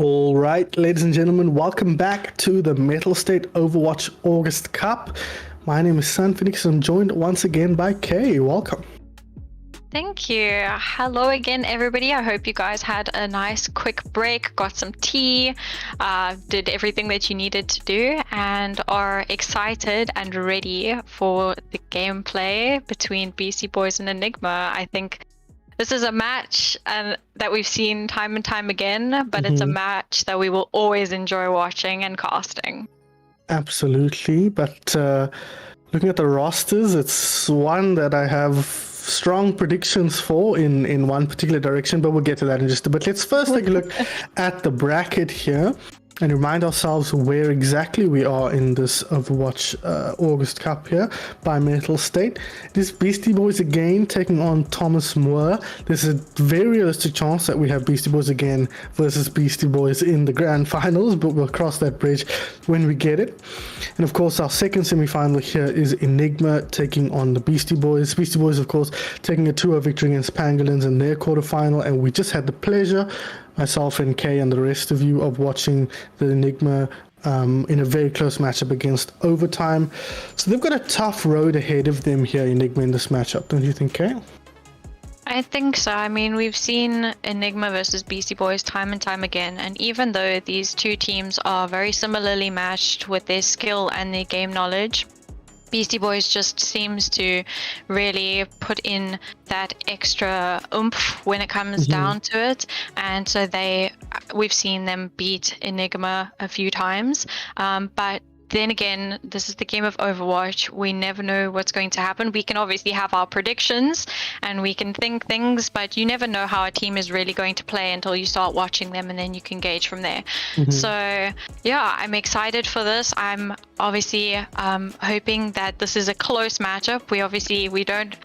All right, ladies and gentlemen, welcome back to the Mettlestate Overwatch August Cup. My name is Sun Phoenix and I'm joined once again by Kay. Welcome. Thank you. Hello again, everybody. I hope you guys had a nice quick break, got some tea, did everything that you needed to do, and are excited and ready for the gameplay between Beasty Boys and Enigma. I think this is a match that we've seen time and time again, but it's a match that we will always enjoy watching and casting. Absolutely, but looking at the rosters, it's one that I have strong predictions for in one particular direction, but we'll get to that in just a bit. Let's first take a look at the bracket here and remind ourselves where exactly we are in this Overwatch August Cup here by Mettlestate. It is Beasty Boys again taking on Thomas Moore. There's a very realistic chance that we have Beasty Boys again versus Beasty Boys in the grand finals, but we'll cross that bridge when we get it. And of course, our second semi-final here is Enigma taking on the Beasty Boys. Beasty Boys, of course, taking a 2-0 victory against Pangolins in their quarterfinal, and we just had the pleasure, myself and Kay and the rest of you, of watching the Enigma in a very close matchup against Overtime. So they've got a tough road ahead of them here, Enigma, in this matchup, don't you think, Kay? I think so. I mean, we've seen Enigma versus Beasty Boys time and time again, and even though these two teams are very similarly matched with their skill and their game knowledge, Beasty Boys just seems to really put in that extra oomph when it comes down to it, and so we've seen them beat Enigma a few times, but then again, this is the game of Overwatch. We never know what's going to happen. We can obviously have our predictions and we can think things, but you never know how a team is really going to play until you start watching them, and then you can gauge from there. So yeah, I'm excited for this. I'm obviously hoping that this is a close matchup. We don't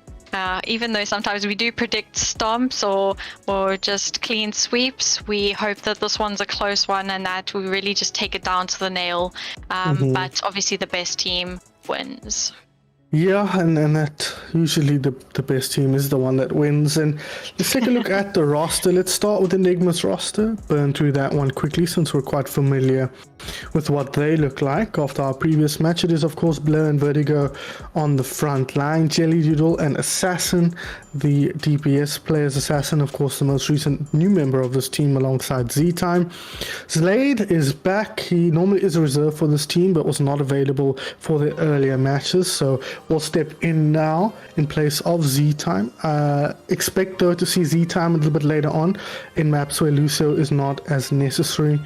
even though sometimes we do predict stomps or just clean sweeps, we hope that this one's a close one and that we really just take it down to the nail. But obviously the best team wins. Yeah, and that usually the best team is the one that wins. And let's take a look at the roster. Let's start with Enigma's roster, burn through that one quickly since we're quite familiar with what they look like. After our previous match, it is of course Blur and Vertigo on the front line, Jelly Doodle and Assassin, the DPS players. Assassin, of course, the most recent new member of this team alongside Z-Time. Slade is back. He normally is a reserve for this team but was not available for the earlier matches, so will step in now in place of Z-Time. Expect though to see Z-Time a little bit later on in maps where Lucio is not as necessary.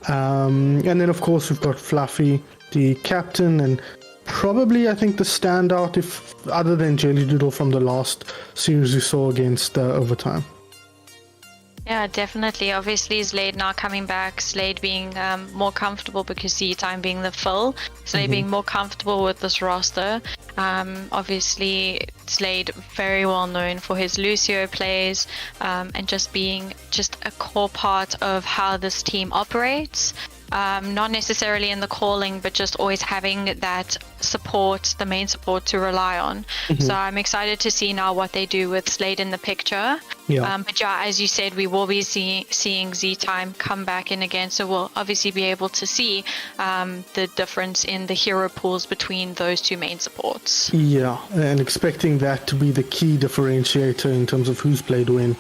And then of course we've got Fluffy, the captain, and probably I think the standout, if other than Jelly Doodle from the last series we saw against Overtime. Yeah, definitely. Obviously, Slade now coming back, Slade being more comfortable because Z-Time being the fill, Slade being more comfortable with this roster. Obviously, Slade very well known for his Lucio plays and just being just a core part of how this team operates. Not necessarily in the calling, but just always having that support, the main support to rely on. So I'm excited to see now what they do with Slade in the picture. But yeah, as you said, we will be seeing Z-Time come back in again, so we'll obviously be able to see the difference in the hero pools between those two main supports. Yeah, and expecting that to be the key differentiator in terms of who's played when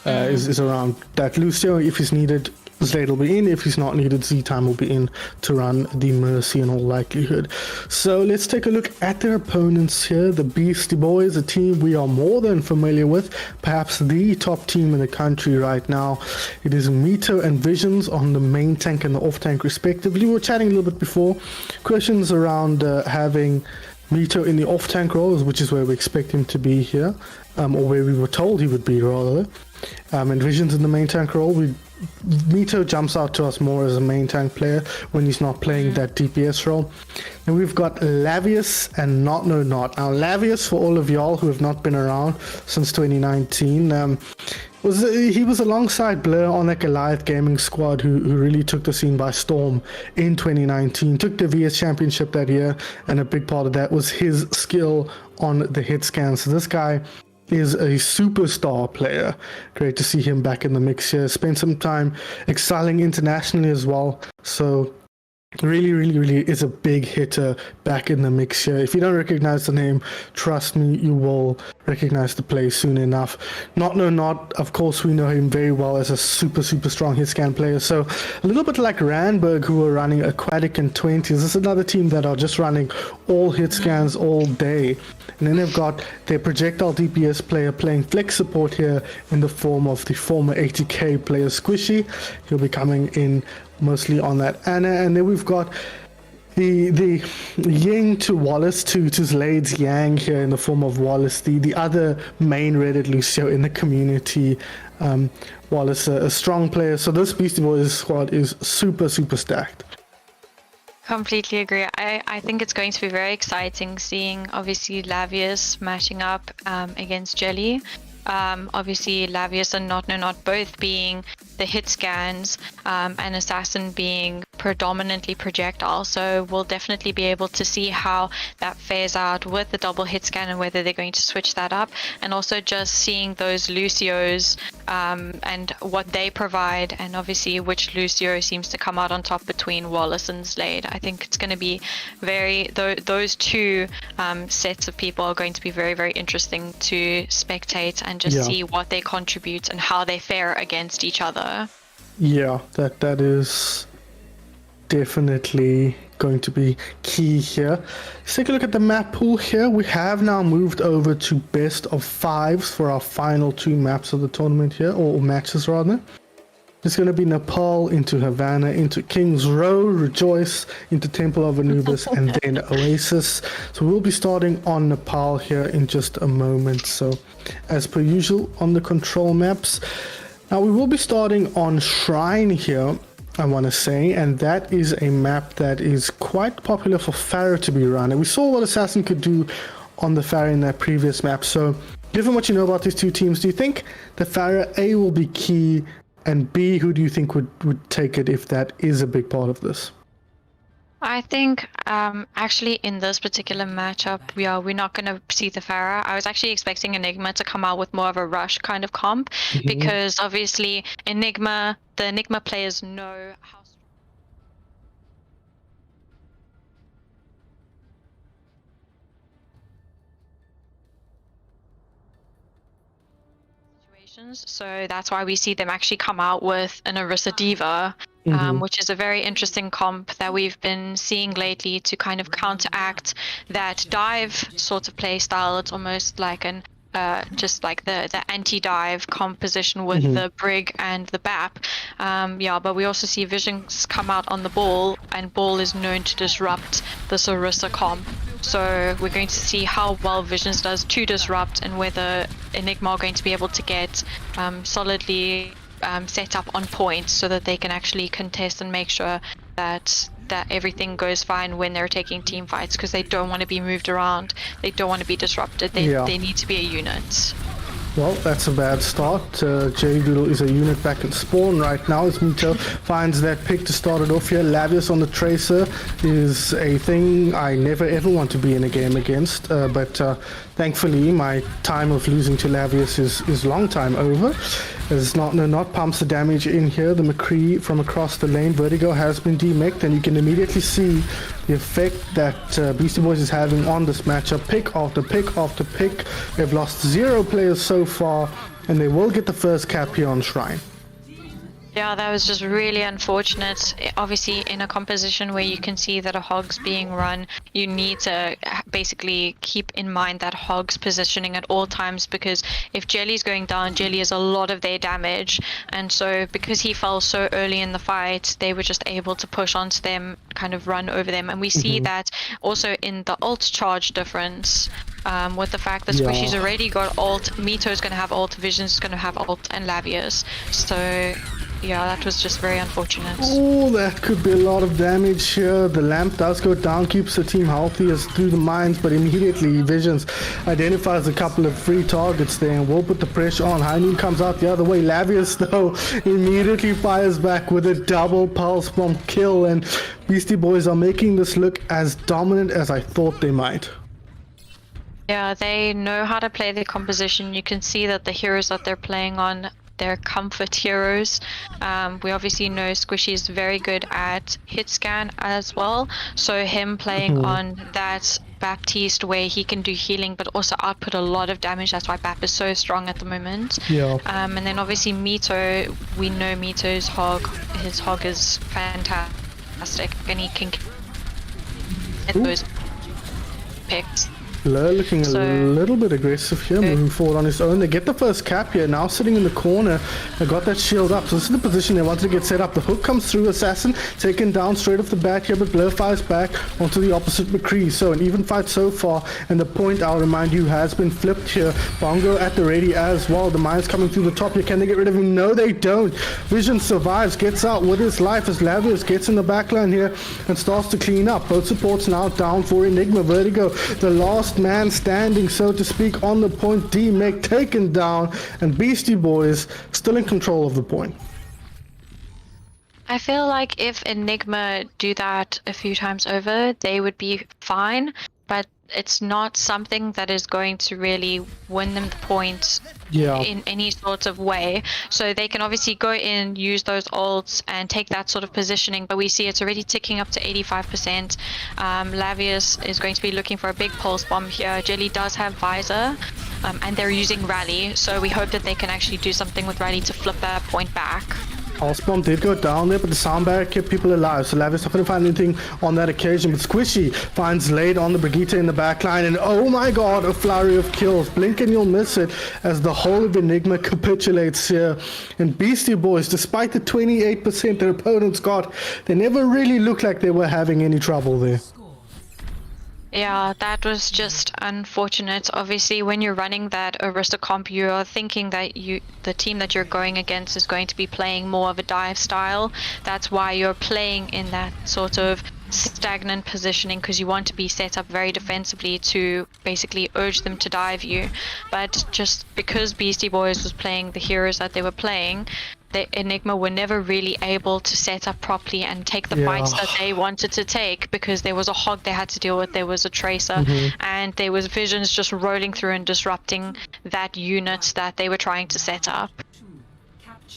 is around that Lucio, if he's needed, Slade will be in. If he's not needed, Z-Time will be in to run the Mercy in all likelihood. So let's take a look at their opponents here. The Beasty Boys, a team we are more than familiar with, perhaps the top team in the country right now. It is Mito and Visions on the main tank and the off tank respectively. We were chatting a little bit before. Questions around having Mito in the off tank role, which is where we expect him to be here, or where we were told he would be rather. And Visions in the main tank role. Mito jumps out to us more as a main tank player when he's not playing that DPS role. And we've got Lavius and Not. Now Lavius, for all of y'all who have not been around since 2019, he was alongside Blur on that Goliath gaming squad who really took the scene by storm in 2019, took the VS championship that year, and a big part of that was his skill on the hit scan. So this guy is a superstar player. Great to see him back in the mix here. Spent some time excelling internationally as well. So really is a big hitter back in the mix here. If you don't recognize the name, trust me, you will recognize the play soon enough. Of course, we know him very well as a super strong hit scan player. So a little bit like Randburg, who are running Aquatic and 20s. This is another team that are just running all hit scans all day. And then they've got their projectile DPS player playing flex support here in the form of the former 80k player Squishy. He'll be coming in mostly on that Anna, and then we've got the Ying to Wallace to Slade's Yang here in the form of Wallace, the other main Reddit Lucio in the community. Wallace, a strong player, so this Beastie Boys squad is super stacked. Completely agree. I think it's going to be very exciting seeing obviously Lavius matching up against Jelly. Obviously Lavius and Not both being the hit scans, and Assassin being predominantly projectile, so we'll definitely be able to see how that fares out with the double hit scan and whether they're going to switch that up, and also just seeing those Lucios and what they provide, and obviously which Lucio seems to come out on top between Wallace and Slade. I think it's going to be those two sets of people are going to be very interesting to spectate and just see what they contribute and how they fare against each other. Yeah, that is definitely going to be key here. Let's take a look at the map pool here. We have now moved over to best of 5s for our final 2 maps of the tournament here, or matches rather. It's going to be Nepal into Havana, into King's Row, Rejoice, into Temple of Anubis, and then Oasis. So we'll be starting on Nepal here in just a moment. So as per usual on the control maps. Now we will be starting on Shrine here, I want to say, and that is a map that is quite popular for Pharah to be run. And we saw what Assassin could do on the Pharah in that previous map. So given what you know about these two teams, do you think the Pharah A will be key, and B, who do you think would take it if that is a big part of this? I think actually in this particular matchup, we're not going to see the Pharah. I was actually expecting Enigma to come out with more of a rush kind of comp, because obviously the Enigma players know how situations. So that's why we see them actually come out with an Orisa Diva. Which is a very interesting comp that we've been seeing lately to kind of counteract that dive sort of play style. It's almost like an just like the anti-dive composition with the Brig and the BAP. But we also see Visions come out on the Ball, and Ball is known to disrupt this Orisa comp. So we're going to see how well Visions does to disrupt, and whether Enigma are going to be able to get solidly set up on point so that they can actually contest and make sure that everything goes fine when they're taking team fights, because they don't want to be moved around, they don't want to be disrupted, they need to be a unit. Well, that's a bad start. J Doodle is a unit back in spawn right now as Mito finds that pick to start it off here. Lavius on the Tracer is a thing I never ever want to be in a game against, but thankfully my time of losing to Lavius is long time over. As Not pumps the damage in here. The McCree from across the lane. Vertigo has been demeched, and you can immediately see the effect that Beastie Boys is having on this matchup. Pick after pick after pick. They've lost 0 players so far, and they will get the first cap here on Shrine. Yeah, that was just really unfortunate. Obviously, in a composition where you can see that a Hog's being run, you need to basically keep in mind that Hog's positioning at all times, because if Jelly's going down, Jelly is a lot of their damage. And so because he fell so early in the fight, they were just able to push onto them, kind of run over them. And we see that also in the ult charge difference. With the fact that Squishy's already got ult, Mito's going to have ult, Vision's going to have ult, and Lavius. So yeah, that was just very unfortunate. Oh, that could be a lot of damage here. The lamp does go down, keeps the team healthy as through the mines, but immediately Visions identifies a couple of free targets there and will put the pressure on. High Noon comes out the other way. Lavius, though, immediately fires back with a double pulse bomb kill, and Beastie Boys are making this look as dominant as I thought they might. Yeah, they know how to play their composition. You can see that the heroes that they're playing on, they're comfort heroes. We obviously know Squishy is very good at hit scan as well. So him playing on that Baptiste where he can do healing but also output a lot of damage. That's why Bap is so strong at the moment. Yeah. And then obviously Mito, we know Mito's hog. His hog is fantastic and he can get those picks. Blur looking So- a little bit aggressive here, moving forward on his own. They get the first cap here, now sitting in the corner. They got that shield up, so this is the position they wanted to get set up. The hook comes through, Assassin taken down straight off the bat here, but Blur fires back onto the opposite McCree. So an even fight so far, and the point, I'll remind you, has been flipped here. Bongo at the ready as well. The mine's coming through the top here. Can they get rid of him? No, they don't. Vision survives, gets out with his life as Lavius gets in the backline here and starts to clean up. Both supports now down for Enigma. Vertigo, the last man standing, so to speak, on the point. D-Mech taken down, and Beastie Boys still in control of the point. I feel like if Enigma do that a few times over, they would be fine, but it's not something that is going to really win them the points in any sort of way. So they can obviously go in, use those ults and take that sort of positioning, but we see it's already ticking up to 85%. Lavius is going to be looking for a big pulse bomb here. Jelly does have Visor, and they're using Rally, so we hope that they can actually do something with Rally to flip that point back. Pulse bomb did go down there, but the sound barrier kept people alive, so Lavius not going to find anything on that occasion. But Squishy finds Lade on the Brigitte in the backline, and oh my god, a flurry of kills. Blink and you'll miss it as the whole of Enigma capitulates here. And Beastie Boys, despite the 28% their opponents got, they never really looked like they were having any trouble there. Yeah, that was just unfortunate. Obviously, when you're running that Arista comp, you are thinking that the team that you're going against is going to be playing more of a dive style. That's why you're playing in that sort of stagnant positioning, because you want to be set up very defensively to basically urge them to dive you. But just because Beastie Boys was playing the heroes that they were playing, the Enigma were never really able to set up properly and take the fights that they wanted to take, because there was a hog they had to deal with, there was a tracer, and there was visions just rolling through and disrupting that unit that they were trying to set up.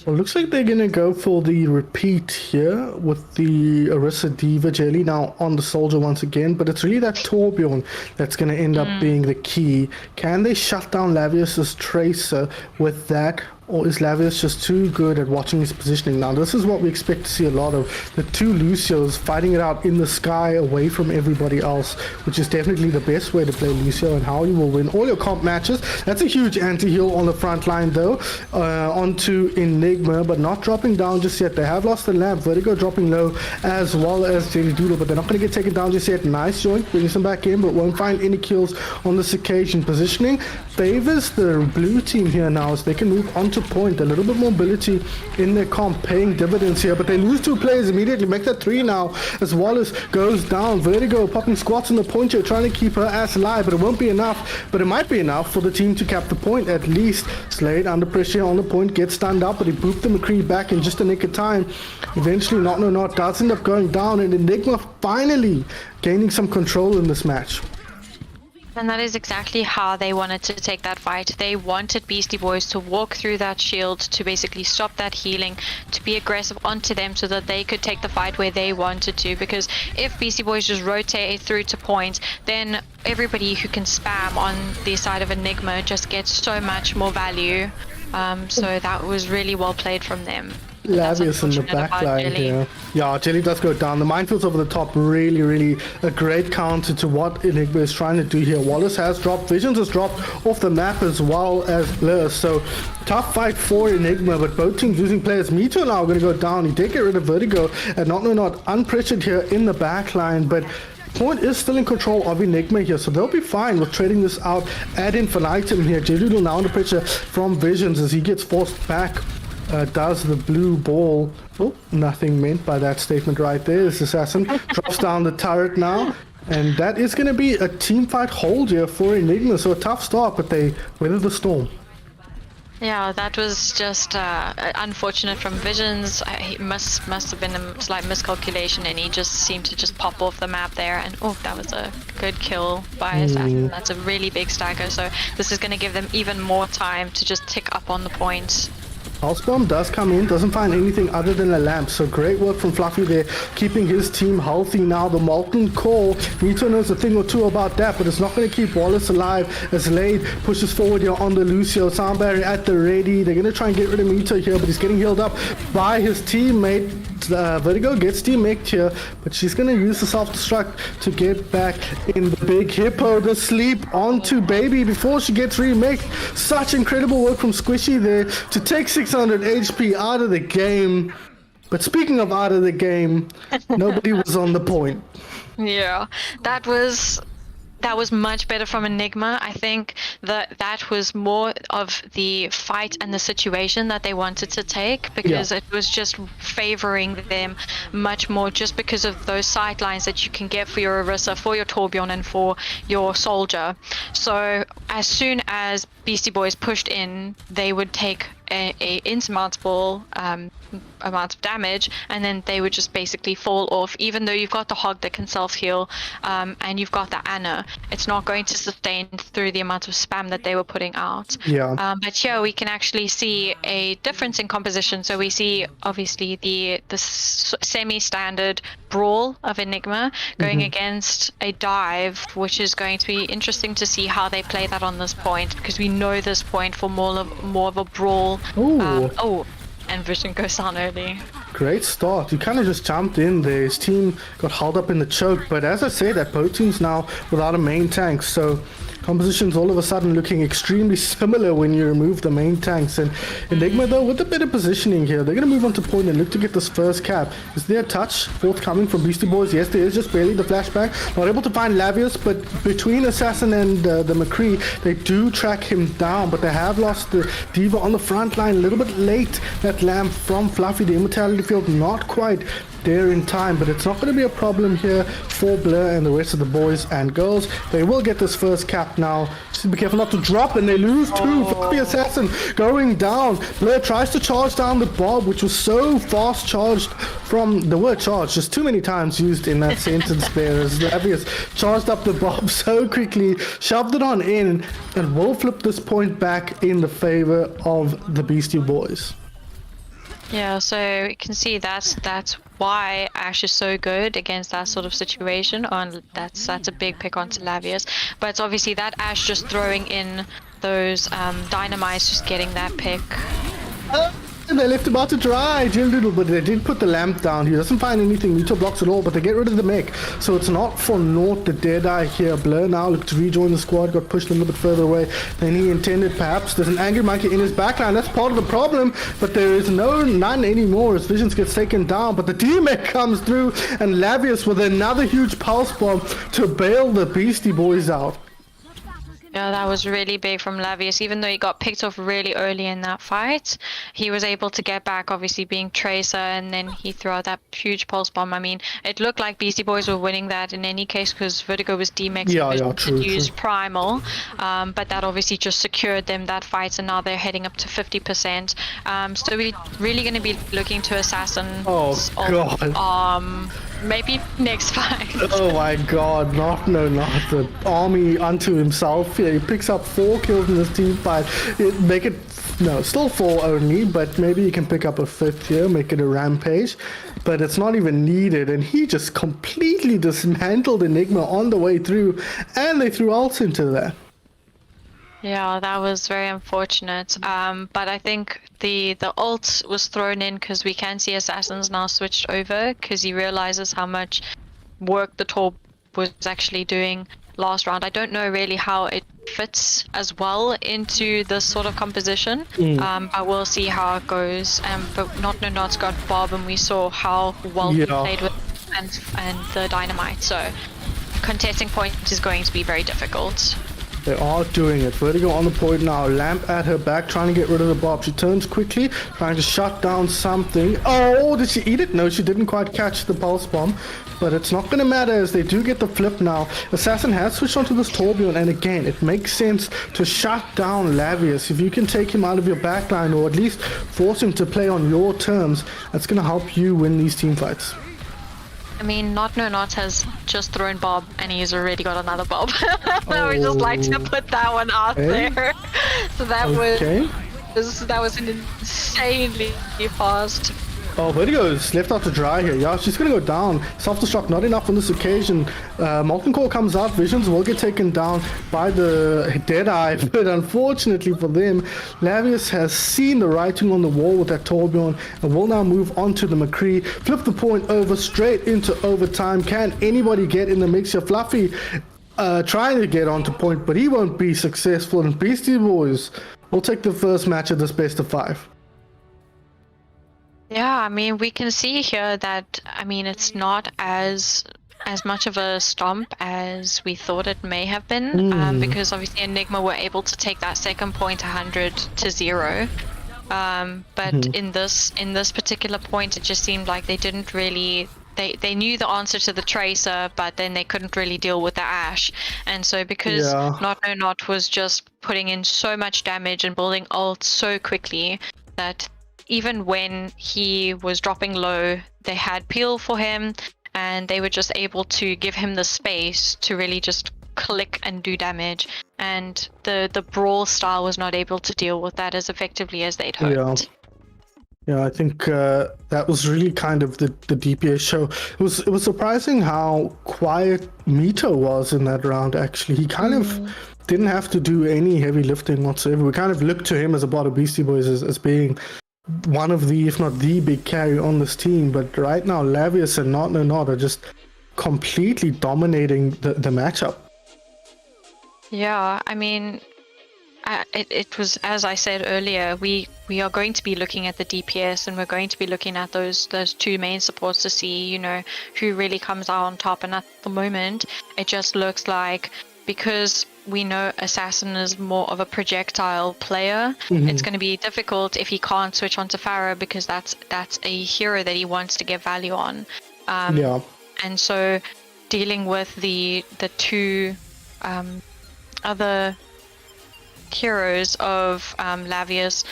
Well, looks like they're going to go for the repeat here with the Orisa Diva Jelly now on the soldier once again, but it's really that Torbjorn that's going to end up being the key. Can they shut down Lavius's tracer with that? Or is Lavius just too good at watching his positioning? Now, this is what we expect to see a lot of. The two Lucios fighting it out in the sky away from everybody else, which is definitely the best way to play Lucio and how you will win all your comp matches. That's a huge anti-heal on the front line, though. Onto Enigma, but not dropping down just yet. They have lost the lamp. Vertigo dropping low, as well as Jelly Doodle, but they're not going to get taken down just yet. Nice joint, brings them back in, but won't find any kills on this occasion. Positioning favors the blue team here now, as they can move on to point. A little bit more mobility in their comp, paying dividends here, but they lose two players immediately. Make that three now as Wallace goes down. Vertigo popping squats on the point here, trying to keep her ass alive, but it won't be enough. But it might be enough for the team to cap the point at least. Slade under pressure on the point, gets stunned up, but he booped the McCree back in just a nick of time. Eventually Not does end up going down, and Enigma finally gaining some control in this match. And that is exactly how they wanted to take that fight. They wanted Beastie Boys to walk through that shield, to basically stop that healing, to be aggressive onto them so that they could take the fight where they wanted to. Because if Beastie Boys just rotate through to point, then everybody who can spam on the side of Enigma just gets so much more value. So that was really well played from them. Lavius in the backline here. Yeah, Jelly does go down. The minefields over the top, really a great counter to what Enigma is trying to do here. Wallace has dropped, Visions has dropped off the map as well as Blur. So tough fight for Enigma, but both teams losing players. Mito now going to go down. He did get rid of Vertigo, and not unpressured here in the backline, but Point is still in control of Enigma here, so they'll be fine with trading this out ad infinitum here. Jelly now under pressure from Visions as he gets forced back. Does the blue ball. Oh, nothing meant by that statement right there. This Assassin drops down the turret now, and that is going to be a team fight hold here for Enigma. So a tough start, but they weather the storm. Yeah, that was just unfortunate from Visions. He must have been a slight miscalculation, and he just seemed to just pop off the map there. And oh, that was a good kill by Assassin. That's a really big stagger. So this is going to give them even more time to just tick up on the points. Pulse Bomb does come in, doesn't find anything other than a lamp, so great work from Fluffy there, keeping his team healthy now. The Molten Core, Nito knows a thing or two about that, but it's not going to keep Wallace alive as Lade pushes forward here on the Lucio. Sound Barrier at the ready. They're going to try and get rid of Mito here, but he's getting healed up by his teammate. Vertigo gets demeked here, but she's going to use the self-destruct to get back in the big hippo to sleep onto Baby before she gets remeked. Such incredible work from Squishy there to take 600 HP out of the game. But speaking of out of the game, nobody was on the point. Yeah, that was much better from Enigma. I think that was more of the fight and the situation that they wanted to take, because it was just favoring them much more just because of those sight lines that you can get for your Orisa, for your Torbjorn, and for your Soldier. So as soon as Beastie Boys pushed in, they would take a insurmountable amount of damage, and then they would just basically fall off. Even though you've got the Hog that can self-heal, and you've got the Anna, it's not going to sustain through the amount of spam that they were putting out. But here we can actually see a difference in composition. So we see obviously the semi-standard brawl of Enigma going against a dive, which is going to be interesting to see how they play that on this point, because we know this point for more of a brawl. And Vision goes down early. Great start. You kind of just jumped in there. His team got held up in the choke, but as I say, that both team's now without a main tank, so composition's all of a sudden looking extremely similar when you remove the main tanks. And Enigma, though, with a bit of positioning here, they're going to move on to point and look to get this first cap. Is there a touch forthcoming from Beastie Boys? Yes, there is, just barely the flashbang. Not able to find Lavius, but between Assassin and the McCree, they do track him down, but they have lost the Diva on the front line a little bit late. That lamp from Fluffy, the immortality field not quite there in time, but it's not going to be a problem here for Blur and the rest of the boys and girls. They will get this first cap now. Just be careful not to drop, and they lose too. Fluffy Assassin going down. Blur tries to charge down the Bob, which was so fast charged from the word charge, just too many times used in that sentence there, as Lavius charged up the Bob so quickly, shoved it on in, and will flip this point back in the favor of the Beastie Boys. Yeah, so you can see that's why Ash is so good against that sort of situation. That's a big pick onto Lavius, but it's obviously that Ash just throwing in those dynamites, just getting that pick. And they left him out to dry, Jill, but they did put the lamp down. He doesn't find anything, Mito blocks at all, but they get rid of the mech. So it's not for naught the Deadeye here. Blur now look to rejoin the squad, got pushed a little bit further away than he intended perhaps. There's an Angry Monkey in his backline, that's part of the problem, but there is none anymore as Visions gets taken down. But the D-Mech comes through, and Lavius with another huge pulse bomb to bail the Beastie Boys out. Yeah, that was really big from Lavius. Even though he got picked off really early in that fight, he was able to get back, obviously being Tracer, and then he threw out that huge pulse bomb. I mean, it looked like Beastie Boys were winning that in any case because Vertigo was demexed and used Primal, but that obviously just secured them that fight, and now they're heading up to 50%. So we're really going to be looking to Assassin. Oh, God. Maybe next fight. Oh my God, not the army unto himself. Yeah, he picks up 4 kills in this team fight. Still 4 only, but maybe he can pick up a 5th here, make it a rampage. But it's not even needed, and he just completely dismantled Enigma on the way through, and they threw ults into that. Yeah, that was very unfortunate. But I think the ult was thrown in because we can see Assassin's now switched over because he realizes how much work the Torb was actually doing last round. I don't know really how it fits as well into this sort of composition. But we'll see how it goes. But Not's got Bob, and we saw how well he played with and the Dynamite. So contesting point is going to be very difficult. They are doing it. Vertigo on the point now. Lamp at her back, trying to get rid of the Bob. She turns quickly, trying to shut down something. Oh, did she eat it? No, she didn't quite catch the pulse bomb. But it's not going to matter as they do get the flip now. Assassin has switched onto this Torbjorn, and again, it makes sense to shut down Lavius. If you can take him out of your backline, or at least force him to play on your terms, that's going to help you win these team fights. I mean, Not has just thrown Bob, and he's already got another Bob. I would just like to put that one out there. So that was an insanely fast. Oh, Vertigo is left out to dry here. Yeah, she's going to go down. Self-destruct, not enough on this occasion. Molten Core comes out. Visions will get taken down by the Deadeye, but unfortunately for them, Lavius has seen the writing on the wall with that Torbjorn and will now move on to the McCree. Flip the point over straight into overtime. Can anybody get in the mix here? Fluffy trying to get onto point, but he won't be successful. And Beastie Boys will take the first match of this best of 5. Yeah, I mean, we can see here that, I mean, it's not as much of a stomp as we thought it may have been, because obviously Enigma were able to take that second point 100-0. But in this particular point, it just seemed like they didn't really. They knew the answer to the Tracer, but then they couldn't really deal with the Ashe. And so because Not was just putting in so much damage and building ult so quickly that even when he was dropping low, they had peel for him, and they were just able to give him the space to really just click and do damage. And the Brawl style was not able to deal with that as effectively as they'd hoped. Yeah, I think that was really kind of the DPS show. It was surprising how quiet Mito was in that round, actually. He kind of didn't have to do any heavy lifting whatsoever. We kind of looked to him as a part of Beastie Boys as being one of the, if not the big carry on this team, but right now Lavius and Not are just completely dominating the matchup. Yeah, I mean, it was, as I said earlier, we are going to be looking at the DPS, and we're going to be looking at those two main supports to see, you know, who really comes out on top. And at the moment, it just looks like, because we know Assassin is more of a projectile player, it's going to be difficult if he can't switch onto Pharah, because that's a hero that he wants to get value on. And so dealing with the two other heroes of Lavius.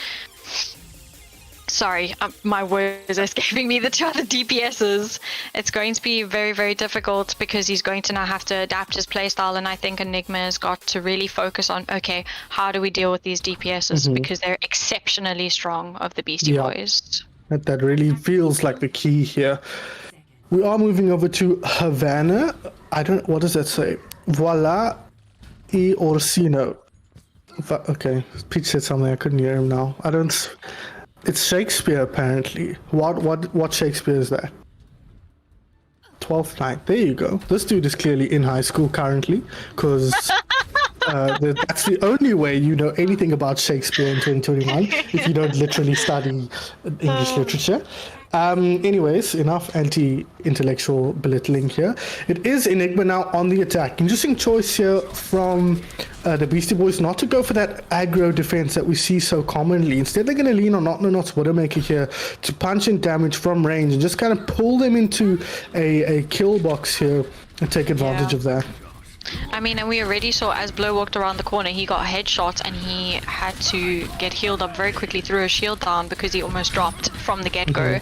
Sorry, my words are escaping me. The two other DPSs. It's going to be very, very difficult, because he's going to now have to adapt his playstyle, and I think Enigma has got to really focus on, okay, how do we deal with these DPSs, because they're exceptionally strong of the Beastie Boys. That really feels like the key here. We are moving over to Havana. What does that say? Voila e Orsino. Okay, Pete said something, I couldn't hear him now. It's Shakespeare, apparently. What Shakespeare is that? 12th Night. There you go. This dude is clearly in high school currently, because that's the only way you know anything about Shakespeare in 2021, if you don't literally study English literature. Anyways, enough anti-intellectual belittling here. It is Enigma now on the attack. Interesting choice here from the Beastie Boys not to go for that aggro defense that we see so commonly. Instead, they're going to lean on Not's Widowmaker here to punch in damage from range and just kind of pull them into a kill box here and take advantage of that. I mean, and we already saw as Blow walked around the corner, he got headshots, and he had to get healed up very quickly, threw a shield down because he almost dropped from the get-go.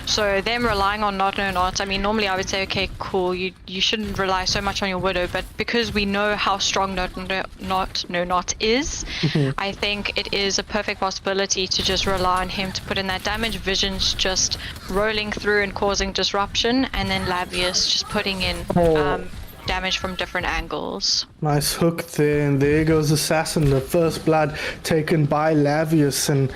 So them relying on Not, I mean, normally I would say, okay, cool, you shouldn't rely so much on your Widow, but because we know how strong Not is, I think it is a perfect possibility to just rely on him to put in that damage. Vision's just rolling through and causing disruption, and then Lavius just putting in damage from different angles. Nice hook there, and there goes Assassin, the first blood taken by Lavius, and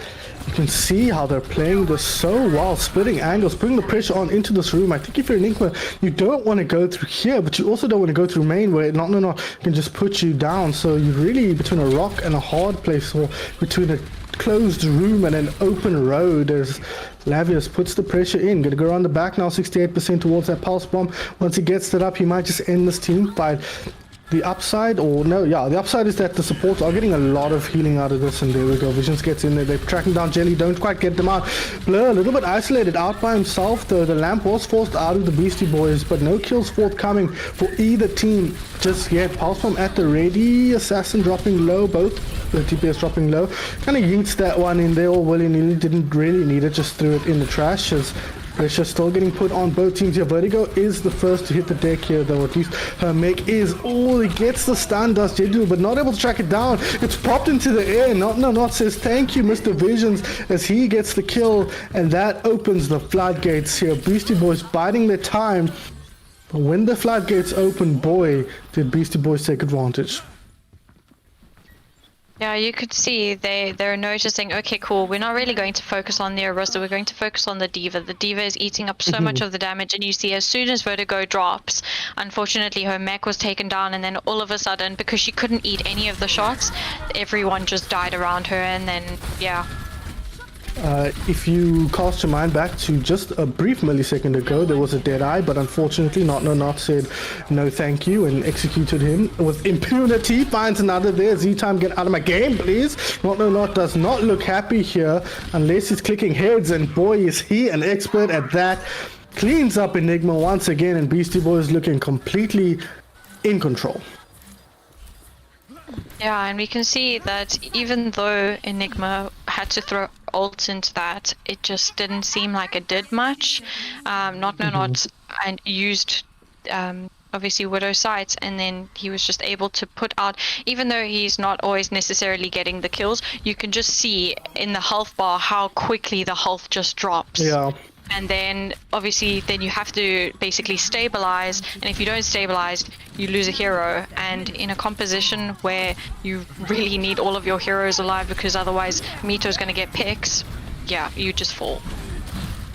you can see how they're playing this so well, splitting angles, putting the pressure on into this room. I think if you're Enigma, you don't want to go through here, but you also don't want to go through main, where Not can just put you down. So you're really between a rock and a hard place, or between a closed room and an open road. As Lavius puts the pressure in, gonna go around the back now, 68% towards that pulse bomb. Once he gets that up, he might just end this team fight. the upside, the upside is that the supports are getting a lot of healing out of this, and there we go. Visions gets in there. They're tracking down Jelly, don't quite get them out. Blur a little bit isolated out by himself, though. The lamp was forced out of the Beastie Boys, but no kills forthcoming for either team just yet. Pulse Bomb at the ready, Assassin dropping low, both the TPS dropping low. Kind of yeets that one in there all willy-nilly, didn't really need it, just threw it in the trash as pressure still getting put on both teams here. Vertigo is the first to hit the deck here, though. At least her mech is. Oh, he gets the stun, does Jedu, but not able to track it down. It's popped into the air. Not says thank you, Mr. Visions, as he gets the kill, and that opens the floodgates here. Beastie Boys biding their time. But when the floodgates open, boy, did Beastie Boys take advantage. Yeah, you could see they're noticing, okay, cool, we're not really going to focus on the Orisa, we're going to focus on the D.Va. The D.Va is eating up so much of the damage, and you see as soon as Vertigo drops, unfortunately her mech was taken down, and then all of a sudden, because she couldn't eat any of the shots, everyone just died around her, and then, yeah. If you cast your mind back to just a brief millisecond ago, there was a dead eye, but unfortunately Not said no thank you and executed him with impunity. Finds another there. Z-Time, get out of my game, please. Not does not look happy here unless he's clicking heads, and boy is he an expert at that. Cleans up Enigma once again, and Beastie Boy is looking completely in control. Yeah, and we can see that even though Enigma had to throw ult into that, it just didn't seem like it did much. Not and used obviously Widow sights, and then he was just able to put out, even though he's not always necessarily getting the kills, you can just see in the health bar how quickly the health just drops. Yeah. And then obviously then you have to basically stabilize, and if you don't stabilize you lose a hero, and in a composition where you really need all of your heroes alive because otherwise Mito's going to get picks, yeah, you just fall.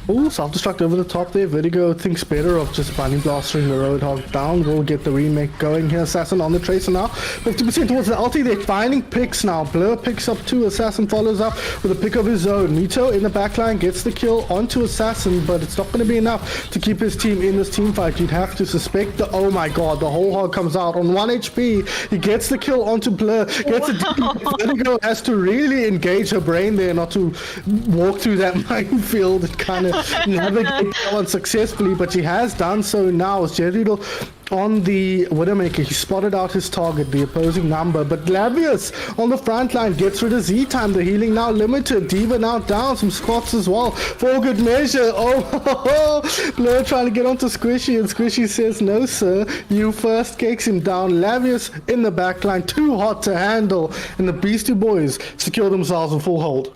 Oh, self-destruct over the top there. Vertigo thinks better of just bunny blastering the Roadhog down. We'll get the remake going here. Assassin on the Tracer now. 50% towards the ulti. They're finding picks now. Blur picks up 2. Assassin follows up with a pick of his own. Mito in the backline gets the kill onto Assassin, but it's not going to be enough to keep his team in this team fight. You'd have to suspect the... Oh my god, the whole hog comes out on 1 HP. He gets the kill onto Blur. Gets Vertigo has to really engage her brain there, not to walk through that minefield and kind of navigate that one successfully, but she has done so now. Jeridel on the Widowmaker, he spotted out his target, the opposing number, but Lavius on the front line gets rid of Z-Time. The healing now limited. D.Va now down, some squats as well for good measure. Oh, Blur trying to get onto Squishy, and Squishy says no sir, you first. Kicks him down. Lavius in the back line, too hot to handle, and the Beastie Boys secure themselves a full hold.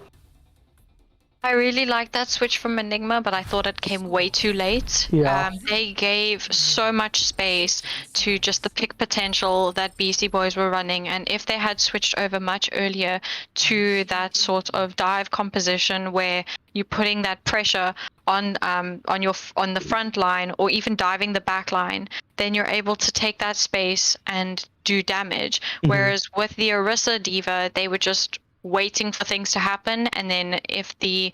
I really like that switch from Enigma, but I thought it came way too late. Yeah. They gave so much space to just the pick potential that Beastie Boys were running, and if they had switched over much earlier to that sort of dive composition where you're putting that pressure on the front line or even diving the back line, then you're able to take that space and do damage. Whereas with the Orisa D.Va, they were just waiting for things to happen, and then if the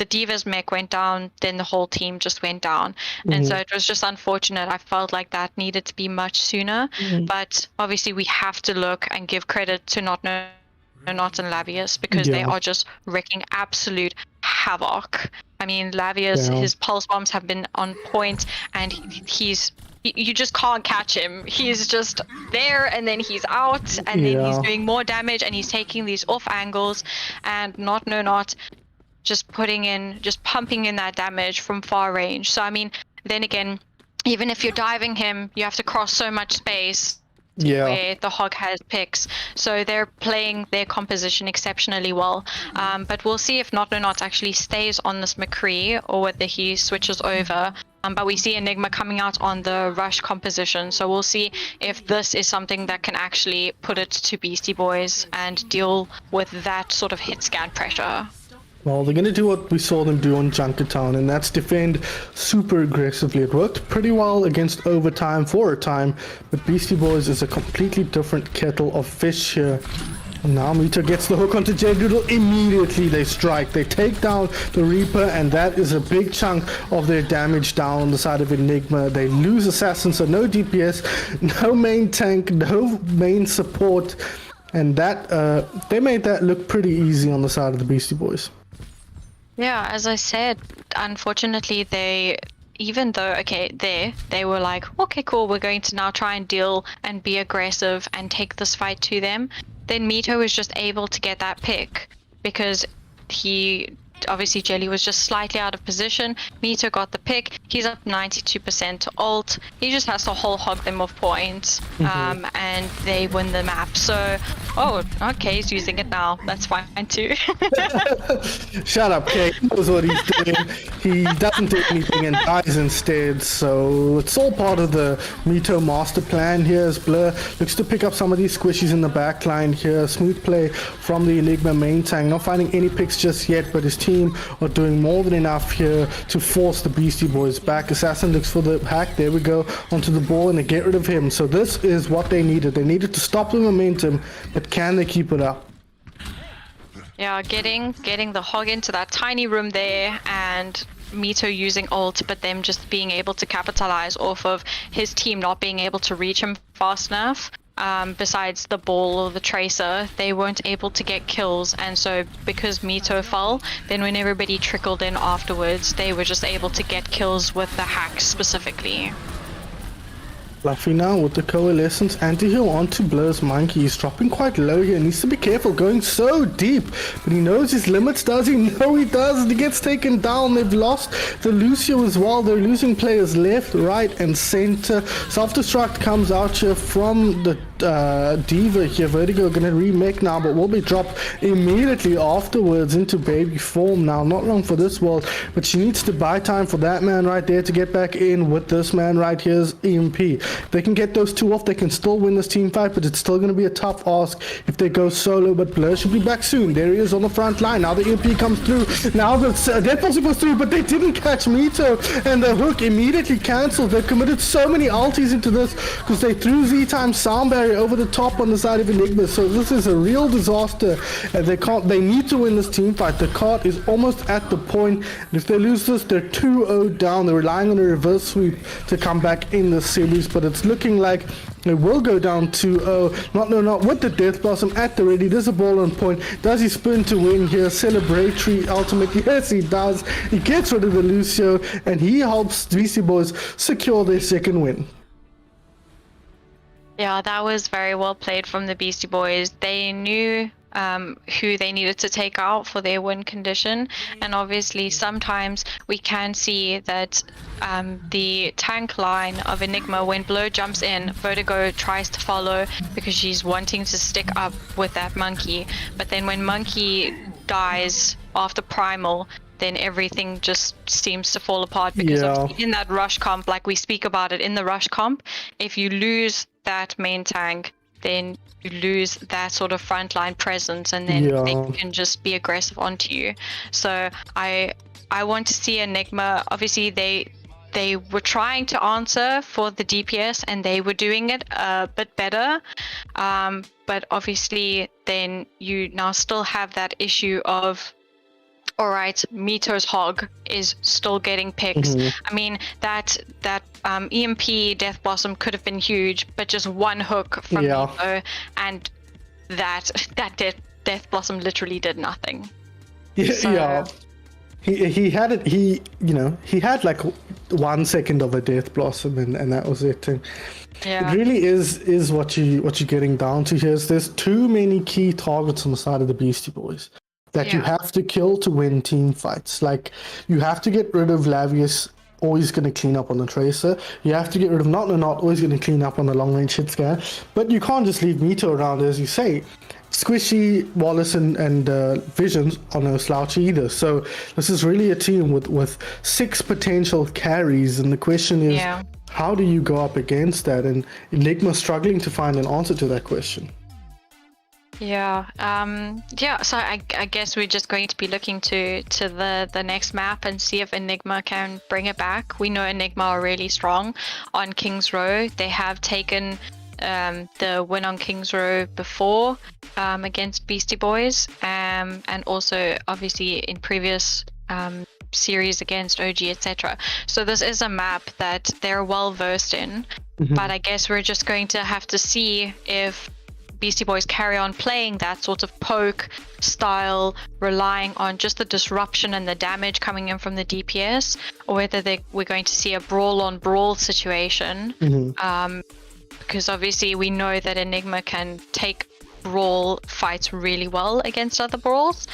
D.Va's mech went down, then the whole team just went down. And so it was just unfortunate. I felt like that needed to be much sooner, but obviously we have to look and give credit to Not and Lavius, because they are just wreaking absolute havoc. I mean, Lavius, his pulse bombs have been on point, and you just can't catch him. He's just there, and then he's out, and then he's doing more damage, and he's taking these off angles, and Not just pumping in that damage from far range. So I mean, then again, even if you're diving him, you have to cross so much space where the hog has picks. So they're playing their composition exceptionally well. But we'll see if Not actually stays on this McCree or whether he switches over. But we see Enigma coming out on the rush composition. So we'll see if this is something that can actually put it to Beastie Boys and deal with that sort of hit scan pressure. Well, they're going to do what we saw them do on Junkertown, and that's defend super aggressively. It worked pretty well against Overtime for a time, but Beastie Boys is a completely different kettle of fish here. Now Mito gets the hook onto Jade Doodle. Immediately they strike. They take down the Reaper, and that is a big chunk of their damage down on the side of Enigma. They lose Assassin, so no DPS, no main tank, no main support, and that they made that look pretty easy on the side of the Beastie Boys. Yeah, as I said, unfortunately even though, they were like, okay, cool, we're going to now try and deal and be aggressive and take this fight to them, then Mito was just able to get that pick because obviously Jelly was just slightly out of position. Mito got the pick. He's up 92% to ult. He just has to whole hog them of points, and they win the map. So, okay, he's using it now. That's fine too. Shut up, Kay. He knows what he's doing. He doesn't do anything and dies instead. So it's all part of the Mito master plan here as Blur looks to pick up some of these squishies in the back line here. Smooth play from the Enigma main tank. Not finding any picks just yet, but his team are doing more than enough here to force the Beastie Boys back. Assassin looks for the hack. There we go, onto the ball, and they get rid of him. So this is what they needed. They needed to stop the momentum, but can they keep it up? Yeah, getting the hog into that tiny room there, and Mito using ult, but them just being able to capitalize off of his team not being able to reach him fast enough. Besides the ball or the tracer, they weren't able to get kills, and so because Mito fell, then when everybody trickled in afterwards, they were just able to get kills with the hack specifically. Fluffy now with the Coalescence anti-heal onto Blur's Monkey. He's dropping quite low here. Needs to be careful, going so deep. But he knows his limits, does he? No, he doesn't. He gets taken down. They've lost the Lucio as well. They're losing players left, right, and center. Self-destruct comes out here from the Diva here. Vertigo going to remake now, but will be dropped immediately afterwards into baby form now. Not long for this world, but she needs to buy time for that man right there to get back in with this man right here's EMP. If they can get those two off, they can still win this team fight, but it's still going to be a tough ask if they go solo. But Blur should be back soon. There he is on the front line. Now the EMP comes through. Now the Deadpool goes through, but they didn't catch Mito, and the hook immediately cancelled. They've committed so many ultis into this because they threw Z-Time sound barrier over the top on the side of Enigma. So this is a real disaster, and they need to win this team fight. The cart is almost at the point, and if they lose this, they're 2-0 down. They're relying on a reverse sweep to come back in the series, but it's looking like they will go down 2-0. Not with the Death Blossom at the ready. There's a ball on point. Does he spin to win here? Celebratory ultimate. Yes, he does. He gets rid of the Lucio, and he helps Beastie Boys secure their second win. Yeah, that was very well played from the Beastie Boys. They knew who they needed to take out for their win condition, and obviously sometimes we can see that the tank line of Enigma, when Blur jumps in, Vertigo tries to follow because she's wanting to stick up with that monkey, but then when monkey dies after primal, then everything just seems to fall apart because in that rush comp, like we speak about it in the rush comp, if you lose that main tank, then you lose that sort of frontline presence, and then they can just be aggressive onto you. So I want to see Enigma. Obviously they were trying to answer for the DPS, and they were doing it a bit better, but obviously then you now still have that issue of, all right, Mito's hog is still getting picks. I mean, that EMP Death Blossom could have been huge, but just one hook from Mito, and that Death Blossom literally did nothing. Yeah. He had it. He had like 1 second of a Death Blossom, and that was it. And it really is what you're getting down to here. There's too many key targets on the side of the Beastie Boys that you have to kill to win team fights. Like, you have to get rid of Lavius, always going to clean up on the Tracer. You have to get rid of Not, always going to clean up on the long range hit scan. But you can't just leave Mito around, as you say. Squishy, Wallace, and Visions are no slouch either. So this is really a team with 6 potential carries, and the question is, how do you go up against that? And Enigma struggling to find an answer to that question. So I guess we're just going to be looking to the next map and see if Enigma can bring it back. We know Enigma are really strong on King's Row. They have taken the win on Kings Row before against Beastie Boys, and also obviously in previous series against OG, etc. So this is a map that they're well versed in, but I guess we're just going to have to see if Beastie Boys carry on playing that sort of poke style, relying on just the disruption and the damage coming in from the DPS, or whether we're going to see a brawl on brawl situation. Because obviously we know that Enigma can take brawl fights really well against other brawls,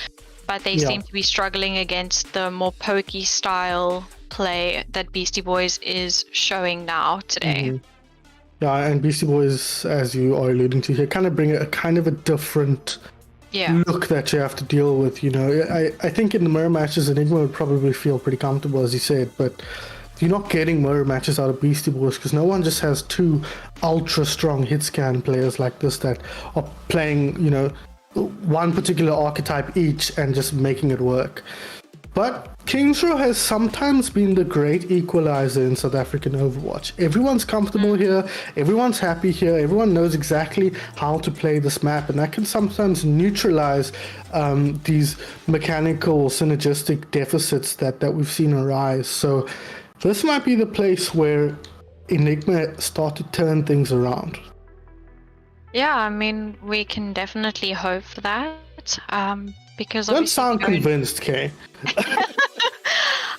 but they seem to be struggling against the more pokey style play that Beastie Boys is showing now today. Yeah, and Beastie Boys, as you are alluding to here, kind of bring a kind of a different look that you have to deal with. You know, I think in the mirror matches, Enigma would probably feel pretty comfortable, as you said, but you're not getting mirror matches out of Beastie Boys because no one just has two ultra strong hit scan players like this that are playing, you know, one particular archetype each and just making it work. But Kings Row has sometimes been the great equalizer in South African Overwatch. Everyone's comfortable here, everyone's happy here, everyone knows exactly how to play this map, and that can sometimes neutralize these mechanical synergistic deficits that we've seen arise. So this might be the place where Enigma start to turn things around. Yeah, I mean, we can definitely hope for that. Because don't sound convinced, Kay.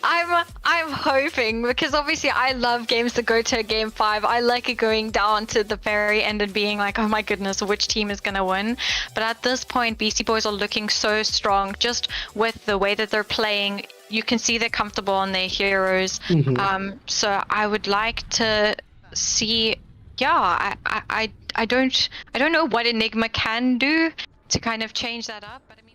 I'm hoping, because obviously I love games that go to a game 5. I like it going down to the very end and being like, oh my goodness, which team is gonna win? But at this point, Beastie Boys are looking so strong just with the way that they're playing. You can see they're comfortable on their heroes. So I would like to see. Yeah, I don't know what Enigma can do to kind of change that up, but I mean,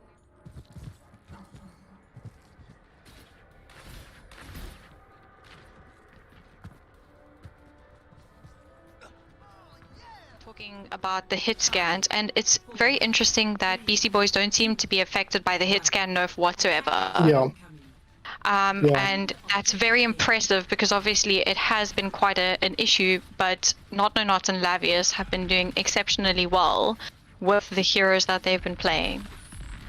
talking about the hit scans, and it's very interesting that Beastie Boys don't seem to be affected by the hit scan nerf whatsoever. And that's very impressive because obviously it has been quite an issue, but Not No Nots and Lavius have been doing exceptionally well with the heroes that they've been playing.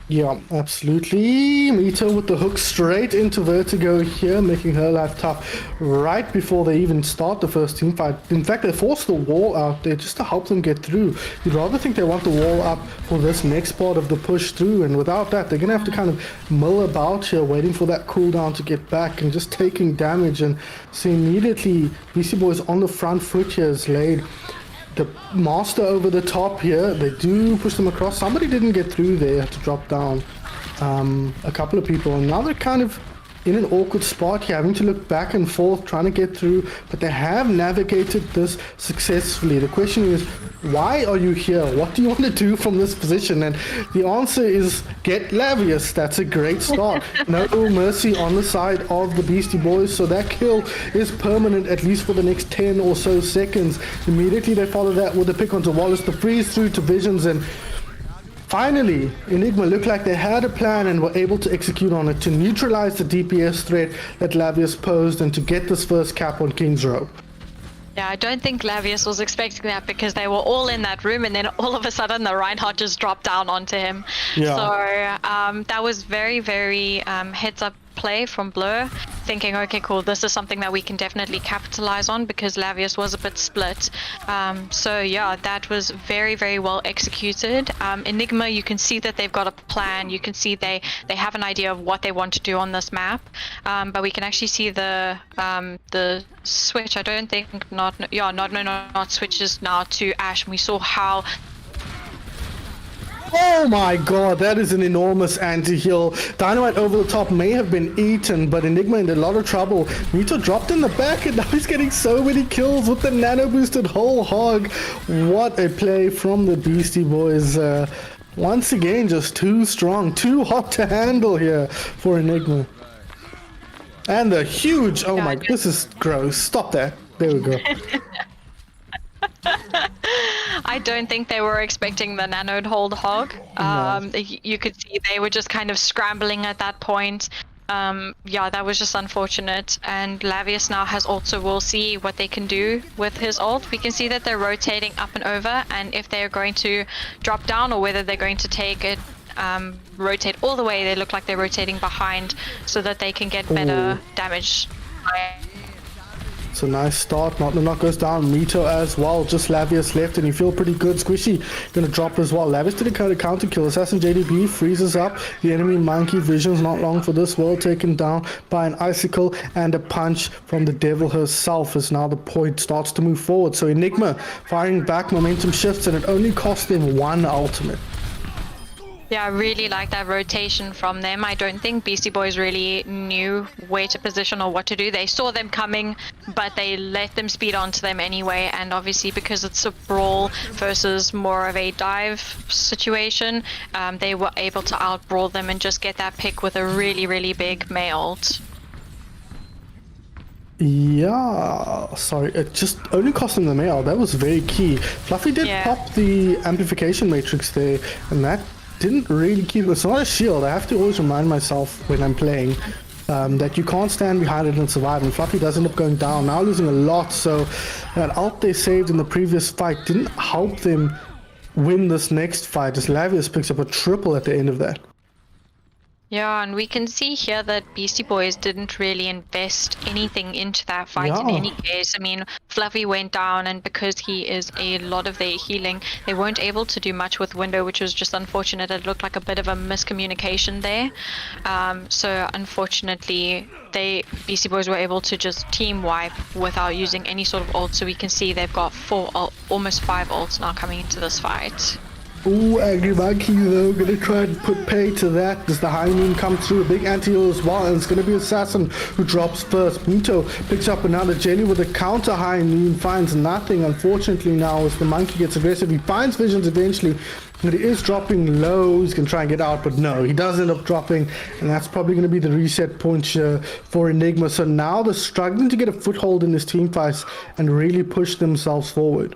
Yeah, absolutely. Mito with the hook straight into Vertigo here, making her life tough right before they even start the first team fight. In fact, they forced the wall out there just to help them get through. You'd rather think they want the wall up for this next part of the push through, and without that, they're going to have to kind of mill about here, waiting for that cooldown to get back and just taking damage. And so immediately, Beastie Boys on the front foot here is laid. The master over the top here, they do push them across. Somebody didn't get through there, had to drop down. A couple of people, and now they're kind of in an awkward spot here, having to look back and forth, trying to get through, but they have navigated this successfully. The question is, why are you here? What do you want to do from this position? And the answer is get Lavius. That's a great start. No mercy on the side of the Beastie Boys, so that kill is permanent, at least for the next 10 or so seconds. Immediately they follow that with a pick onto Wallace, the freeze through to Visions, and finally, Enigma looked like they had a plan and were able to execute on it to neutralize the DPS threat that Lavius posed and to get this first cap on Kings Row. Yeah, I don't think Lavius was expecting that because they were all in that room and then all of a sudden the Reinhardt just dropped down onto him. Yeah. So that was very, very heads up play from Blur, thinking, okay, cool, this is something that we can definitely capitalize on because Lavius was a bit split. So yeah, that was very, very well executed. Enigma, you can see that they've got a plan. You can see they have an idea of what they want to do on this map. But we can actually see the switch. I don't think not switches now to Ash, and we saw how. Oh my god, that is an enormous anti-heal. Dynamite over the top may have been eaten, but Enigma in a lot of trouble. Mito dropped in the back and now he's getting so many kills with the nano boosted whole hog. What a play from the Beastie Boys. Once again, just too strong, too hot to handle here for Enigma. And the huge, oh my, this is gross. Stop that. There we go. I don't think they were expecting the nanode hold hog. No. You could see they were just kind of scrambling at that point. Yeah, that was just unfortunate. And Lavius now has ults, we'll see what they can do with his ult. We can see that they're rotating up and over, and if they're going to drop down or whether they're going to take it, rotate all the way, they look like they're rotating behind so that they can get better damage. It's a nice start. Not goes down. Mito as well. Just Lavius left, and you feel pretty good. Squishy gonna drop as well. Lavius did a counter kill. Assassin JDB freezes up the enemy monkey. Vision's not long for this. Well taken down by an icicle and a punch from the devil herself. As now the point starts to move forward. So Enigma firing back. Momentum shifts, and it only cost them one ultimate. Yeah, I really like that rotation from them. I don't think Beastie Boys really knew where to position or what to do. They saw them coming, but they let them speed onto them anyway. And obviously, because it's a brawl versus more of a dive situation, they were able to out-brawl them and just get that pick with a really, really big Mei ult. Yeah, sorry, it just only cost them the mail. That was very key. Fluffy did pop the amplification matrix there, and that didn't really keep. It's not a shield. I have to always remind myself when I'm playing that you can't stand behind it and survive, and Fluffy does end up going down, now losing a lot. So that ult they saved in the previous fight didn't help them win this next fight, as Lavius picks up a triple at the end of that. Yeah, and we can see here that Beastie Boys didn't really invest anything into that fight in any case. I mean, Fluffy went down, and because he is a lot of their healing, they weren't able to do much with Window, which was just unfortunate. It looked like a bit of a miscommunication there. So unfortunately, Beastie Boys were able to just team wipe without using any sort of ult. So we can see they've got almost 5 ults now coming into this fight. Ooh, Angry Monkey though, gonna try and put pay to that as the high noon comes through. A big anti-heal as well, and it's gonna be Assassin who drops first. Mito picks up another Jenny with a counter high noon, finds nothing unfortunately now as the Monkey gets aggressive. He finds Visions eventually, but he is dropping low. He's gonna try and get out, but no, he does end up dropping, and that's probably gonna be the reset point for Enigma. So now they're struggling to get a foothold in this team fight and really push themselves forward.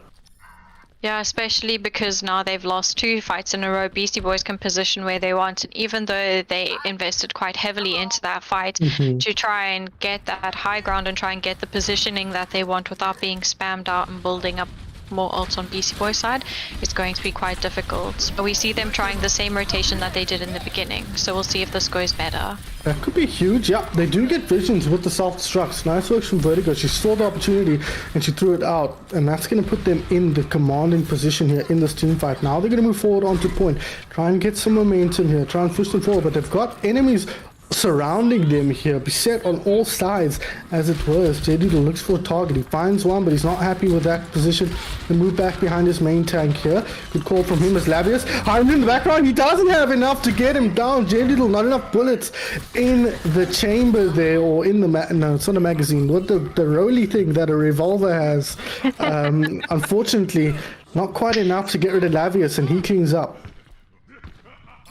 Yeah, especially because now they've lost 2 fights in a row. Beastie Boys can position where they want, and even though they invested quite heavily into that fight to try and get that high ground and try and get the positioning that they want without being spammed out and building up more ults on Beastie Boys side, it's going to be quite difficult. But we see them trying the same rotation that they did in the beginning, so we'll see if this goes better. That could be huge. Yeah, they do get Visions with the self-destructs. Nice work from Vertigo. She saw the opportunity and she threw it out, and that's going to put them in the commanding position here in this team fight. Now they're going to move forward onto point, try and get some momentum here, try and push them forward, but they've got enemies surrounding them here, beset on all sides as it was. JDoodle looks for a target. He finds one, but he's not happy with that position. They move back behind his main tank here. Good call from him as Lavius. Hiram in the background. He doesn't have enough to get him down. JDoodle, not enough bullets in the chamber there, or in the no, it's not a magazine. What the roly thing that a revolver has. Unfortunately, not quite enough to get rid of Lavius, and he cleans up.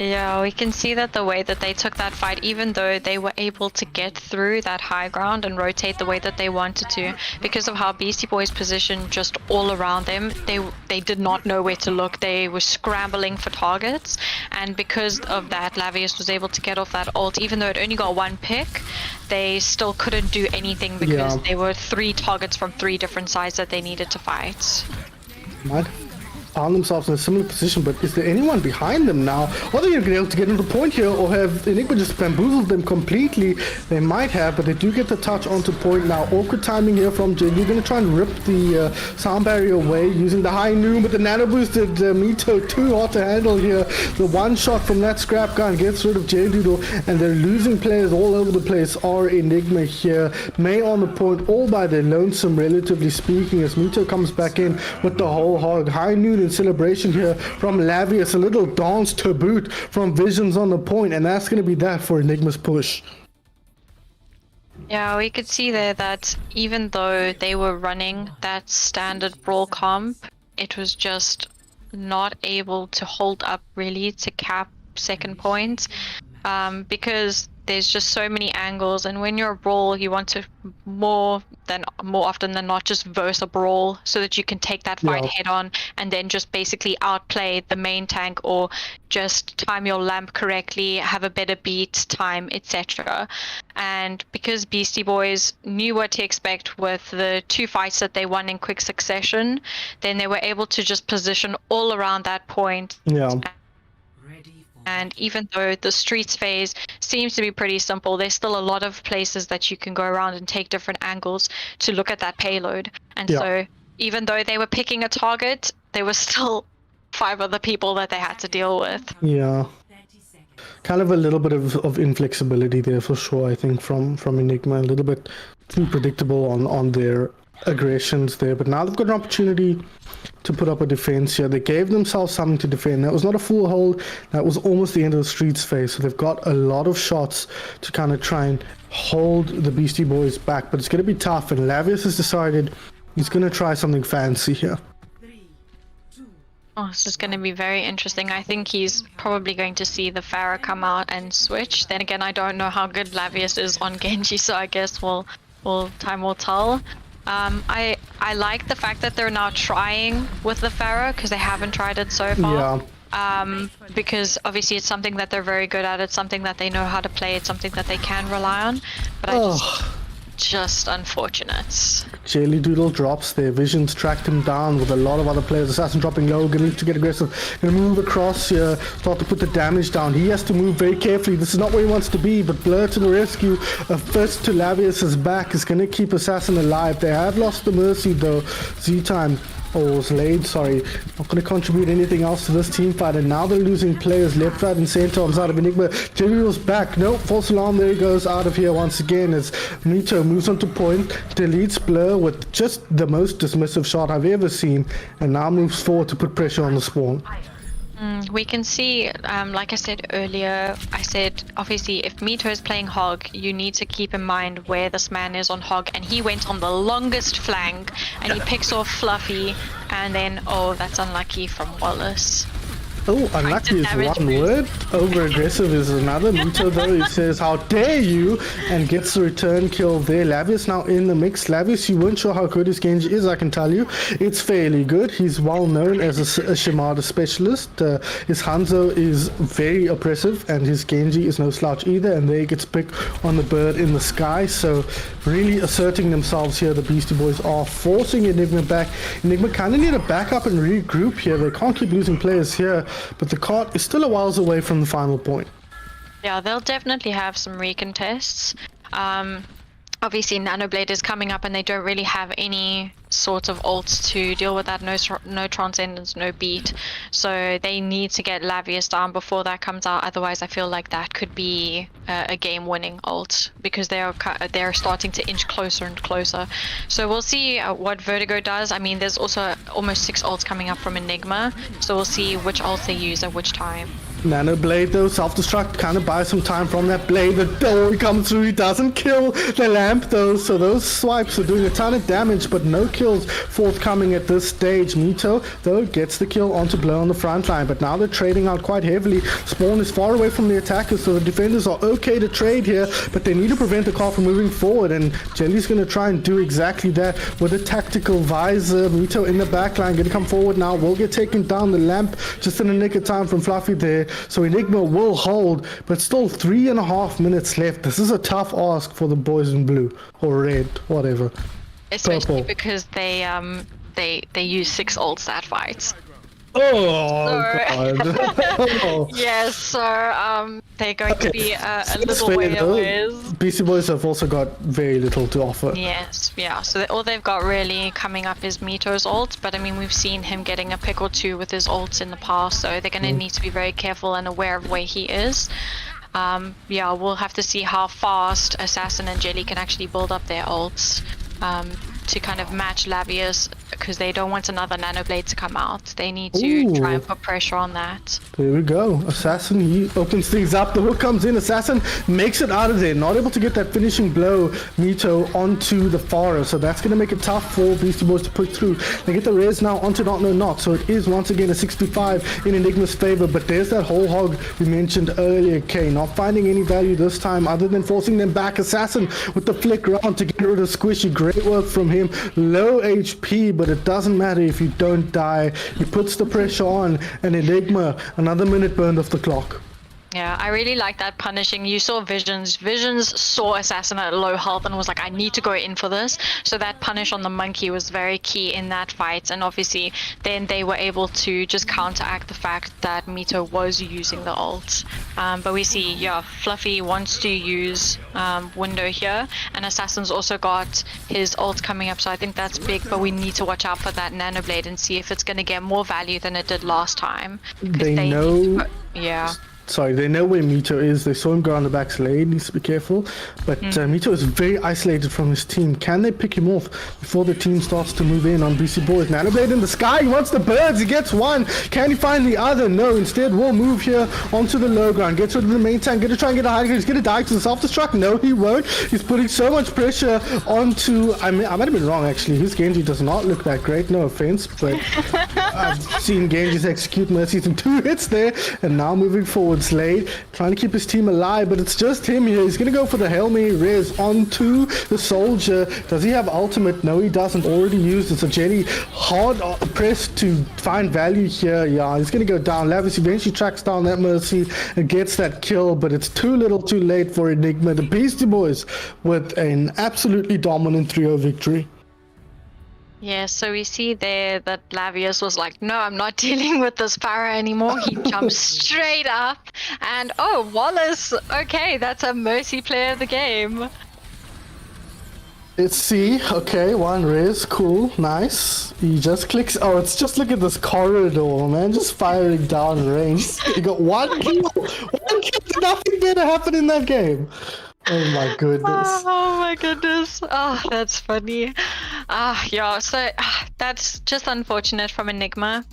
Yeah, we can see that the way that they took that fight, even though they were able to get through that high ground and rotate the way that they wanted to, because of how Beastie Boys positioned just all around them, they did not know where to look. They were scrambling for targets, and because of that, Lavius was able to get off that ult. Even though it only got 1 pick, they still couldn't do anything because there were 3 targets from 3 different sides that they needed to fight. Found themselves in a similar position, but is there anyone behind them now? Are they going to be able to get into the point here, or have Enigma just bamboozled them completely? They might have, but they do get the touch onto point now. Awkward timing here from Jin. You're going to try and rip the sound barrier away using the high noon, but the nano boosted Mito too hard to handle here. The one shot from that scrap gun gets rid of JDoodle, and they're losing players all over the place. Are Enigma here. Mei on the point, all by their lonesome, relatively speaking, as Mito comes back in with the whole hog. High noon in celebration here from Lavius, a little dance to boot from Visions on the point, and that's going to be that for Enigma's push. Yeah, we could see there that even though they were running that standard brawl comp, it was just not able to hold up really to cap second point, because there's just so many angles, and when you're a brawl, you want to more often than not just verse a brawl so that you can take that fight head on and then just basically outplay the main tank, or just time your lamp correctly, have a better beat time, etc. And because Beastie Boys knew what to expect with the 2 fights that they won in quick succession, then they were able to just position all around that point. And even though the streets phase seems to be pretty simple, there's still a lot of places that you can go around and take different angles to look at that payload. And so even though they were picking a target, there were still 5 other people that they had to deal with. Yeah. Kind of a little bit of inflexibility there for sure, I think, from Enigma. A little bit too predictable on their aggressions there. But now they've got an opportunity to put up a defense here. They gave themselves something to defend. That was not a full hold. That was almost the end of the streets phase. So they've got a lot of shots to kind of try and hold the Beastie Boys back. But it's going to be tough. And Lavius has decided he's going to try something fancy here. Oh, this is going to be very interesting. I think he's probably going to see the Pharah come out and switch. Then again, I don't know how good Lavius is on Genji, so I guess time will tell. I like the fact that they're now trying with the Pharah, because they haven't tried it so far. Because obviously it's something that they're very good at. It's something that they know how to play. It's something that they can rely on. But just unfortunate. Jelly Doodle drops there. Vision's tracked him down with a lot of other players. Assassin dropping low, gonna need to get aggressive. Gonna move across here, start to put the damage down. He has to move very carefully. This is not where he wants to be, but Blur to the rescue. A first to Lavius's back is gonna keep Assassin alive. They have lost the Mercy though. Z-Time. Or Slade, sorry, not going to contribute anything else to this team fight, and now they're losing players left, right, and center on side of Enigma. Jelly's back, no, false alarm, there he goes out of here once again as Mito moves onto point, deletes Blur with just the most dismissive shot I've ever seen, and now moves forward to put pressure on the spawn. We can see, like I said earlier, obviously if Mito is playing Hog, you need to keep in mind where this man is on Hog, and he went on the longest flank, and he picks off Fluffy, and then, that's unlucky from Wallace. Oh, unlucky is one word. Over aggressive is another. Mito though, he says, how dare you, and gets the return kill there. Lavius now in the mix. Lavius, you weren't sure how good his Genji is, I can tell you. It's fairly good. He's well known as a Shimada specialist. His Hanzo is very oppressive, and his Genji is no slouch either, and there he gets picked on the bird in the sky. So really asserting themselves here, the Beastie Boys are forcing Enigma back. Enigma kind of need to back up and regroup here. They can't keep losing players here. But the cart is still a whiles away from the final point. Yeah, they'll definitely have some recontests. Obviously, Nanoblade is coming up, and they don't really have any sort of ults to deal with that. No Transcendence, no beat. So they need to get Lavius down before that comes out. Otherwise, I feel like that could be a game-winning ult, because they're starting to inch closer and closer. So we'll see what Vertigo does. I mean, there's also almost 6 ults coming up from Enigma. So we'll see which ults they use at which time. Nanoblade though, self-destruct, kind of buys some time from that blade. The door comes through, he doesn't kill the lamp though, so those swipes are doing a ton of damage, but no kills forthcoming at this stage. Mito though gets the kill onto Blur on the front line, but now they're trading out quite heavily. Spawn is far away from the attackers, so the defenders are okay to trade here, but they need to prevent the car from moving forward, and Jelly's going to try and do exactly that with a tactical visor. Mito in the backline, going to come forward now, will get taken down. The lamp just in the nick of time from Fluffy there. So Enigma will hold, but still 3.5 minutes left. This is a tough ask for the boys in blue or red, whatever. Especially because they use 6 ults that fight. God. Yes, so they're going to be a little way away. Beastie Boys have also got very little to offer. Yes, yeah. So all they've got really coming up is Mito's ult, but I mean we've seen him getting a pick or two with his ults in the past, so they're going to need to be very careful and aware of where he is. We'll have to see how fast Assassin and Jelly can actually build up their ults. to kind of match Lavius because they don't want another Nanoblade to come out. They need to try and put pressure on that. There we go. Assassin, he opens things up. The hook comes in. Assassin makes it out of there. Not able to get that finishing blow, Mito, onto the Pharah. So that's going to make it tough for Beastie Boys to push through. They get the res now onto Not No Not. So it is once again a 6-5 in Enigma's favor. But there's that whole hog we mentioned earlier, Kay. Not finding any value this time other than forcing them back. Assassin with the flick round to get rid of Squishy. Great work from him. Low HP, but it doesn't matter if you don't die. He puts the pressure on, and Enigma, another minute burned off the clock. Yeah, I really like that punishing. You saw Visions. Visions saw Assassin at low health and was like, I need to go in for this. So that punish on the monkey was very key in that fight. And obviously, then they were able to just counteract the fact that Mito was using the ult. But we see, yeah, Fluffy wants to use Window here. And Assassin's also got his ult coming up. So I think that's big. But we need to watch out for that Nanoblade and see if it's going to get more value than it did last time. They know... Yeah. Sorry, they know where Mito is. They saw him go on the back lane. Needs to be careful. But Mito is very isolated from his team. Can they pick him off before the team starts to move in on BC Boys? Nanoblade in the sky. He wants the birds. He gets one. Can he find the other? No. Instead, we'll move here onto the low ground. Gets rid of the main tank. Gonna try and get a high ground. He's gonna die to the self-destruct. No, he won't. He's putting so much pressure onto... I might have been wrong, actually. His Genji does not look that great. No offense, but I've seen Genjis execute mercies in 2 hits there. And now moving forward, Slade trying to keep his team alive, but it's just him here. He's gonna go for the Hail Mary res onto the soldier. Does he have ultimate? No, he doesn't. Already used it. So Jenny hard pressed to find value here. Yeah, he's gonna go down. Lavis eventually tracks down that mercy and gets that kill, but it's too little too late for Enigma. The Beastie Boys with an absolutely dominant 3-0 victory. Yeah, so we see there that Lavius was like, no, I'm not dealing with this Pharah anymore. He jumps straight up and, oh, Wallace, okay, that's a Mercy player of the game. Let's see. Okay, one res. Cool. Nice. He just clicks. Oh, it's just look at this corridor, man. Just firing down range. You got one kill. One kill. Nothing better happened in that game. Oh my goodness. Oh my goodness. Oh, that's funny. Yeah, so that's just unfortunate from Enigma.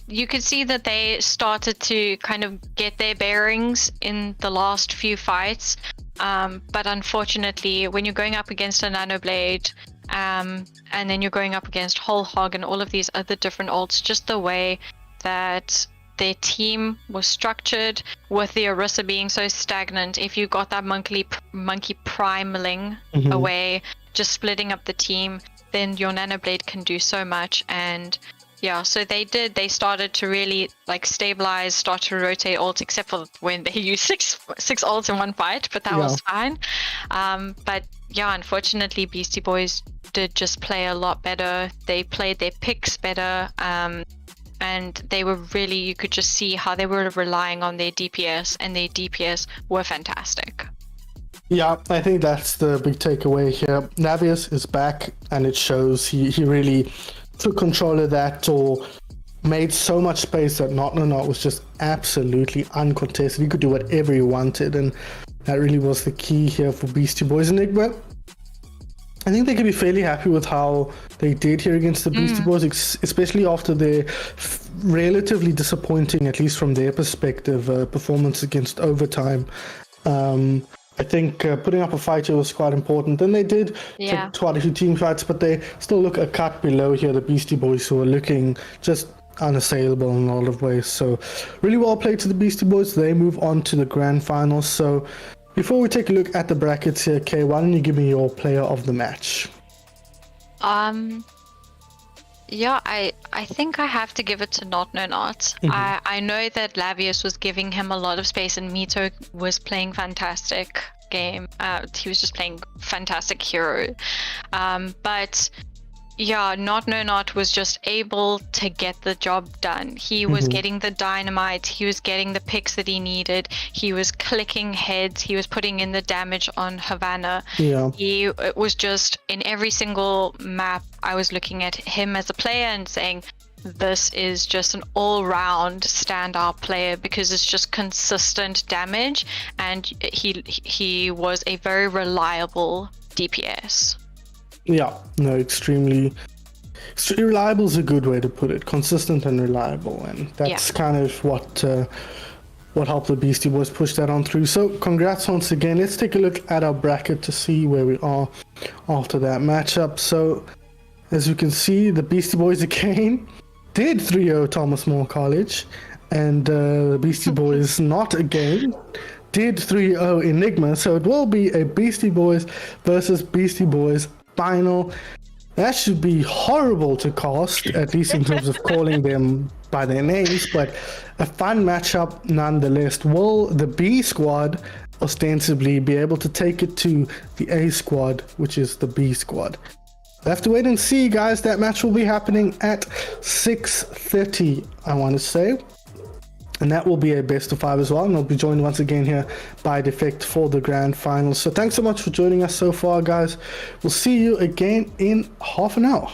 You could see that they started to kind of get their bearings in the last few fights. But unfortunately, when you're going up against a Nanoblade, and then you're going up against Whole Hog and all of these other different ults, just the way that their team was structured with the Orisa being so stagnant, if you got that monkey primaling away, just splitting up the team, then your Nanoblade can do so much. And yeah, so they started to really like stabilize, start to rotate ults, except for when they used six ults in one fight, but that was fine. But yeah, unfortunately Beastie Boys did just play a lot better. They played their picks better, and they were really, you could just see how they were relying on their DPS, and their DPS were fantastic. Yeah, I think that's the big takeaway here. Navius is back, and it shows. He really took control of that, or made so much space that Not was just absolutely uncontested. He could do whatever he wanted, and that really was the key here for Beastie Boys. Enigma, I think they can be fairly happy with how they did here against the Beastie Boys, especially after their relatively disappointing, at least from their perspective, performance against Overtime. I think putting up a fight here was quite important. And they did take quite a few team fights, but they still look a cut below here, the Beastie Boys, who are looking just unassailable in a lot of ways. So really well played to the Beastie Boys. They move on to the grand finals. So before we take a look at the brackets here, Kay, why don't you give me your player of the match? Yeah, I think I have to give it to Not. I know that Lavius was giving him a lot of space, and Mito was playing fantastic game. He was just playing fantastic hero. But yeah, Not was just able to get the job done. He was getting the dynamite, he was getting the picks that he needed, he was clicking heads, he was putting in the damage on Havana. It was just in every single map I was looking at him as a player and saying, this is just an all-round standout player, because it's just consistent damage, and he was a very reliable DPS. Yeah, no, extremely reliable is a good way to put it. Consistent and reliable, and that's kind of what helped the Beastie Boys push that on through. So congrats once again. Let's take a look at our bracket to see where we are after that matchup. So as you can see, the Beastie Boys again did 3-0 Thomas More College, and the Beastie Boys not again did 3-0 Enigma. So it will be a Beastie Boys versus Beastie Boys final. That should be horrible to cast, at least in terms of calling them by their names, but a fun matchup nonetheless. Will the B squad ostensibly be able to take it to the A squad, which is the B squad? We'll have to wait and see, guys. That match will be happening at 6:30, I want to say. And that will be a best of 5 as well. And I'll be joined once again here by Defect for the grand final. So thanks so much for joining us so far, guys. We'll see you again in half an hour.